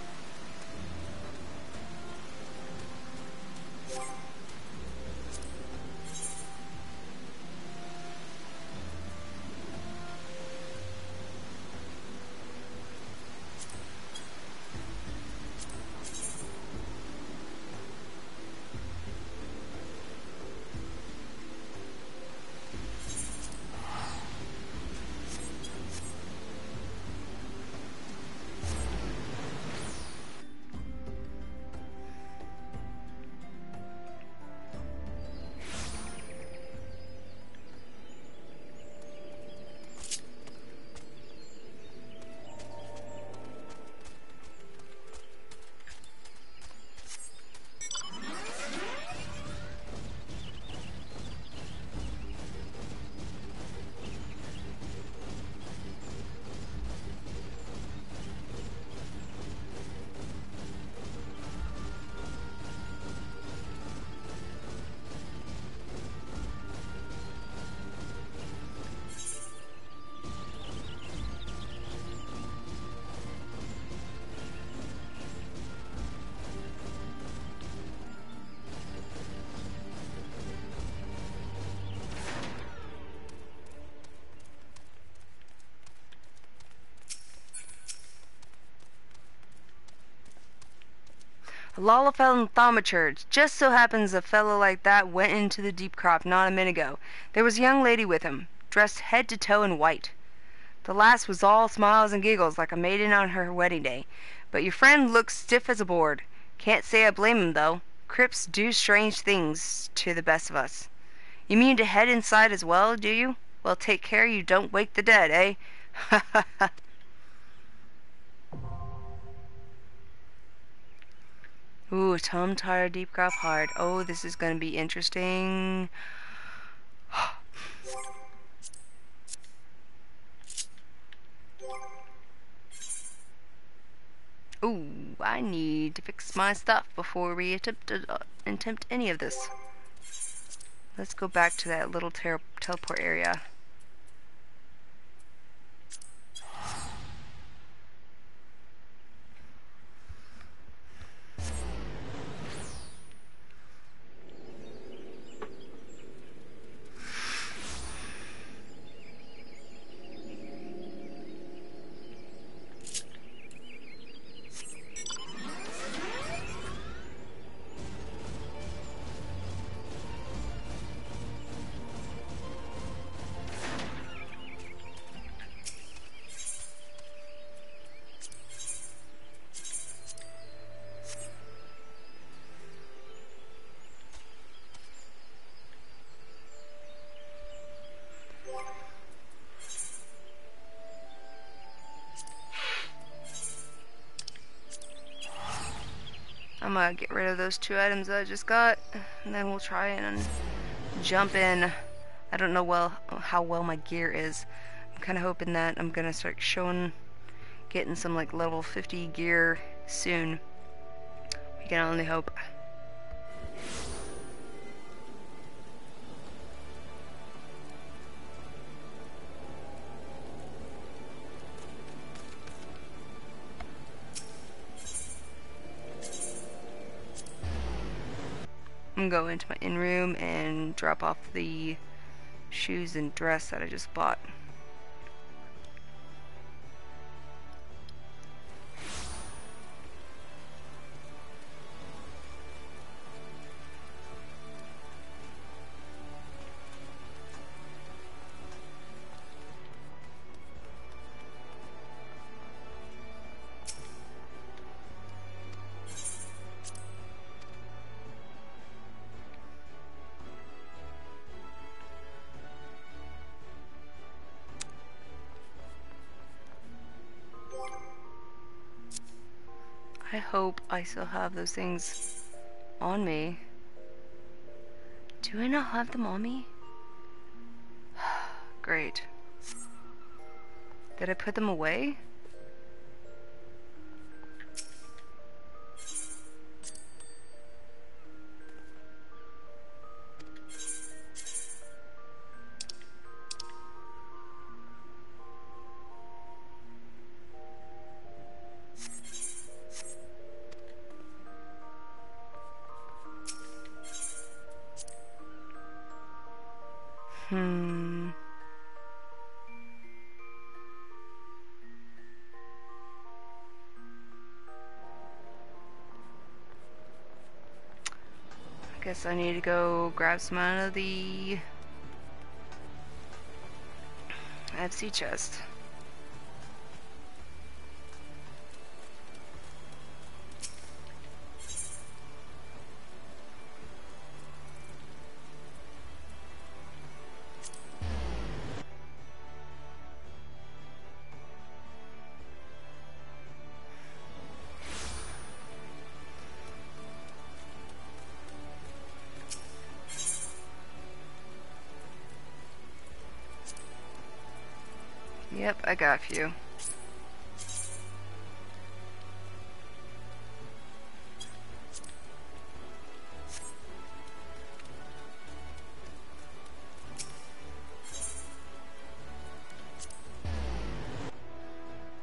Speaker 1: A Lollapalooza thaumaturge. Just so happens a fellow like that went into the deep crop not a minute ago. There was a young lady with him, dressed head to toe in white. The lass was all smiles and giggles like a maiden on her wedding day. But your friend looks stiff as a board. Can't say I blame him, though. Crips do strange things to the best of us. You mean to head inside as well, do you? Well, take care you don't wake the dead, eh? Ha ha ha. Ooh, tongue tired, deep crop hard. Oh, this is gonna be interesting. Ooh, I need to fix my stuff before we attempt any of this. Let's go back to that little teleport area. I'm gonna get rid of those 2 items that I just got, and then we'll try and jump in. I don't know how well my gear is. I'm kind of hoping that I'm gonna start getting some like level 50 gear soon. We can only hope. I'm gonna go into my in-room and drop off the shoes and dress that I just bought. I hope I still have those things on me. Do I not have them on me? Great. Did I put them away? Guess I need to go grab some out of the FC chest. Yep, I got a few.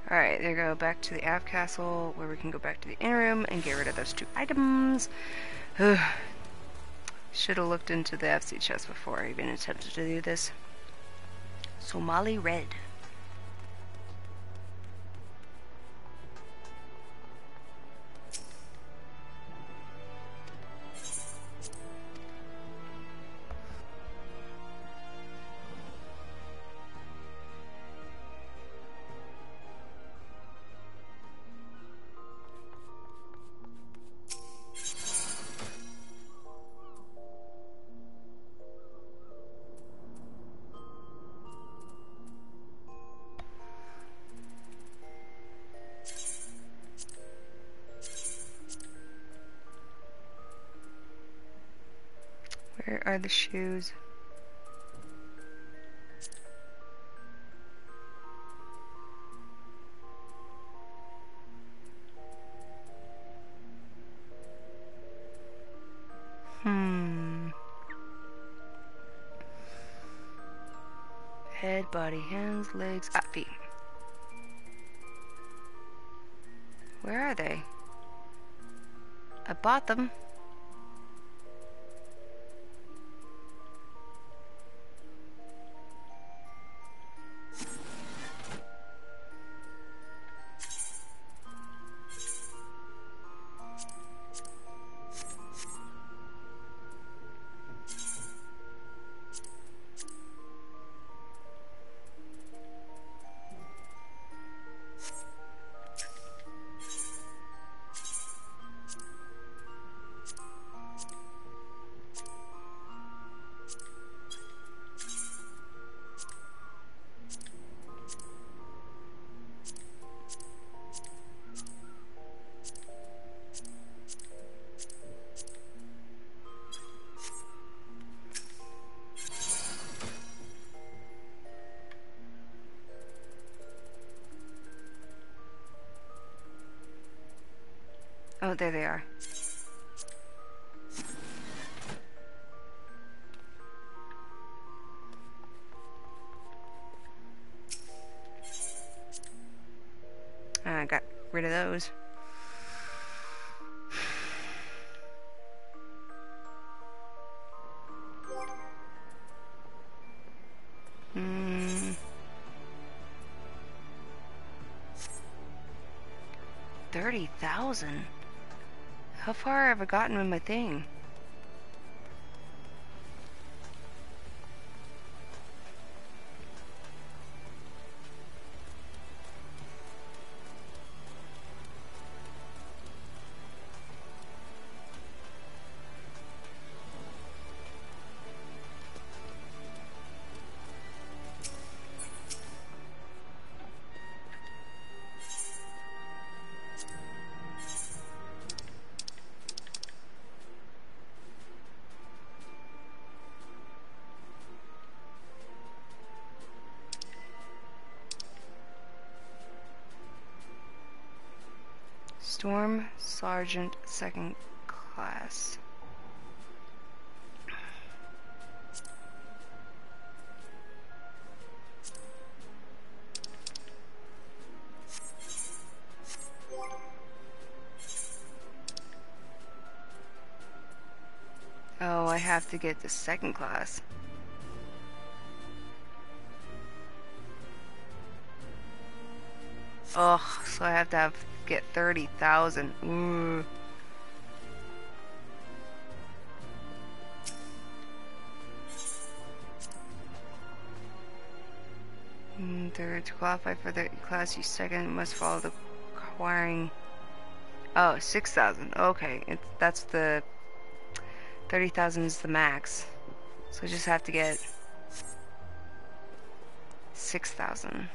Speaker 1: Alright, there go back to the Av Castle, where we can go back to the inner room and get rid of those 2 items. Should have looked into the FC chest before I even attempted to do this. Somali Red. Where are the shoes? Head, body, hands, legs, feet. Where are they? I bought them. Oh, there they are. I got rid of those. Hmm. 30,000? How far have I gotten with my thing? Storm Sergeant, second class. Oh, I have to get the second class. Ugh, so I have to get 30,000. Ooh. Third, to qualify for the class, you second must follow the acquiring. Oh, 6,000. Okay, that's the 30,000 is the max. So I just have to get 6,000.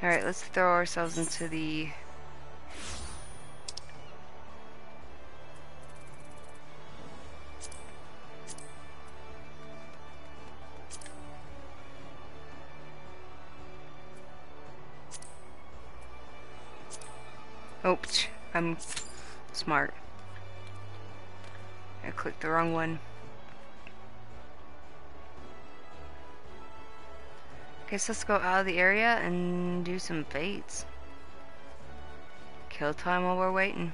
Speaker 1: Alright, let's throw ourselves into the... Oops, I'm smart. I clicked the wrong one. Guess let's go out of the area and do some fates. Kill time while we're waiting.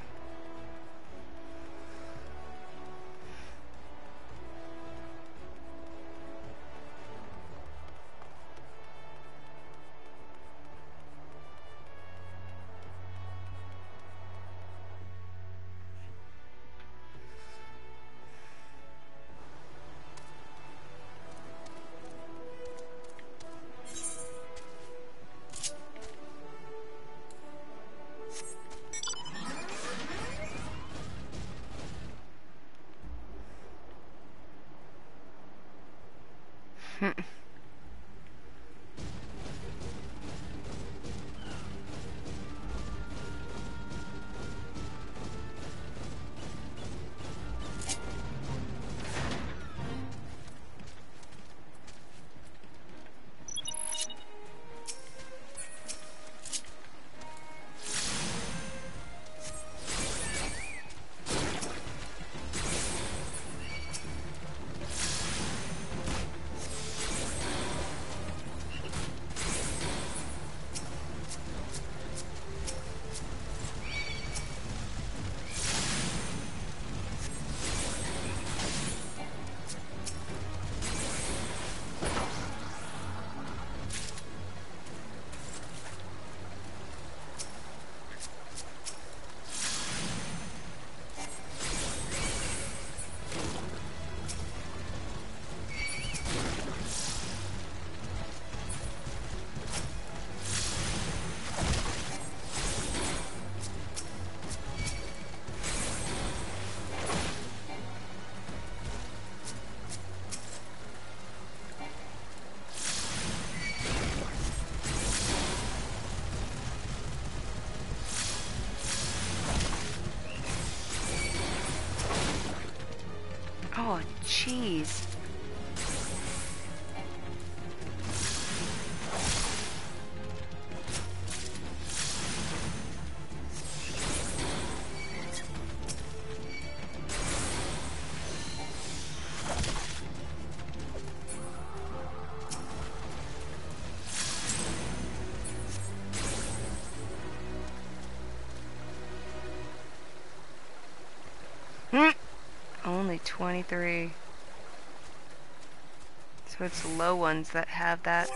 Speaker 1: Oh, jeez. Only 23. So it's low ones that have that.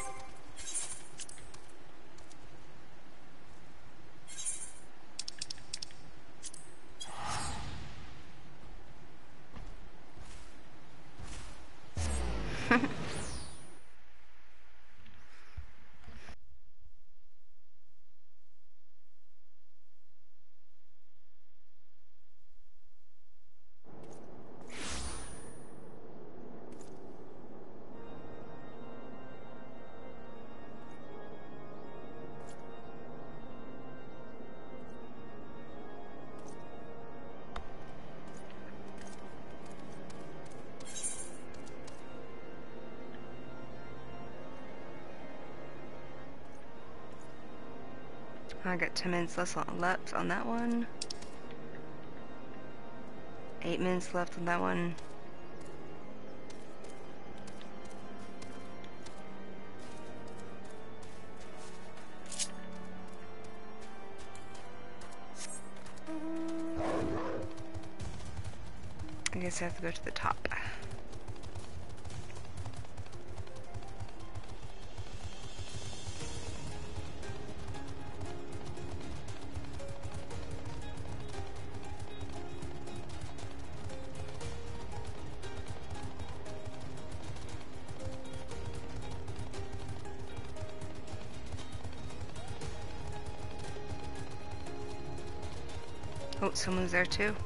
Speaker 1: I got 10 minutes left on that one. 8 minutes left on that one. I guess I have to go to the top. Oh, someone's there too.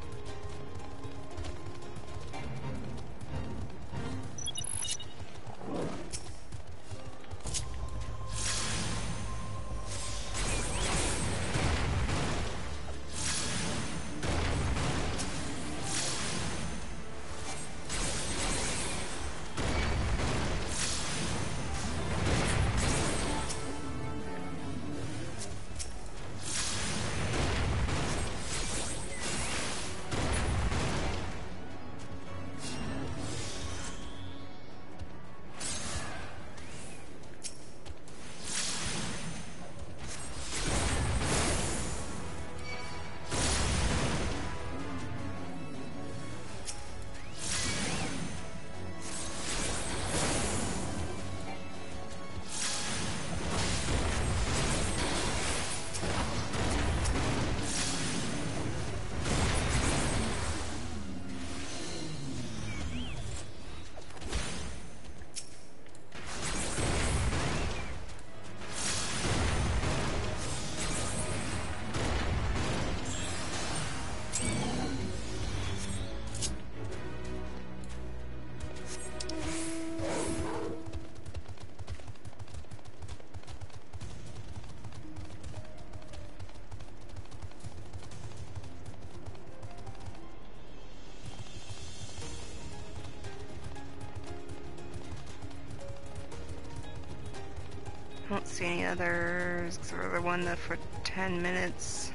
Speaker 3: see any others. Except for the one that for 10 minutes.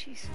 Speaker 3: Jeez.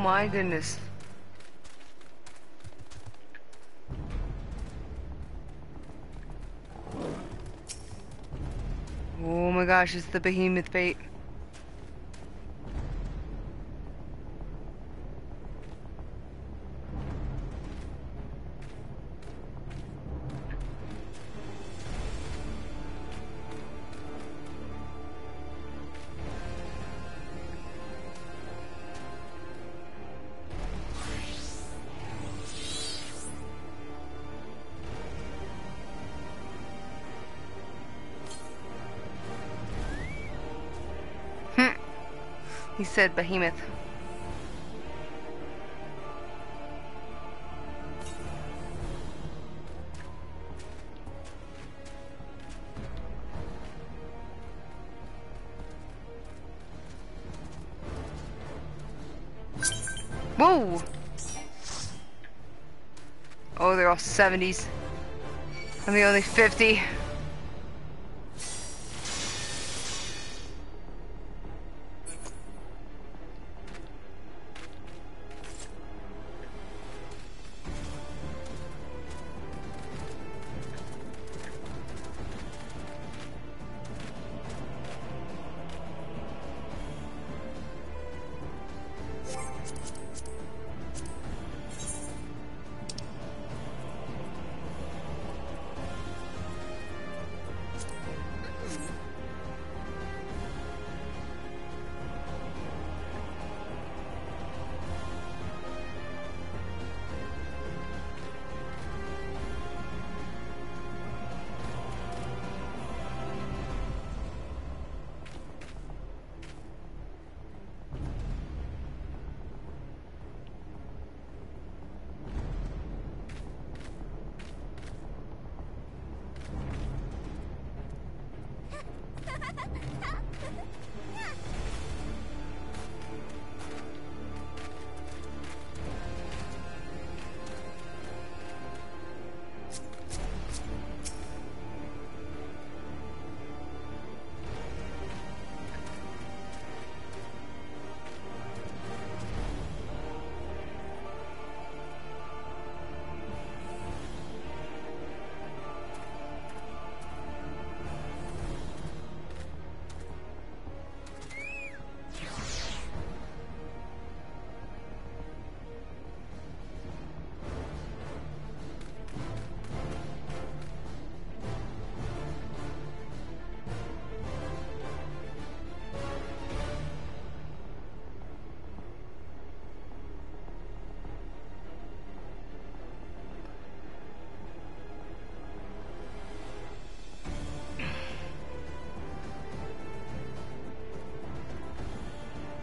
Speaker 1: my goodness. Oh my gosh, it's the behemoth bait. He said behemoth. Whoa! Oh, they're all 70s. I'm the only 50.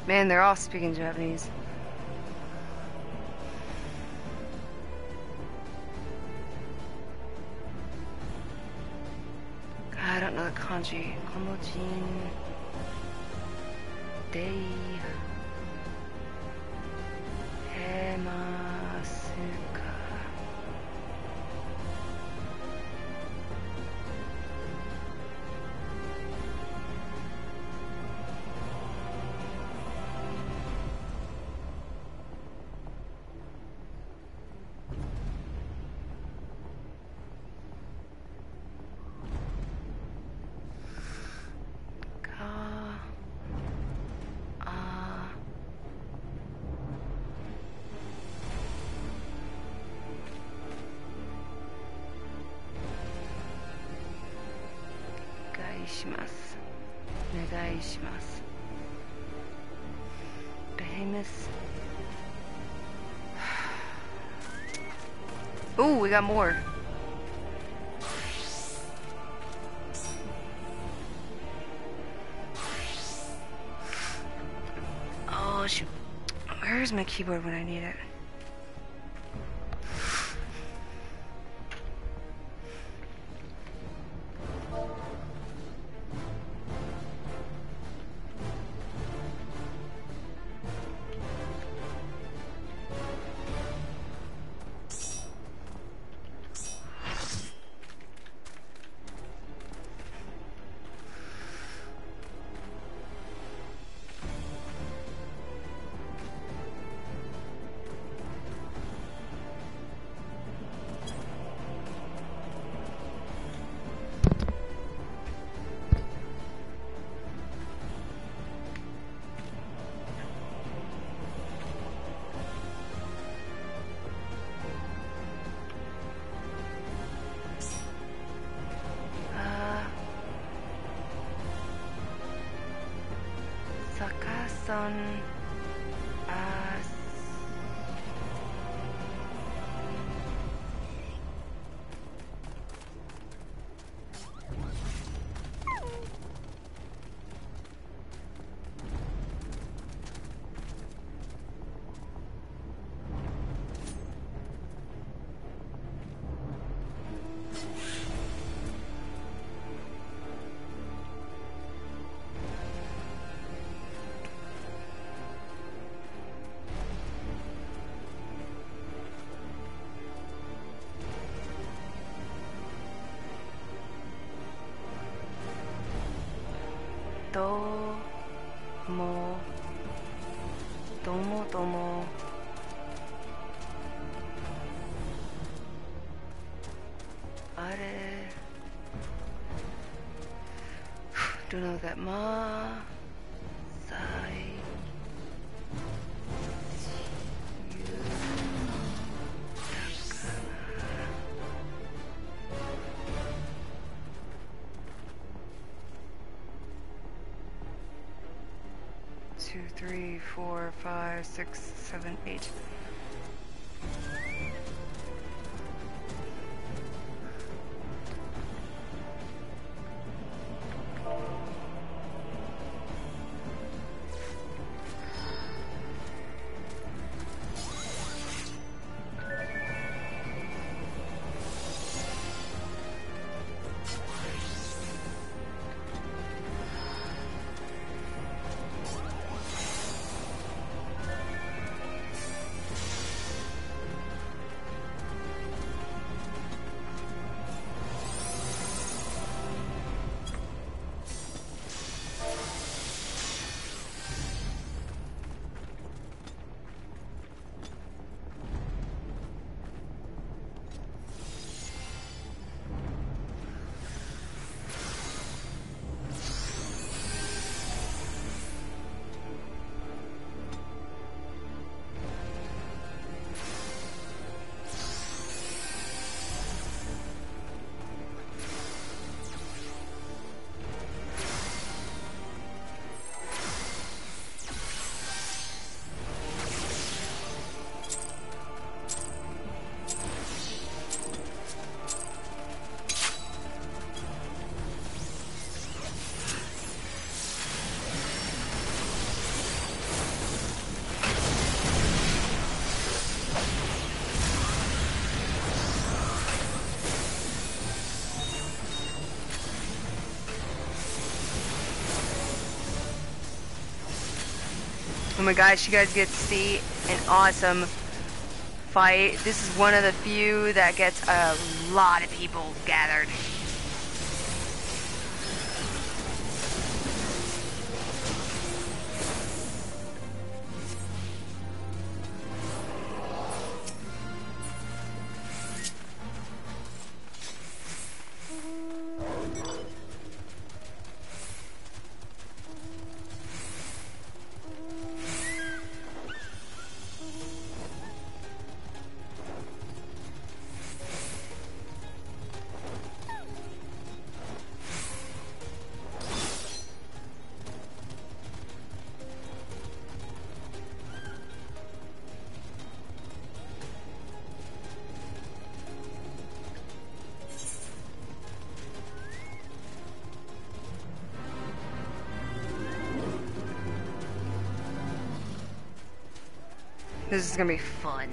Speaker 1: Man, they're all speaking Japanese. God, I don't know the kanji. Komojin. Dei. Hemasuka. Behemoth. Ooh, we got more. Oh shoot. Where's my keyboard when I need it? Uh, Domo, domo. Are. Don't know that ma. Sai. 2, 3, 4, 5, 6, 7, 8. Oh my gosh, you guys get to see an awesome fight. This is one of the few that gets a lot of people gathered. This is gonna be fun.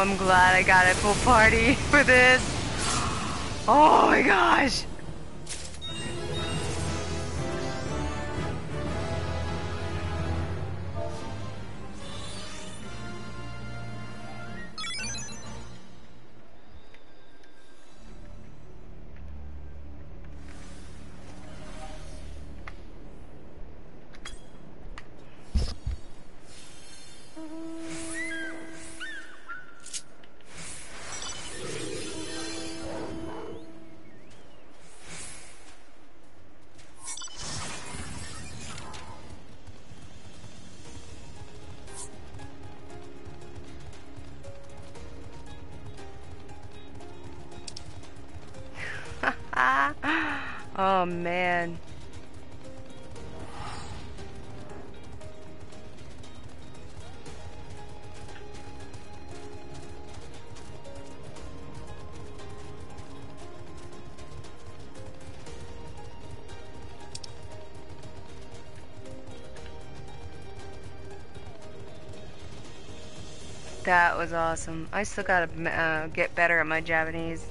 Speaker 1: I'm glad I got a full party for this. Oh my gosh. Oh man. That was awesome. I still gotta get better at my Japanese.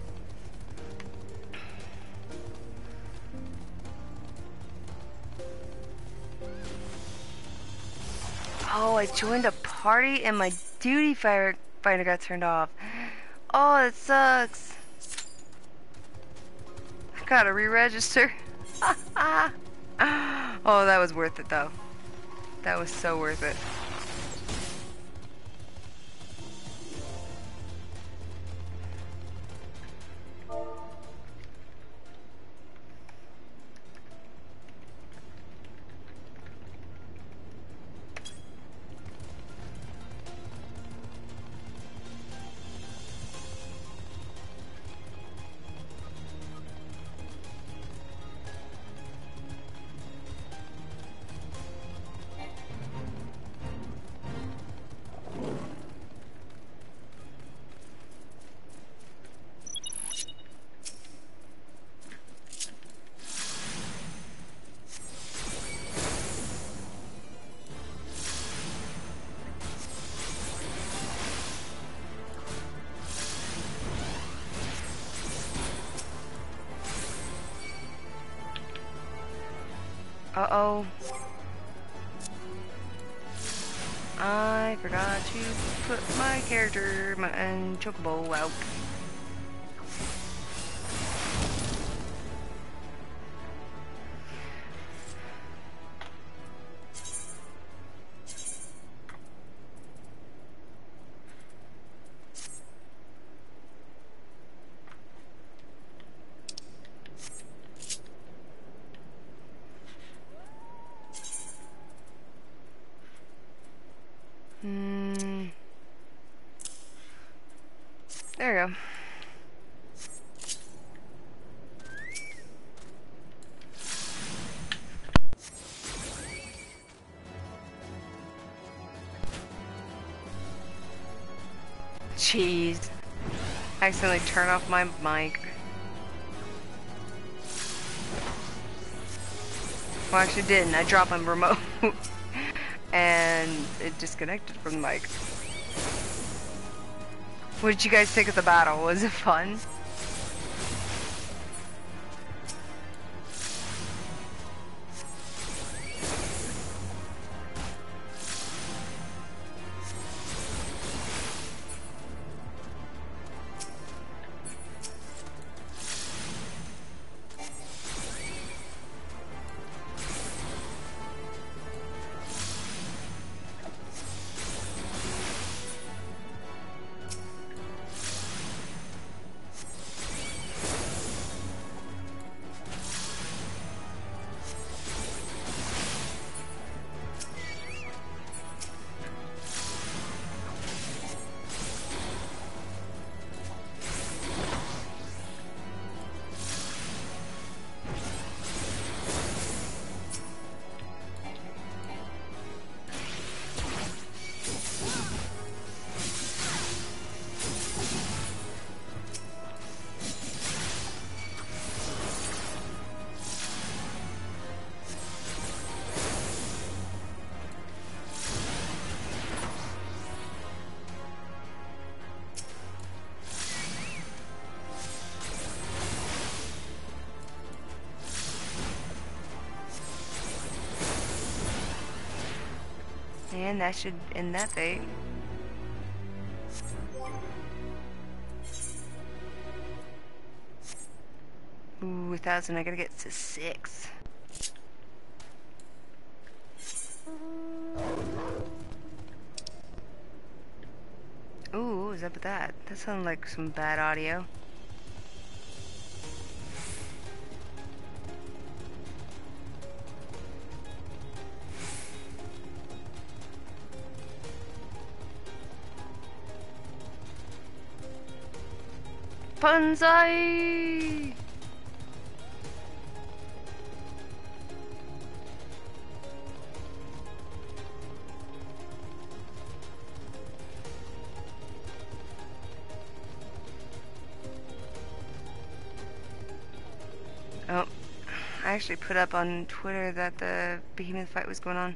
Speaker 1: Oh, I joined a party and my duty finder got turned off. Oh, that sucks. I gotta re-register. Oh, that was worth it though. That was so worth it. Uh-oh. I forgot to put my character and chocobo out. There we go. Jeez. I accidentally turned off my mic. Well, I actually didn't. I dropped my remote. And it disconnected from the mic. What did you guys think of the battle? Was it fun? And that should end that fate. Ooh, 1,000. I gotta get to 6. Ooh, what was up with that? That sounded like some bad audio. Banzai! Oh, I actually put up on Twitter that the behemoth fight was going on.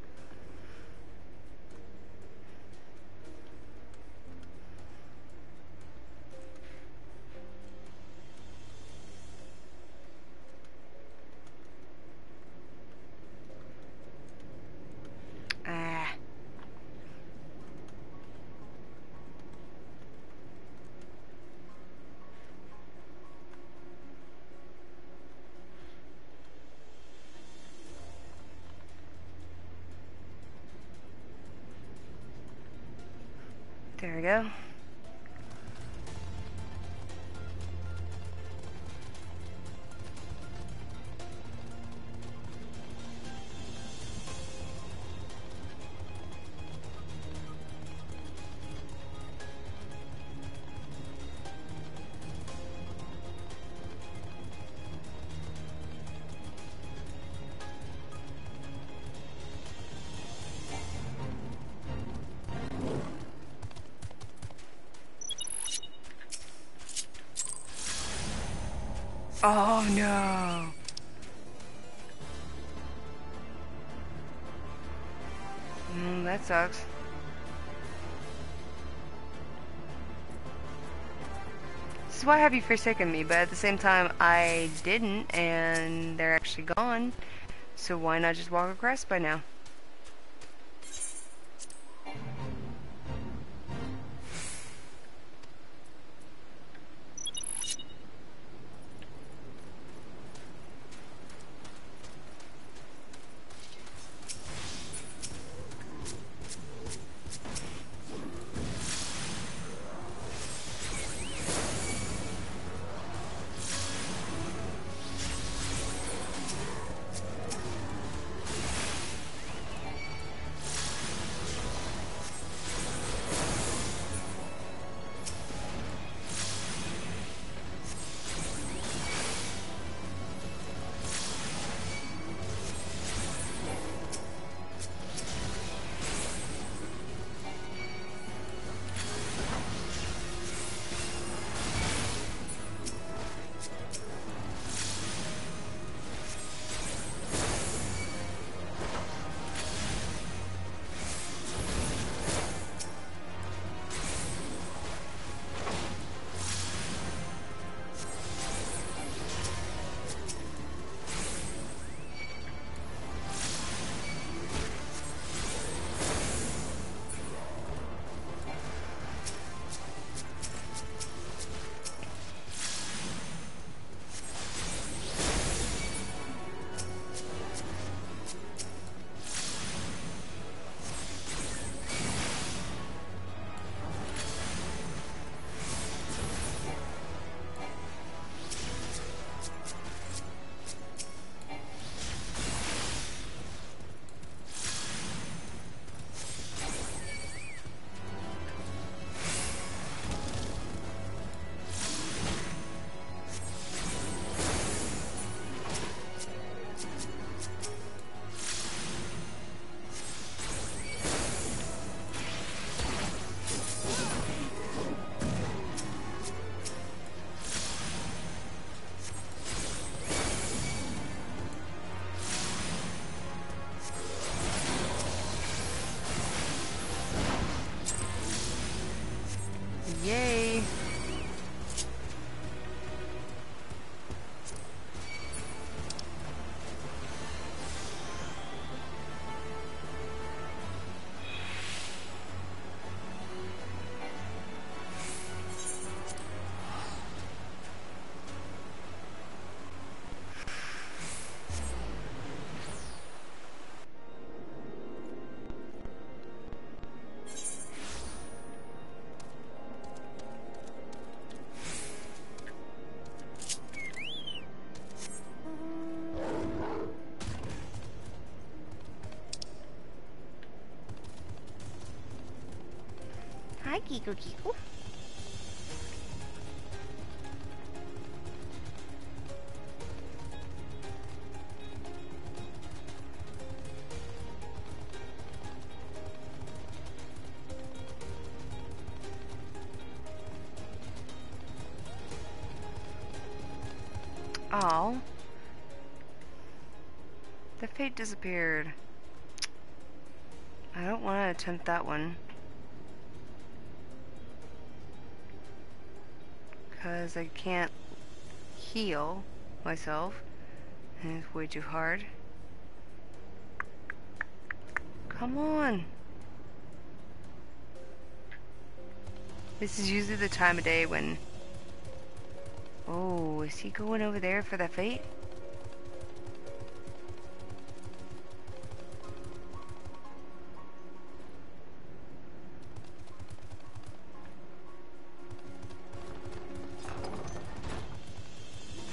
Speaker 1: Ah. There we go. Oh no. That sucks. This is why have you forsaken me, but at the same time I didn't, and they're actually gone. So why not just walk across by now?
Speaker 4: Kiku Kiku.
Speaker 1: Oh. The fate disappeared. I don't want to attempt that one. Because I can't heal myself. And it's way too hard. Come on. This is usually the time of day when... Oh, is he going over there for that fate?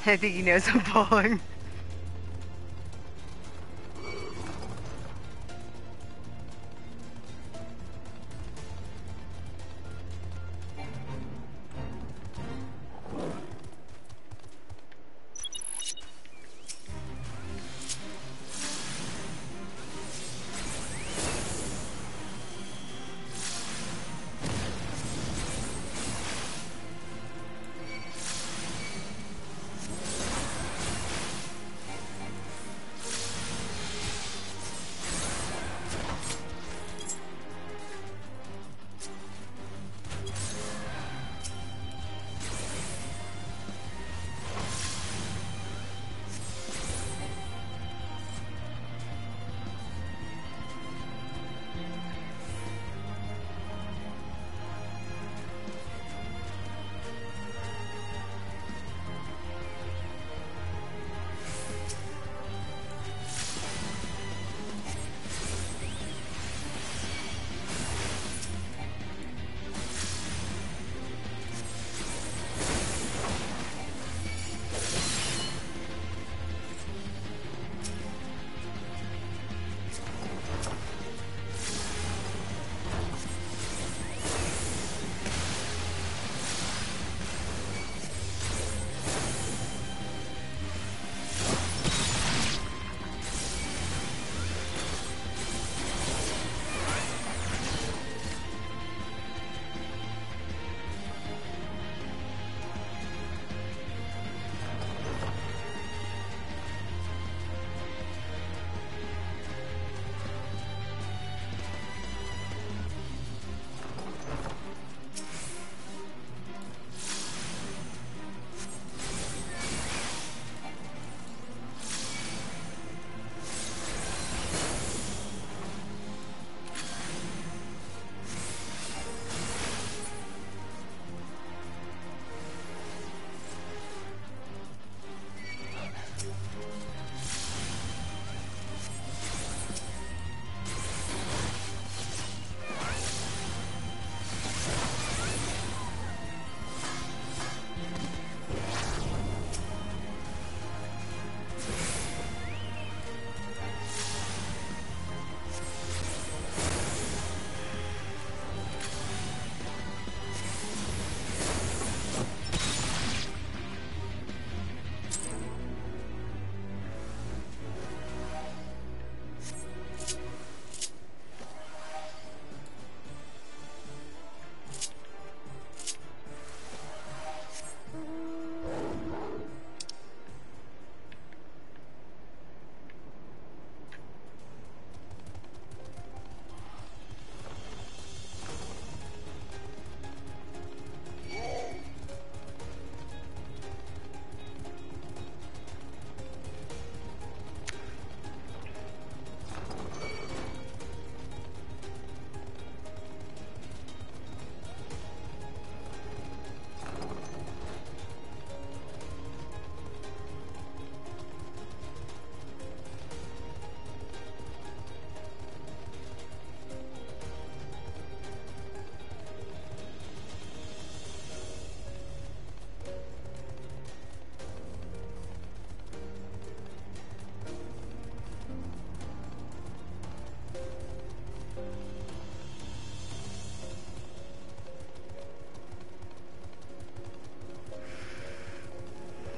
Speaker 1: I think he knows I'm falling.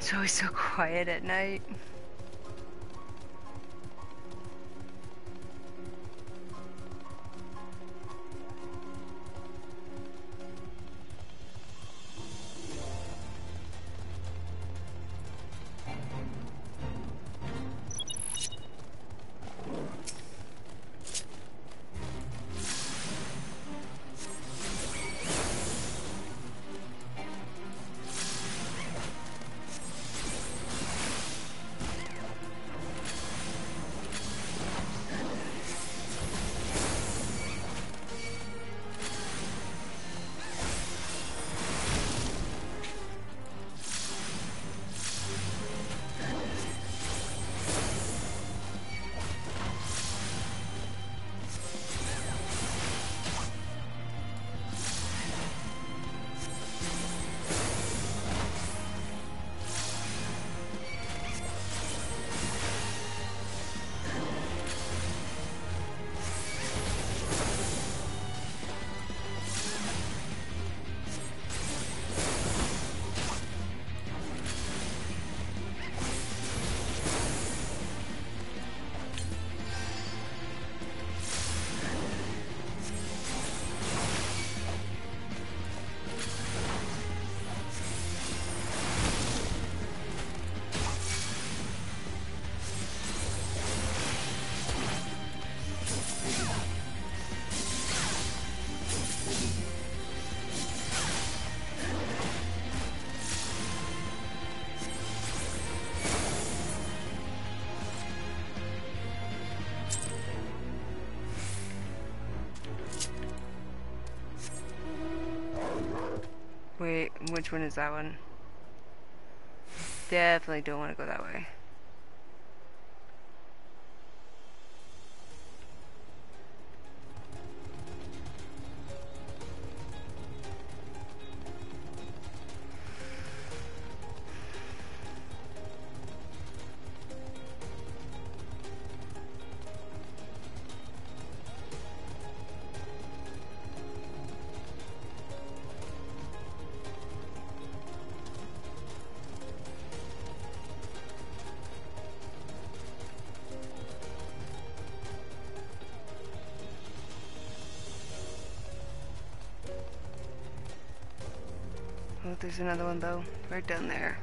Speaker 1: It's always so quiet at night. Wait, which one is that one? Definitely don't want to go that way. Oh, there's another one though, right down there.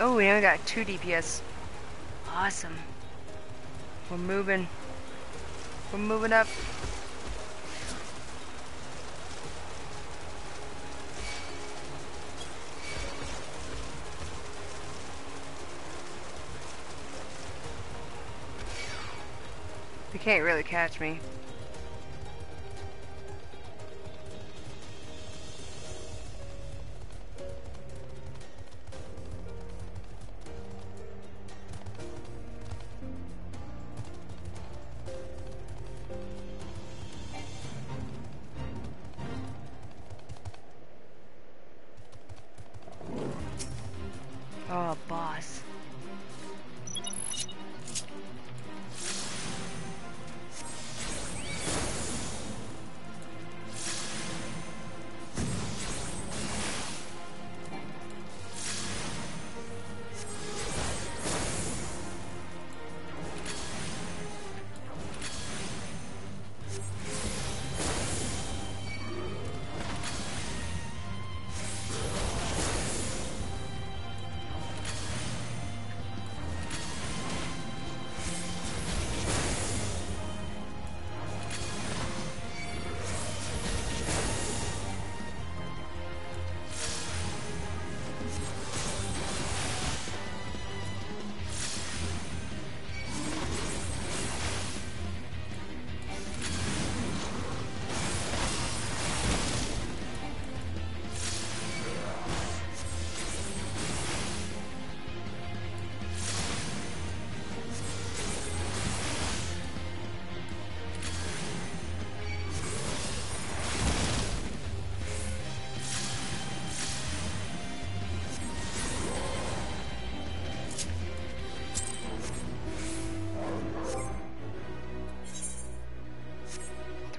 Speaker 1: Oh, we now got 2 DPS. Awesome. We're moving. We're moving up. They can't really catch me. Oh, boss.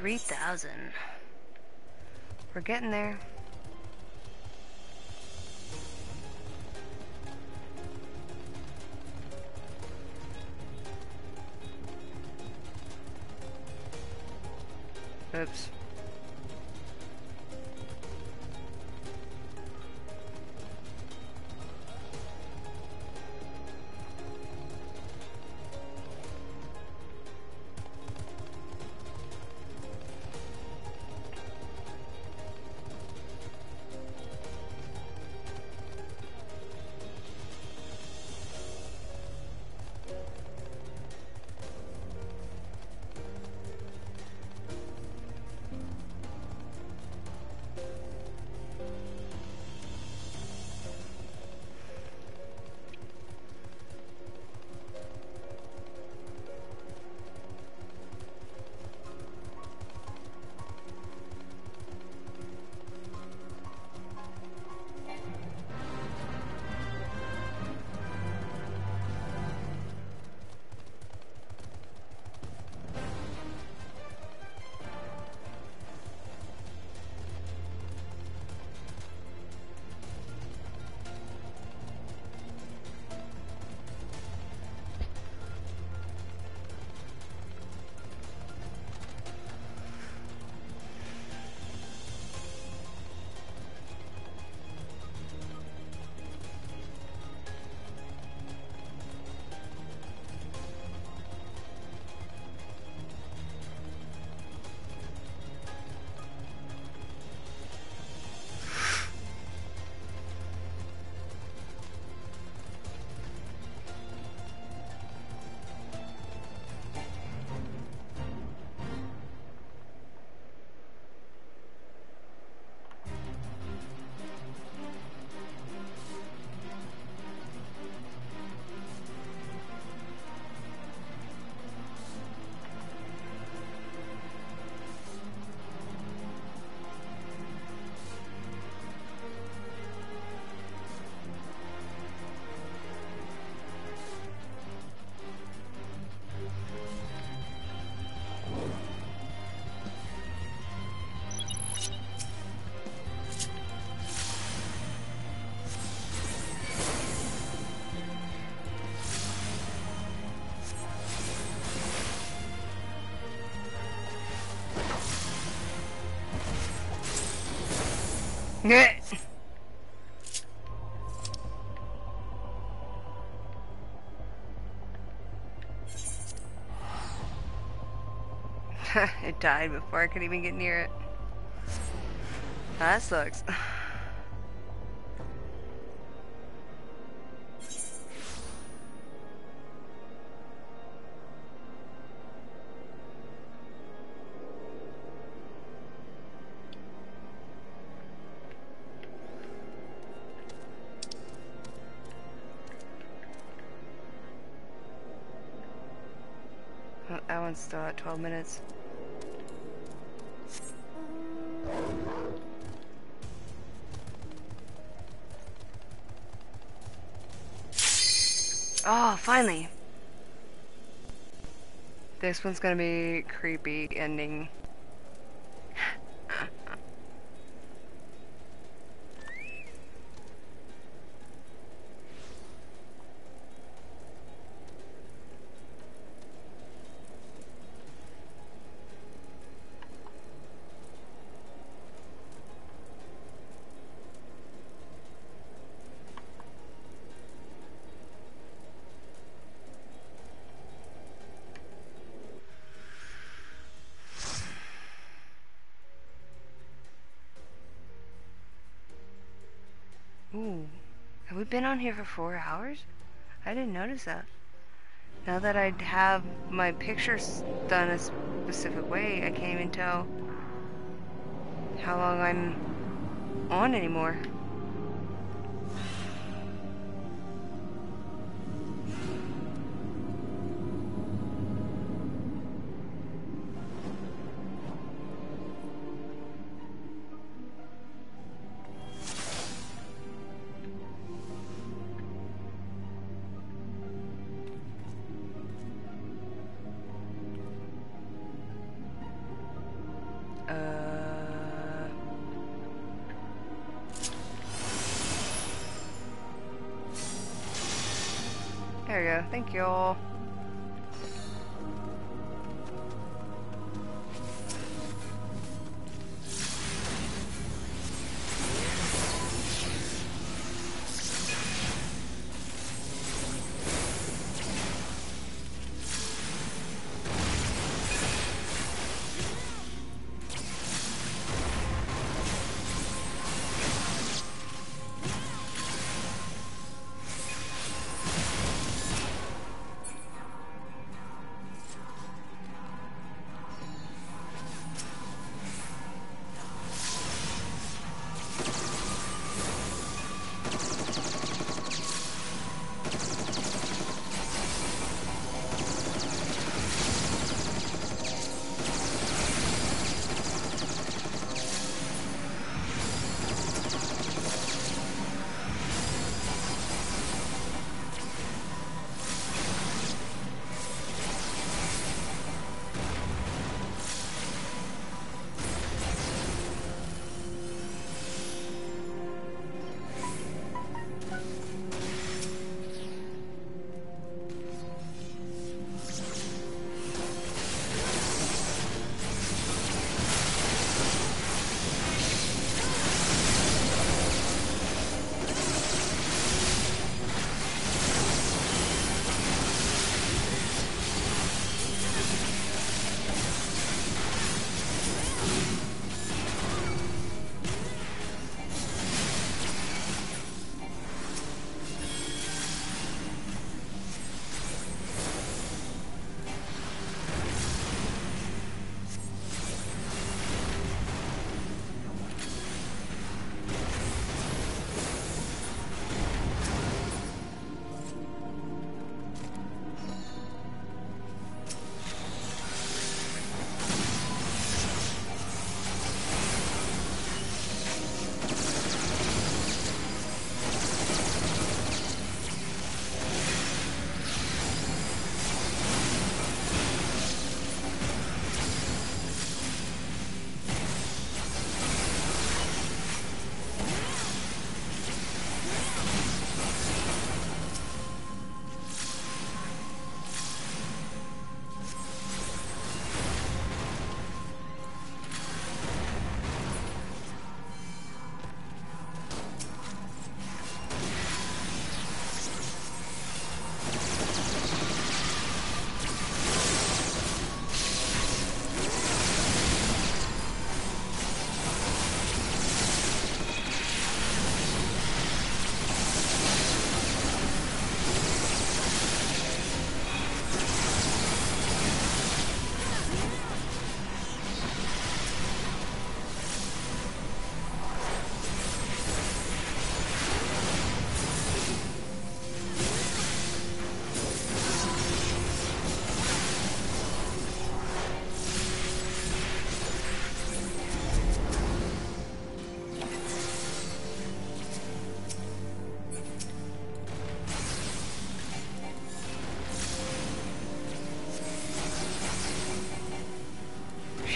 Speaker 1: $3,000. We're getting there. Oops. It died before I could even get near it. That sucks. Oh, that one's still at 12 minutes. Oh, finally. This one's gonna be creepy ending. Ooh, have we been on here for 4 hours? I didn't notice that. Now that I have my pictures done a specific way, I can't even tell how long I'm on anymore. There we go. Thank you all.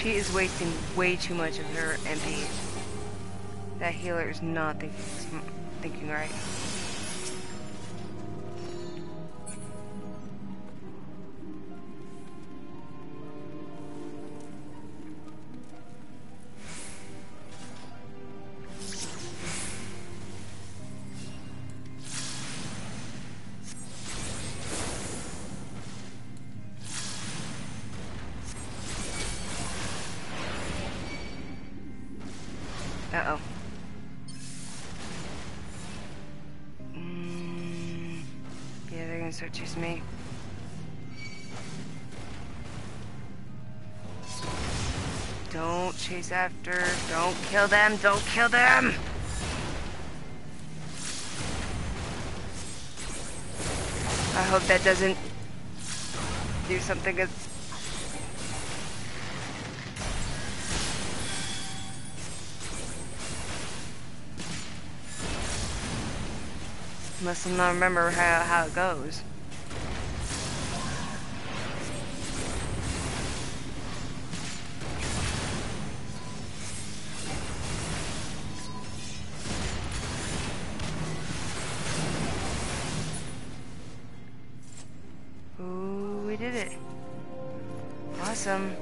Speaker 1: She is wasting way too much of her MP. That healer is not thinking right. Uh-oh. Yeah, they're gonna start chasing me. Don't chase after. Don't kill them. Don't kill them! I hope that doesn't do something as... Must not remember how it goes. Ooh, we did it. Awesome.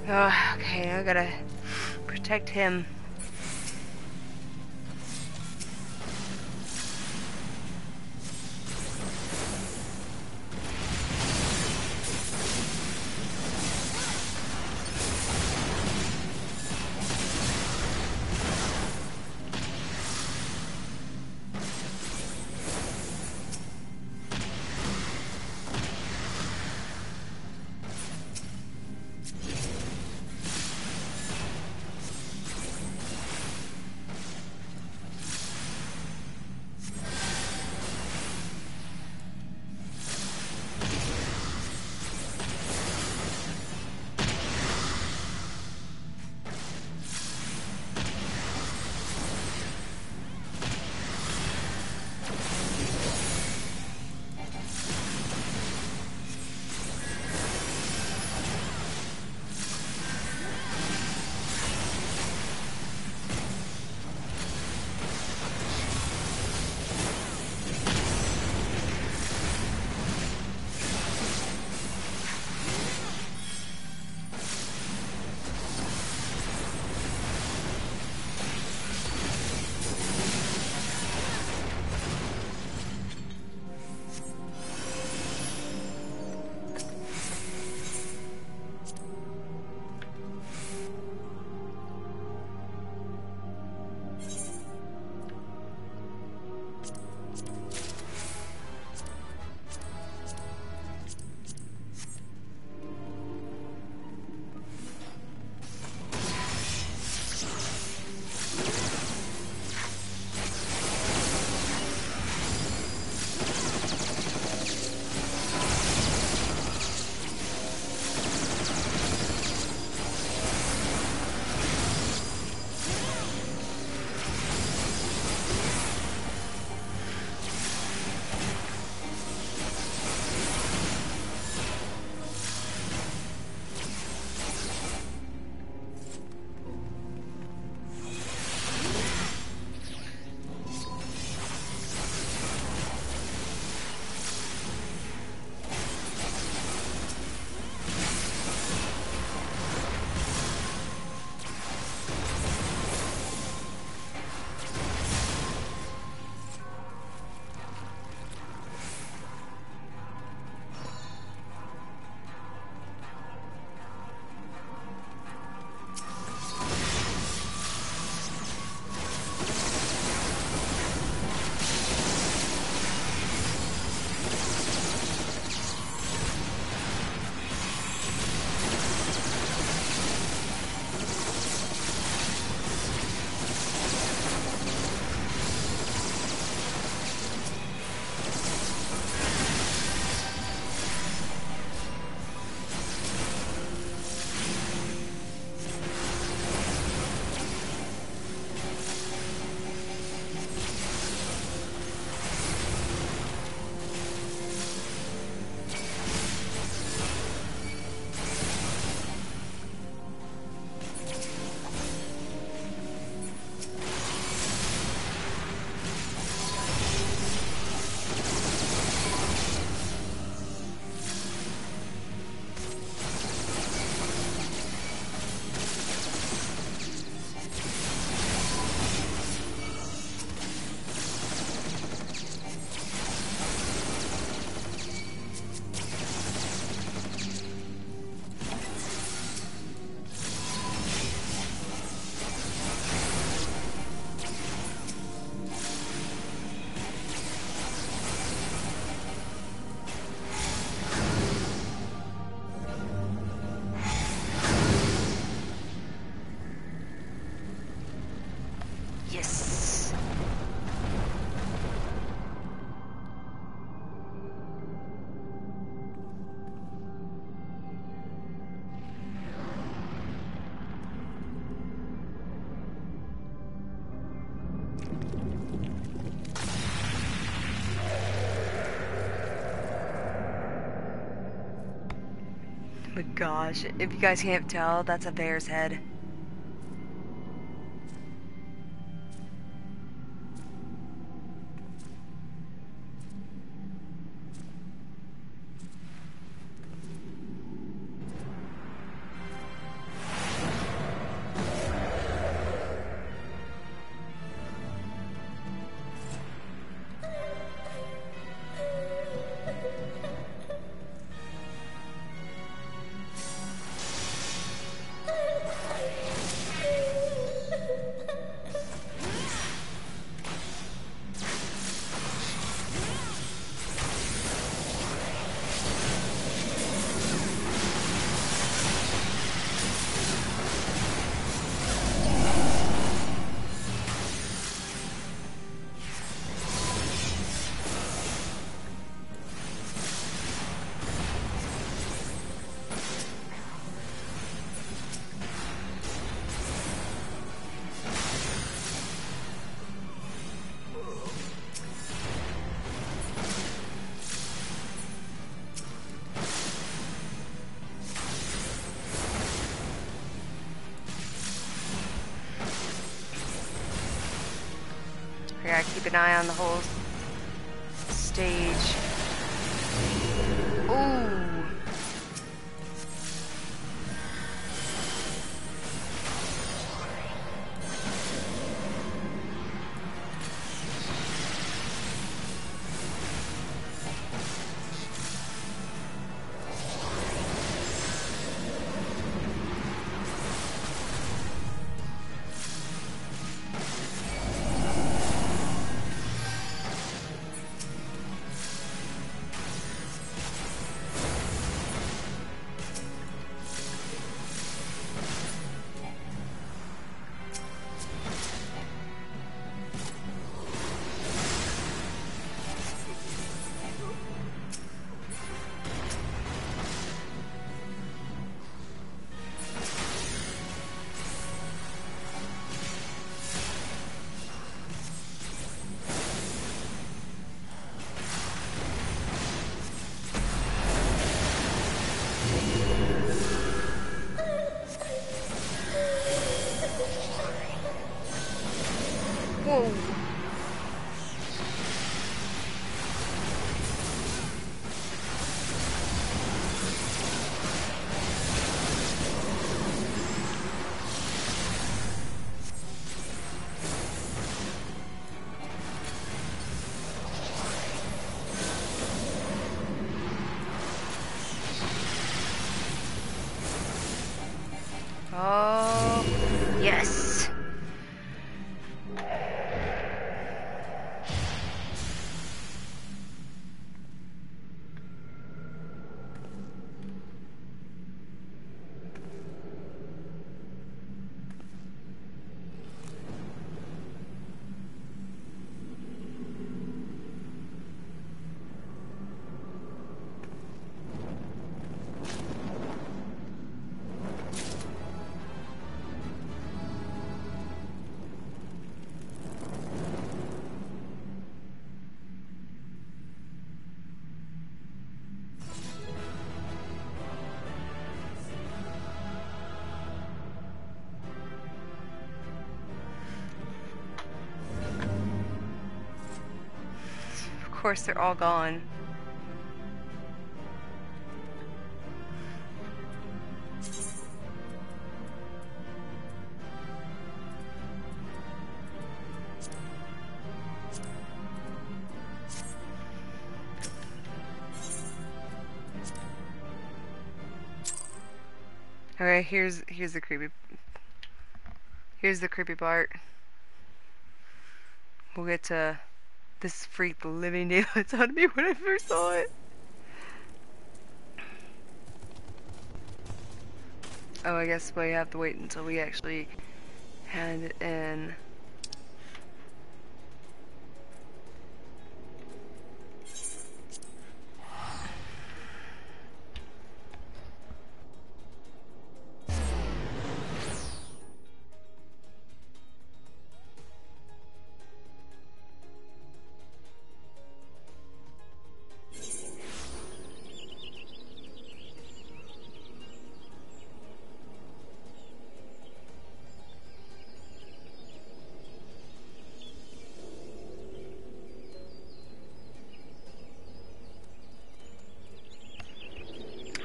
Speaker 1: Oh, okay, I gotta protect him. Yes. Oh my gosh, if you guys can't tell, that's a bear's head. an eye on the whole stage. Ooh. Whoa. Oh, yes. Of course, they're all gone. Okay, here's the creepy part. We'll get to this freaked the living daylights out of me when I first saw it. Oh, I guess we have to wait until we actually hand it in.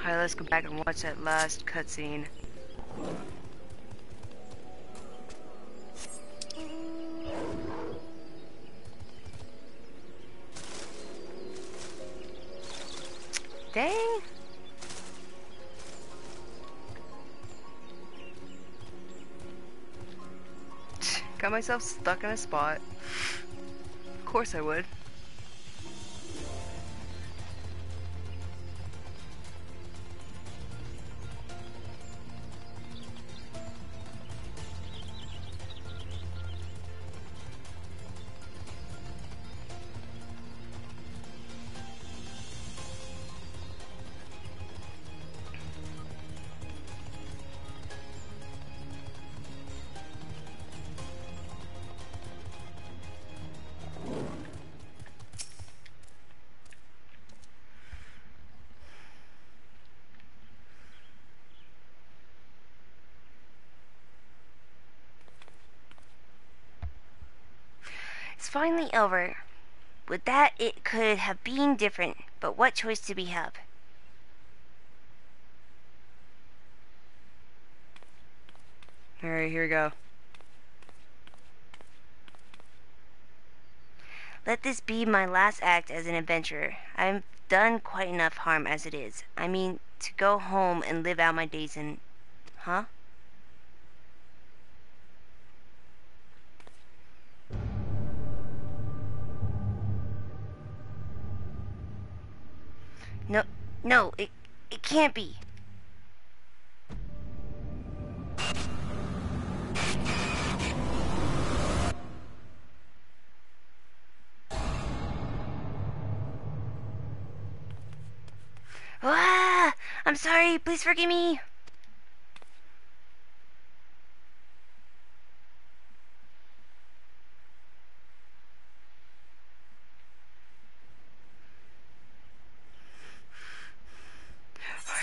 Speaker 1: Alright, let's go back and watch that last cutscene. Dang! Got myself stuck in a spot. Of course I would.
Speaker 4: finally over. With that, it could have been different, but what choice did we have?
Speaker 1: Alright, here we go.
Speaker 4: Let this be my last act as an adventurer. I've done quite enough harm as it is. I mean, to go home and live out my days in... Huh? No, no, it can't be. Ah, I'm sorry, please forgive me.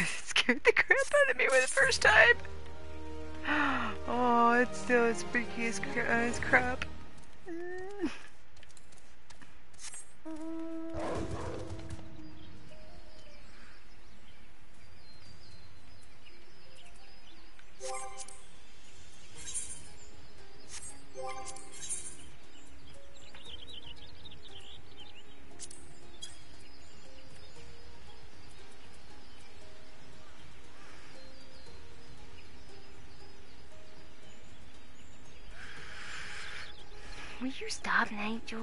Speaker 1: It scared the crap out of me for the first time. Oh, it's still as freaky as crap.
Speaker 4: Will you stop, Nigel?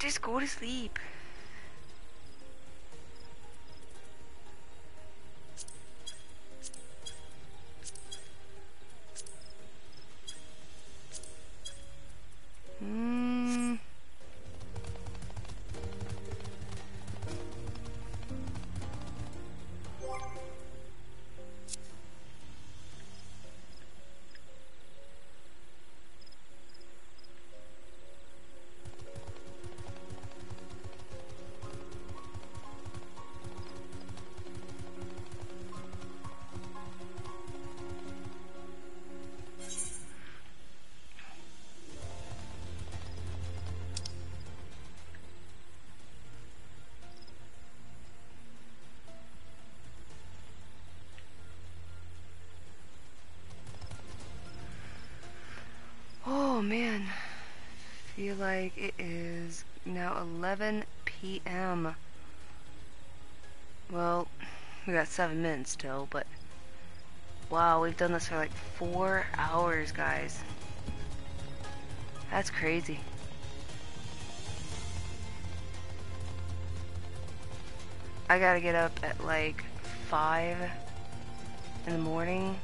Speaker 1: Just go to sleep. Oh man, feel like it is now 11 p.m. Well, we got 7 minutes still, but wow, we've done this for like 4 hours, guys. That's crazy. I gotta get up at like 5 in the morning.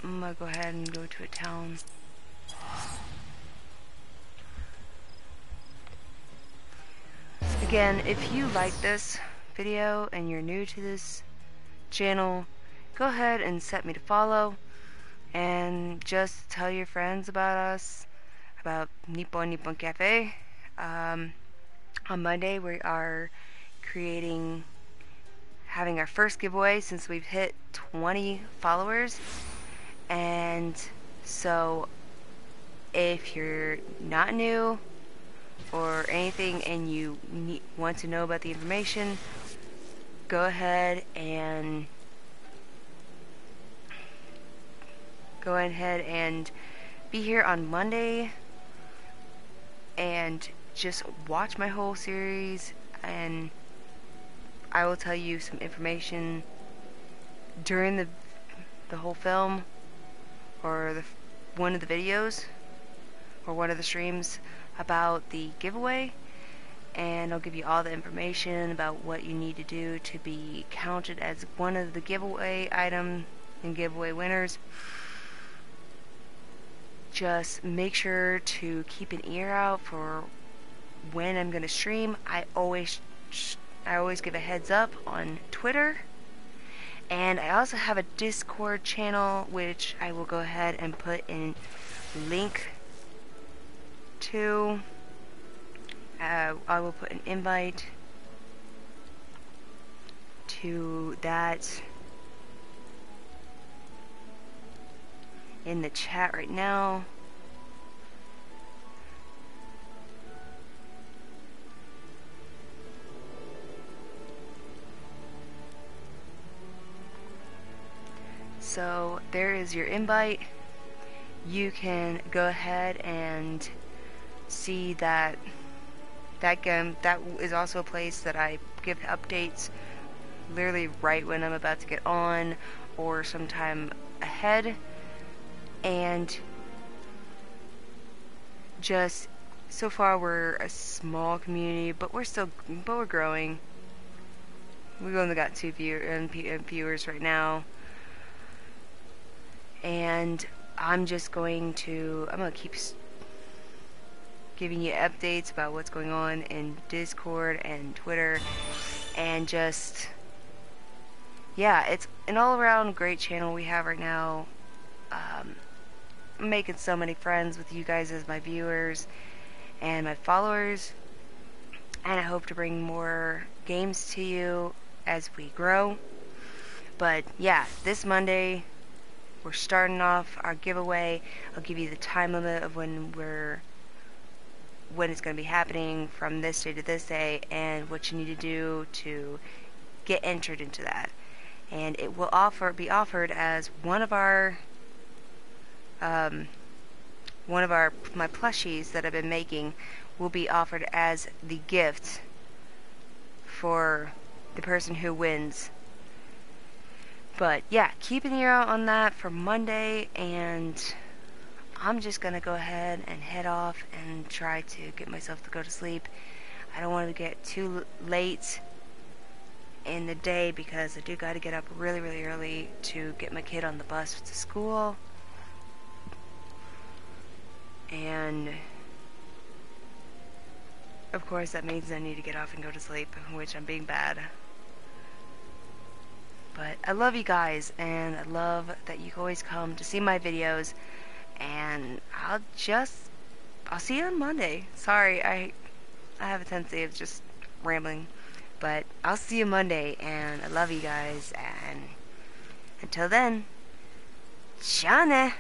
Speaker 1: I'm gonna go ahead and go to a town. Again, if you like this video and you're new to this channel, go ahead and set me to follow and just tell your friends about us, about NipponNipponCafe. On Monday we are having our first giveaway since we've hit 20 followers, and so if you're not new or anything and you want to know about the information, go ahead and be here on Monday and just watch my whole series, and I will tell you some information during the whole film or one of the videos or one of the streams about the giveaway, and I'll give you all the information about what you need to do to be counted as one of the giveaway item and giveaway winners. Just make sure to keep an ear out for when I'm going to stream. I always give a heads up on Twitter, and I also have a Discord channel which I will go ahead and put in link to. I will put an invite to that in the chat right now. So there is your invite. You can go ahead and see that game. That is also a place that I give updates literally right when I'm about to get on or sometime ahead. And just so far we're a small community, but we're growing. We've only got 2 viewers right now. And I'm gonna keep giving you updates about what's going on in Discord and Twitter, and just, yeah, it's an all-around great channel we have right now. I'm making so many friends with you guys as my viewers and my followers, and I hope to bring more games to you as we grow. But yeah, this Monday we're starting off our giveaway. I'll give you the time limit of when it's going to be happening from this day to this day, and what you need to do to get entered into that. And it will be offered as one of my plushies that I've been making will be offered as the gift for the person who wins. But yeah, keep an ear out on that for Monday, and I'm just gonna go ahead and head off and try to get myself to go to sleep. I don't want to get too late in the day because I do gotta get up really, really early to get my kid on the bus to school. And of course that means I need to get off and go to sleep, which I'm being bad. But I love you guys, and I love that you always come to see my videos, and I'll see you on Monday. Sorry, I have a tendency of just rambling, but I'll see you Monday, and I love you guys, and until then, ciao.